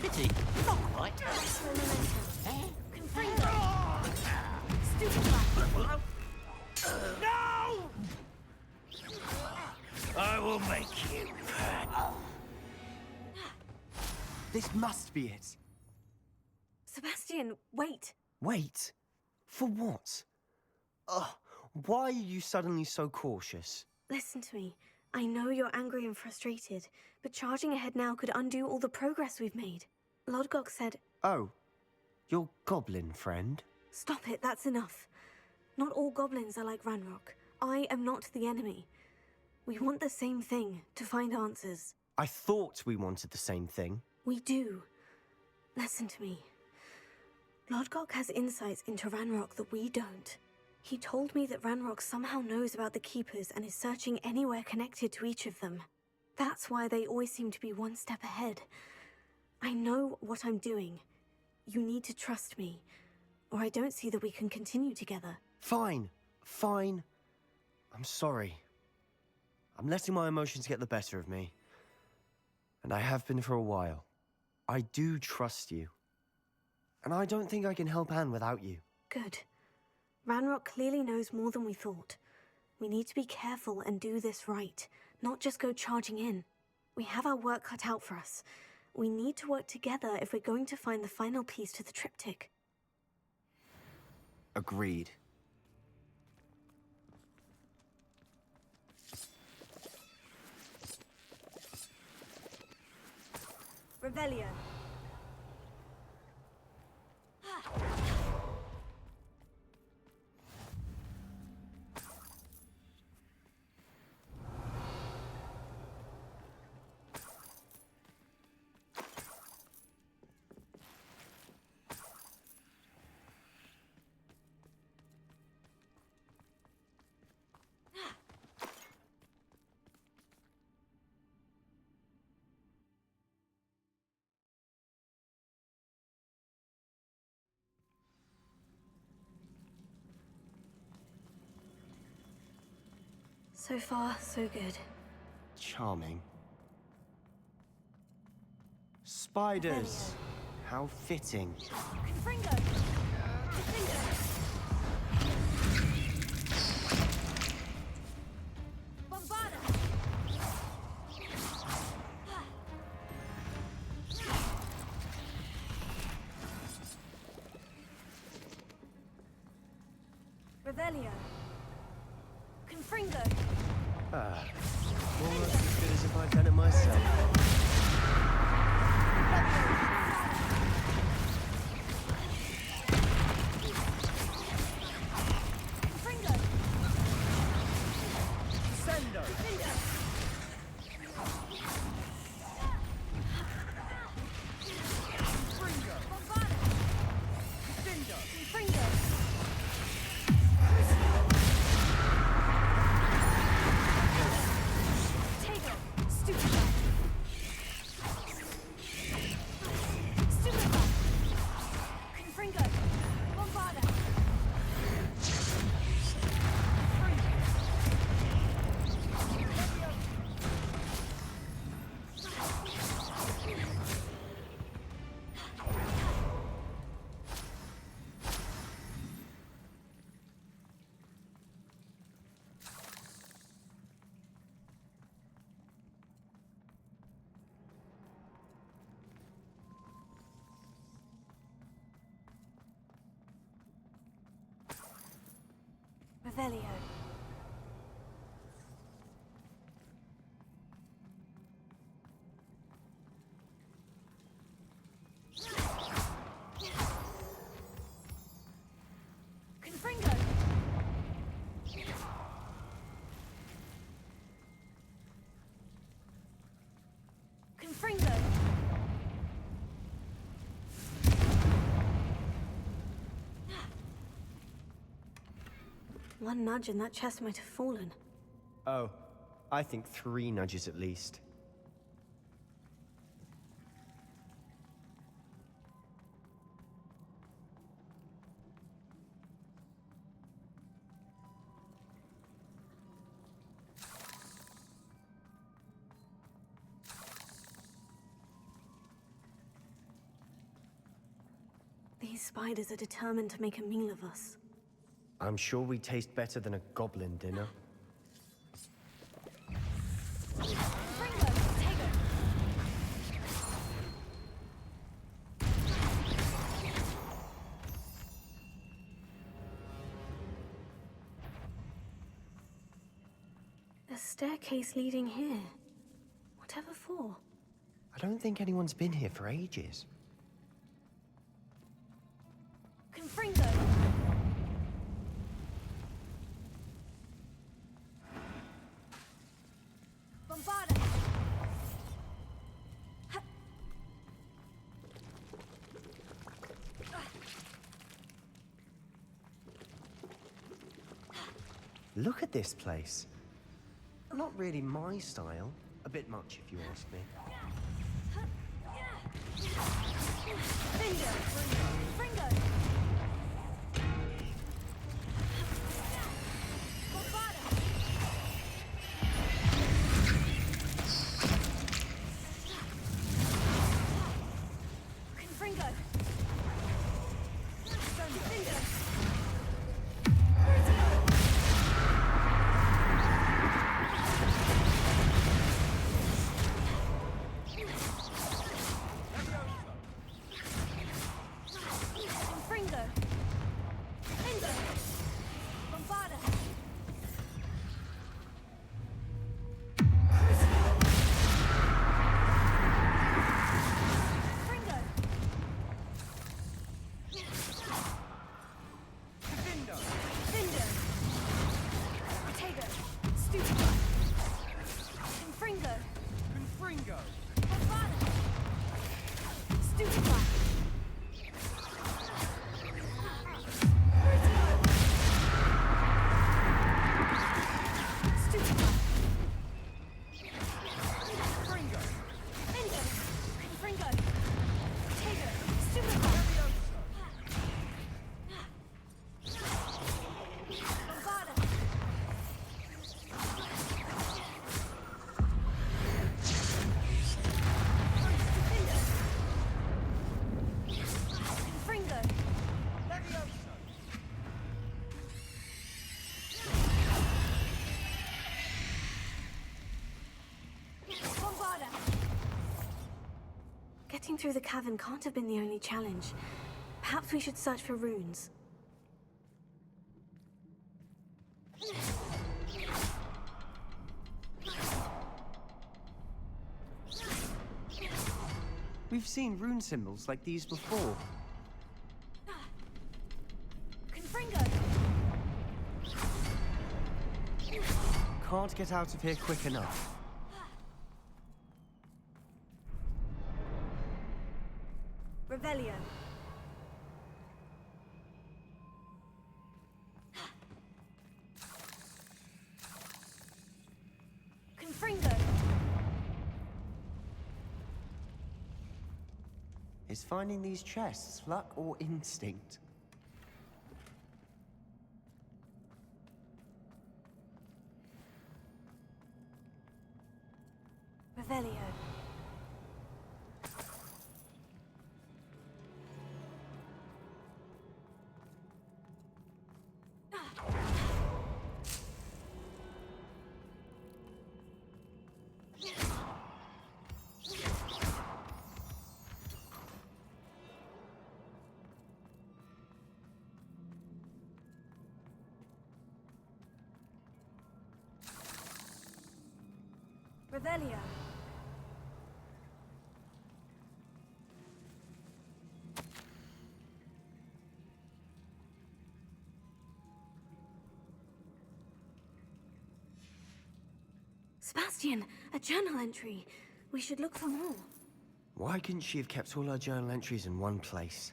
Pity, not quite. No! I will make you. This must be it. Sebastian, wait. Wait. For what? Ugh, why are you suddenly so cautious? Listen to me. I know you're angry and frustrated, but charging ahead now could undo all the progress we've made. Lodgok said... Oh, your goblin friend? Stop it, that's enough. Not all goblins are like Ranrock. I am not the enemy. We want the same thing, to find answers. I thought we wanted the same thing. We do. Listen to me. Lodgok has insights into Ranrock that we don't. He told me that Ranrock somehow knows about the Keepers and is searching anywhere connected to each of them. That's why they always seem to be one step ahead. I know what I'm doing. You need to trust me, or I don't see that we can continue together. Fine. Fine. I'm sorry. I'm letting my emotions get the better of me. And I have been for a while. I do trust you. And I don't think I can help Anne without you. Good. Ranrock clearly knows more than we thought. We need to be careful and do this right, not just go charging in. We have our work cut out for us. We need to work together if we're going to find the final piece to the triptych. Agreed. Revelio. So far, so good. Charming. Spiders! How fitting. Confringo! Bombarda! Revelio! Confringo! Ah, almost as good as if I'd done it myself. Revelio. One nudge and that chest might have fallen. Oh, I think 3 nudges at least. These spiders are determined to make a meal of us. I'm sure we taste better than a goblin dinner. A staircase leading here. Whatever for? I don't think anyone's been here for ages. Confringo! Bombarda! Look at this place. Not really my style. A bit much, if you ask me. Fringo! Fringo! Bombarda! Confringo! Fringo! Fringo! Fringo! Bombarda! Fringo! Vindo! Findo! Potato! Stupido! Confringo! Confringo! Bombarda! Stupido! Getting through the cavern can't have been the only challenge. Perhaps we should search for runes. We've seen rune symbols like these before. Confringo! Can't get out of here quick enough. Revelio. Confringo! Is finding these chests luck or instinct? Revelio. Revelio. Sebastian, a journal entry. We should look for more. Why couldn't she have kept all her journal entries in one place?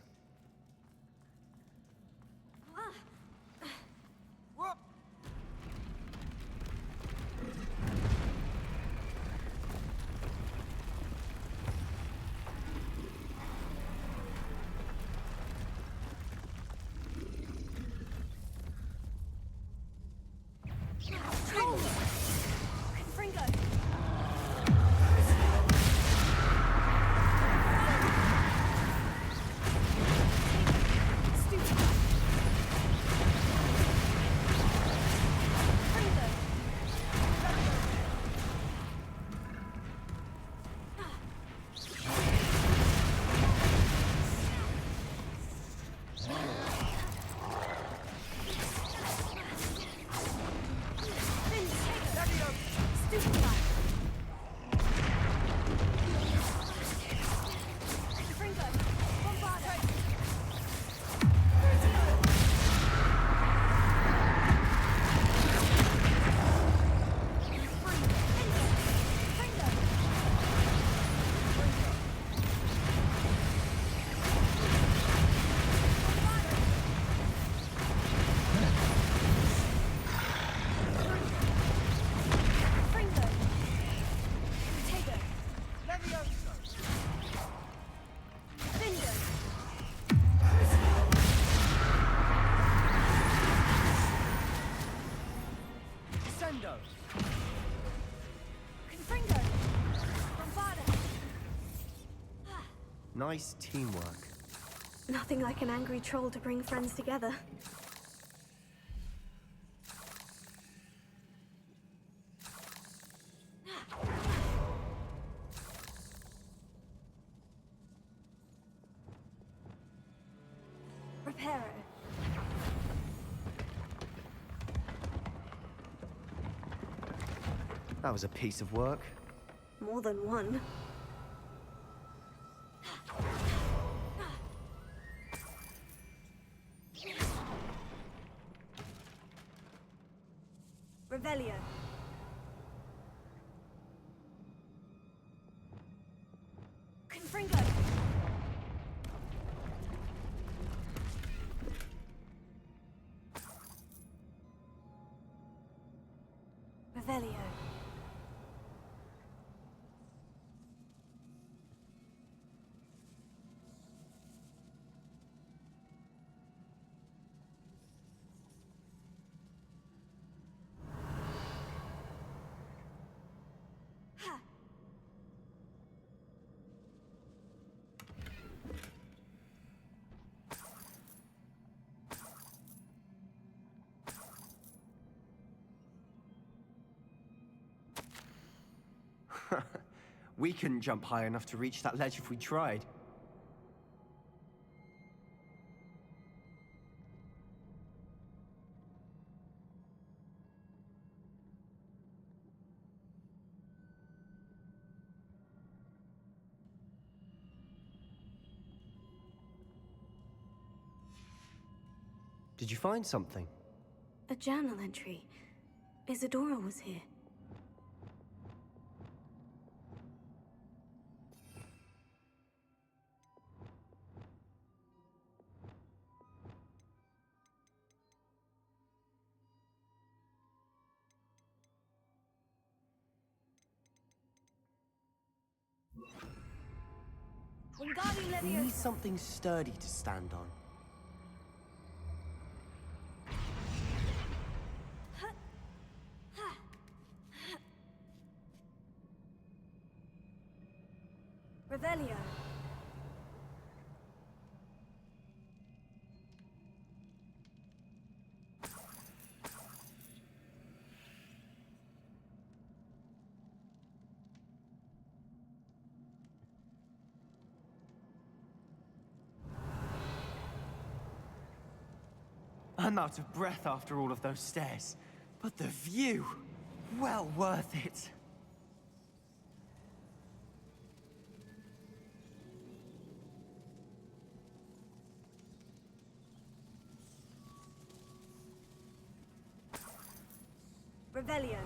Nice teamwork. Nothing like an angry troll to bring friends together. Reparo. That was a piece of work. More than one. Revelio. Confringo. Revelio. We couldn't jump high enough to reach that ledge if we tried. Did you find something? A journal entry. Isadora was here. We need something sturdy to stand on. Revelio. I'm out of breath after all of those stairs. But the view, well worth it. Revelio.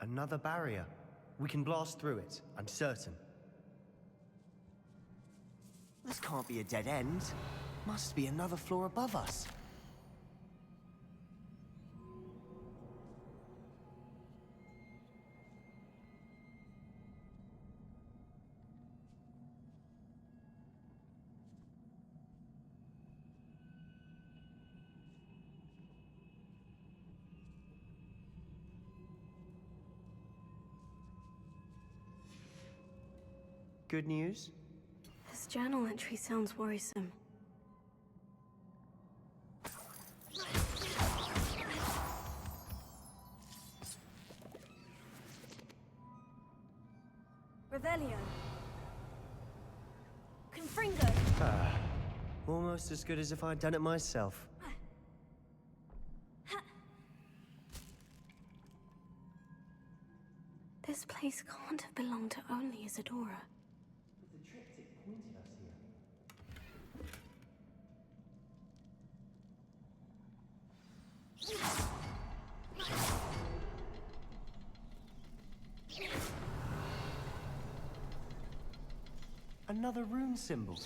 Another barrier. We can blast through it, I'm certain. This can't be a dead end. Must be another floor above us. Good news? This journal entry sounds worrisome. Revelio. Confringo. Almost as good as if I'd done it myself. This place can't have belonged to only Isadora. The triptych pointed us here. Another rune symbol.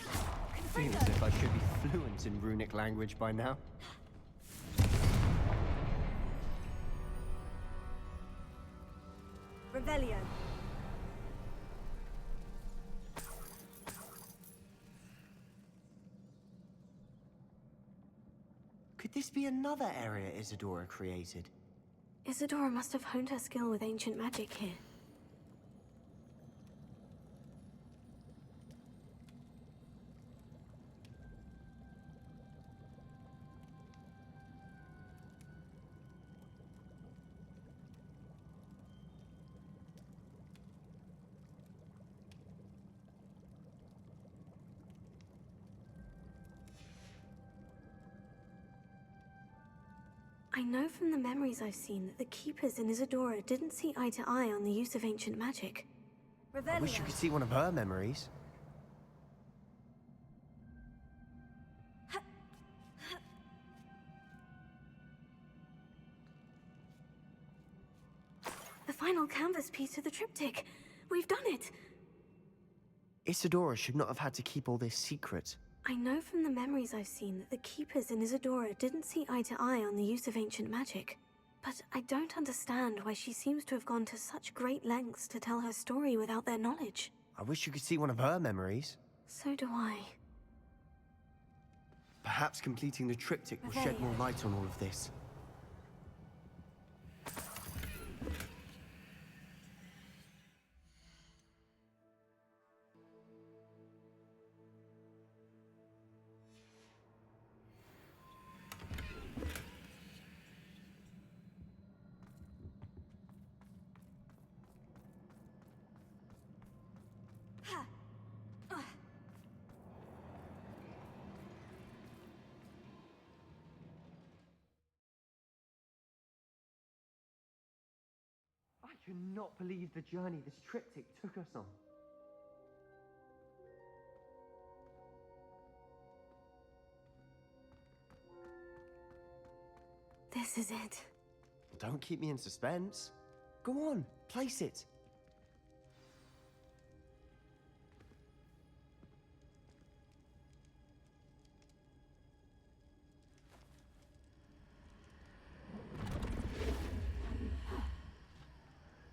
Feels as if I should be fluent in runic language by now. Revelio. Could this be another area Isadora created? Isadora must have honed her skill with ancient magic here. I know from the memories I've seen that the Keepers in Isadora didn't see eye to eye on the use of ancient magic. I wish you could see one of her memories. The final canvas piece of the triptych. We've done it! Isadora should not have had to keep all this secret. I know from the memories I've seen that the Keepers in Isadora didn't see eye to eye on the use of ancient magic. But I don't understand why she seems to have gone to such great lengths to tell her story without their knowledge. I wish you could see one of her memories. So do I. Perhaps completing the triptych will shed more light on all of this. I cannot believe the journey this triptych took us on. This is it. Don't keep me in suspense. Go on, place it.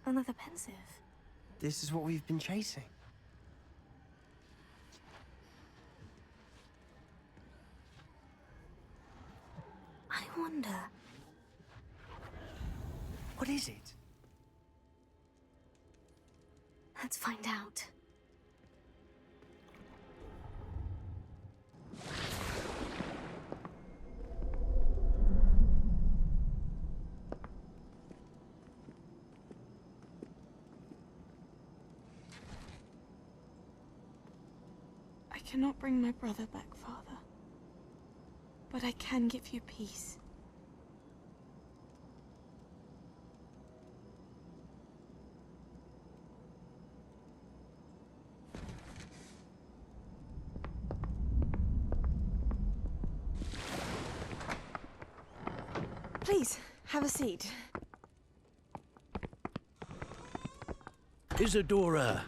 Another pensive. This is what we've been chasing. I wonder... What is it? Let's find out. I cannot bring my brother back, Father. But I can give you peace. Please, have a seat. Isadora,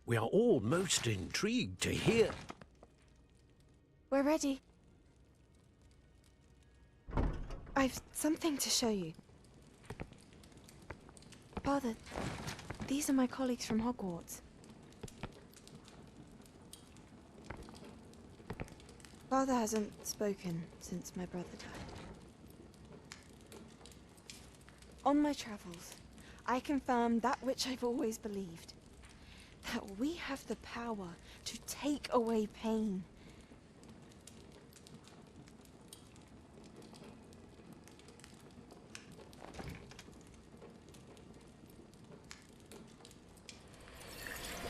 we are all most intrigued to hear. We're ready. I've something to show you. Father, these are my colleagues from Hogwarts. Father hasn't spoken since my brother died. On my travels, I confirmed that which I've always believed. That we have the power to take away pain.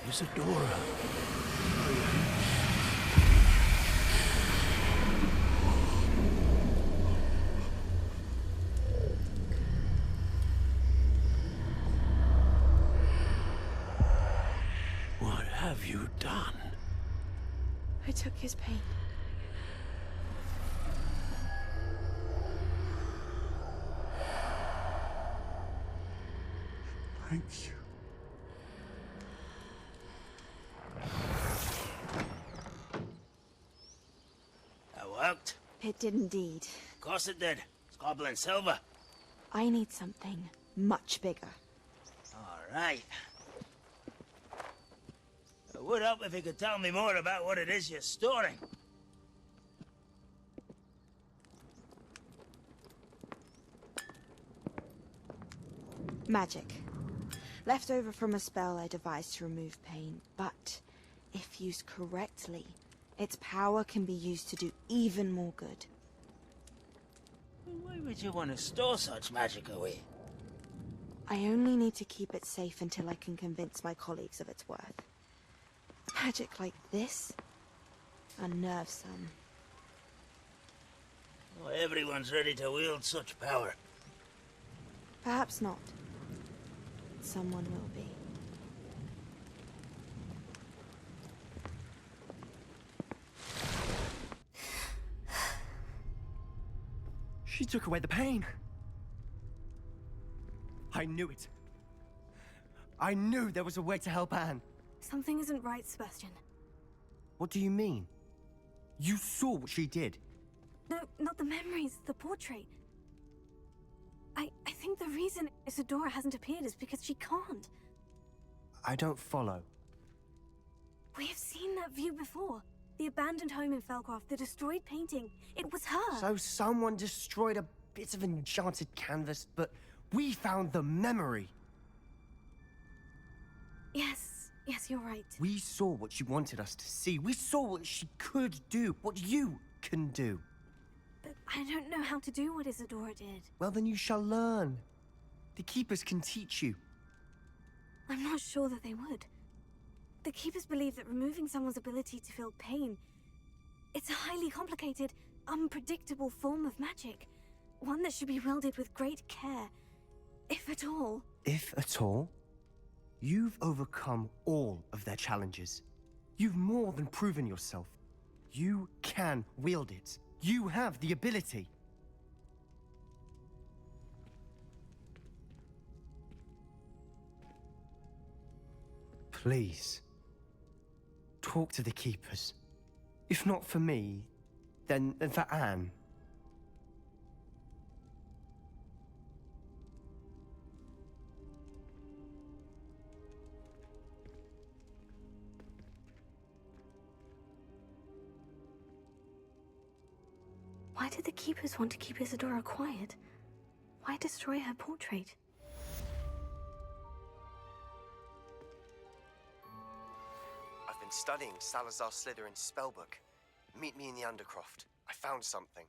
Isadora. What have you done? I took his pain. Thank you. That worked. It did indeed. Of course it did. It's goblin silver. I need something much bigger. All right. It would help if you could tell me more about what it is you're storing. Magic. Left over from a spell I devised to remove pain, but if used correctly, its power can be used to do even more good. Why would you want to store such magic away? I only need to keep it safe until I can convince my colleagues of its worth. Magic like this unnerves some. Not everyone's ready to wield such power. Perhaps not. Someone will be. She took away the pain. I knew it. I knew there was a way to help Anne. Something isn't right, Sebastian. What do you mean? You saw what she did. No, not the memories, the portrait. I think the reason Isadora hasn't appeared is because she can't. I don't follow. We have seen that view before. The abandoned home in Felcroft, the destroyed painting. It was her. So someone destroyed a bit of enchanted canvas, but we found the memory. Yes, you're right. We saw what she wanted us to see. We saw what she could do, what you can do. But I don't know how to do what Isadora did. Well, then you shall learn. The Keepers can teach you. I'm not sure that they would. The Keepers believe that removing someone's ability to feel pain, it's a highly complicated, unpredictable form of magic. One that should be wielded with great care, if at all. If at all? You've overcome all of their challenges. You've more than proven yourself. You can wield it. You have the ability. Please, talk to the Keepers. If not for me, then for Anne. Why did the Keepers want to keep Isadora quiet? Why destroy her portrait? I've been studying Salazar Slytherin's spellbook. Meet me in the Undercroft. I found something.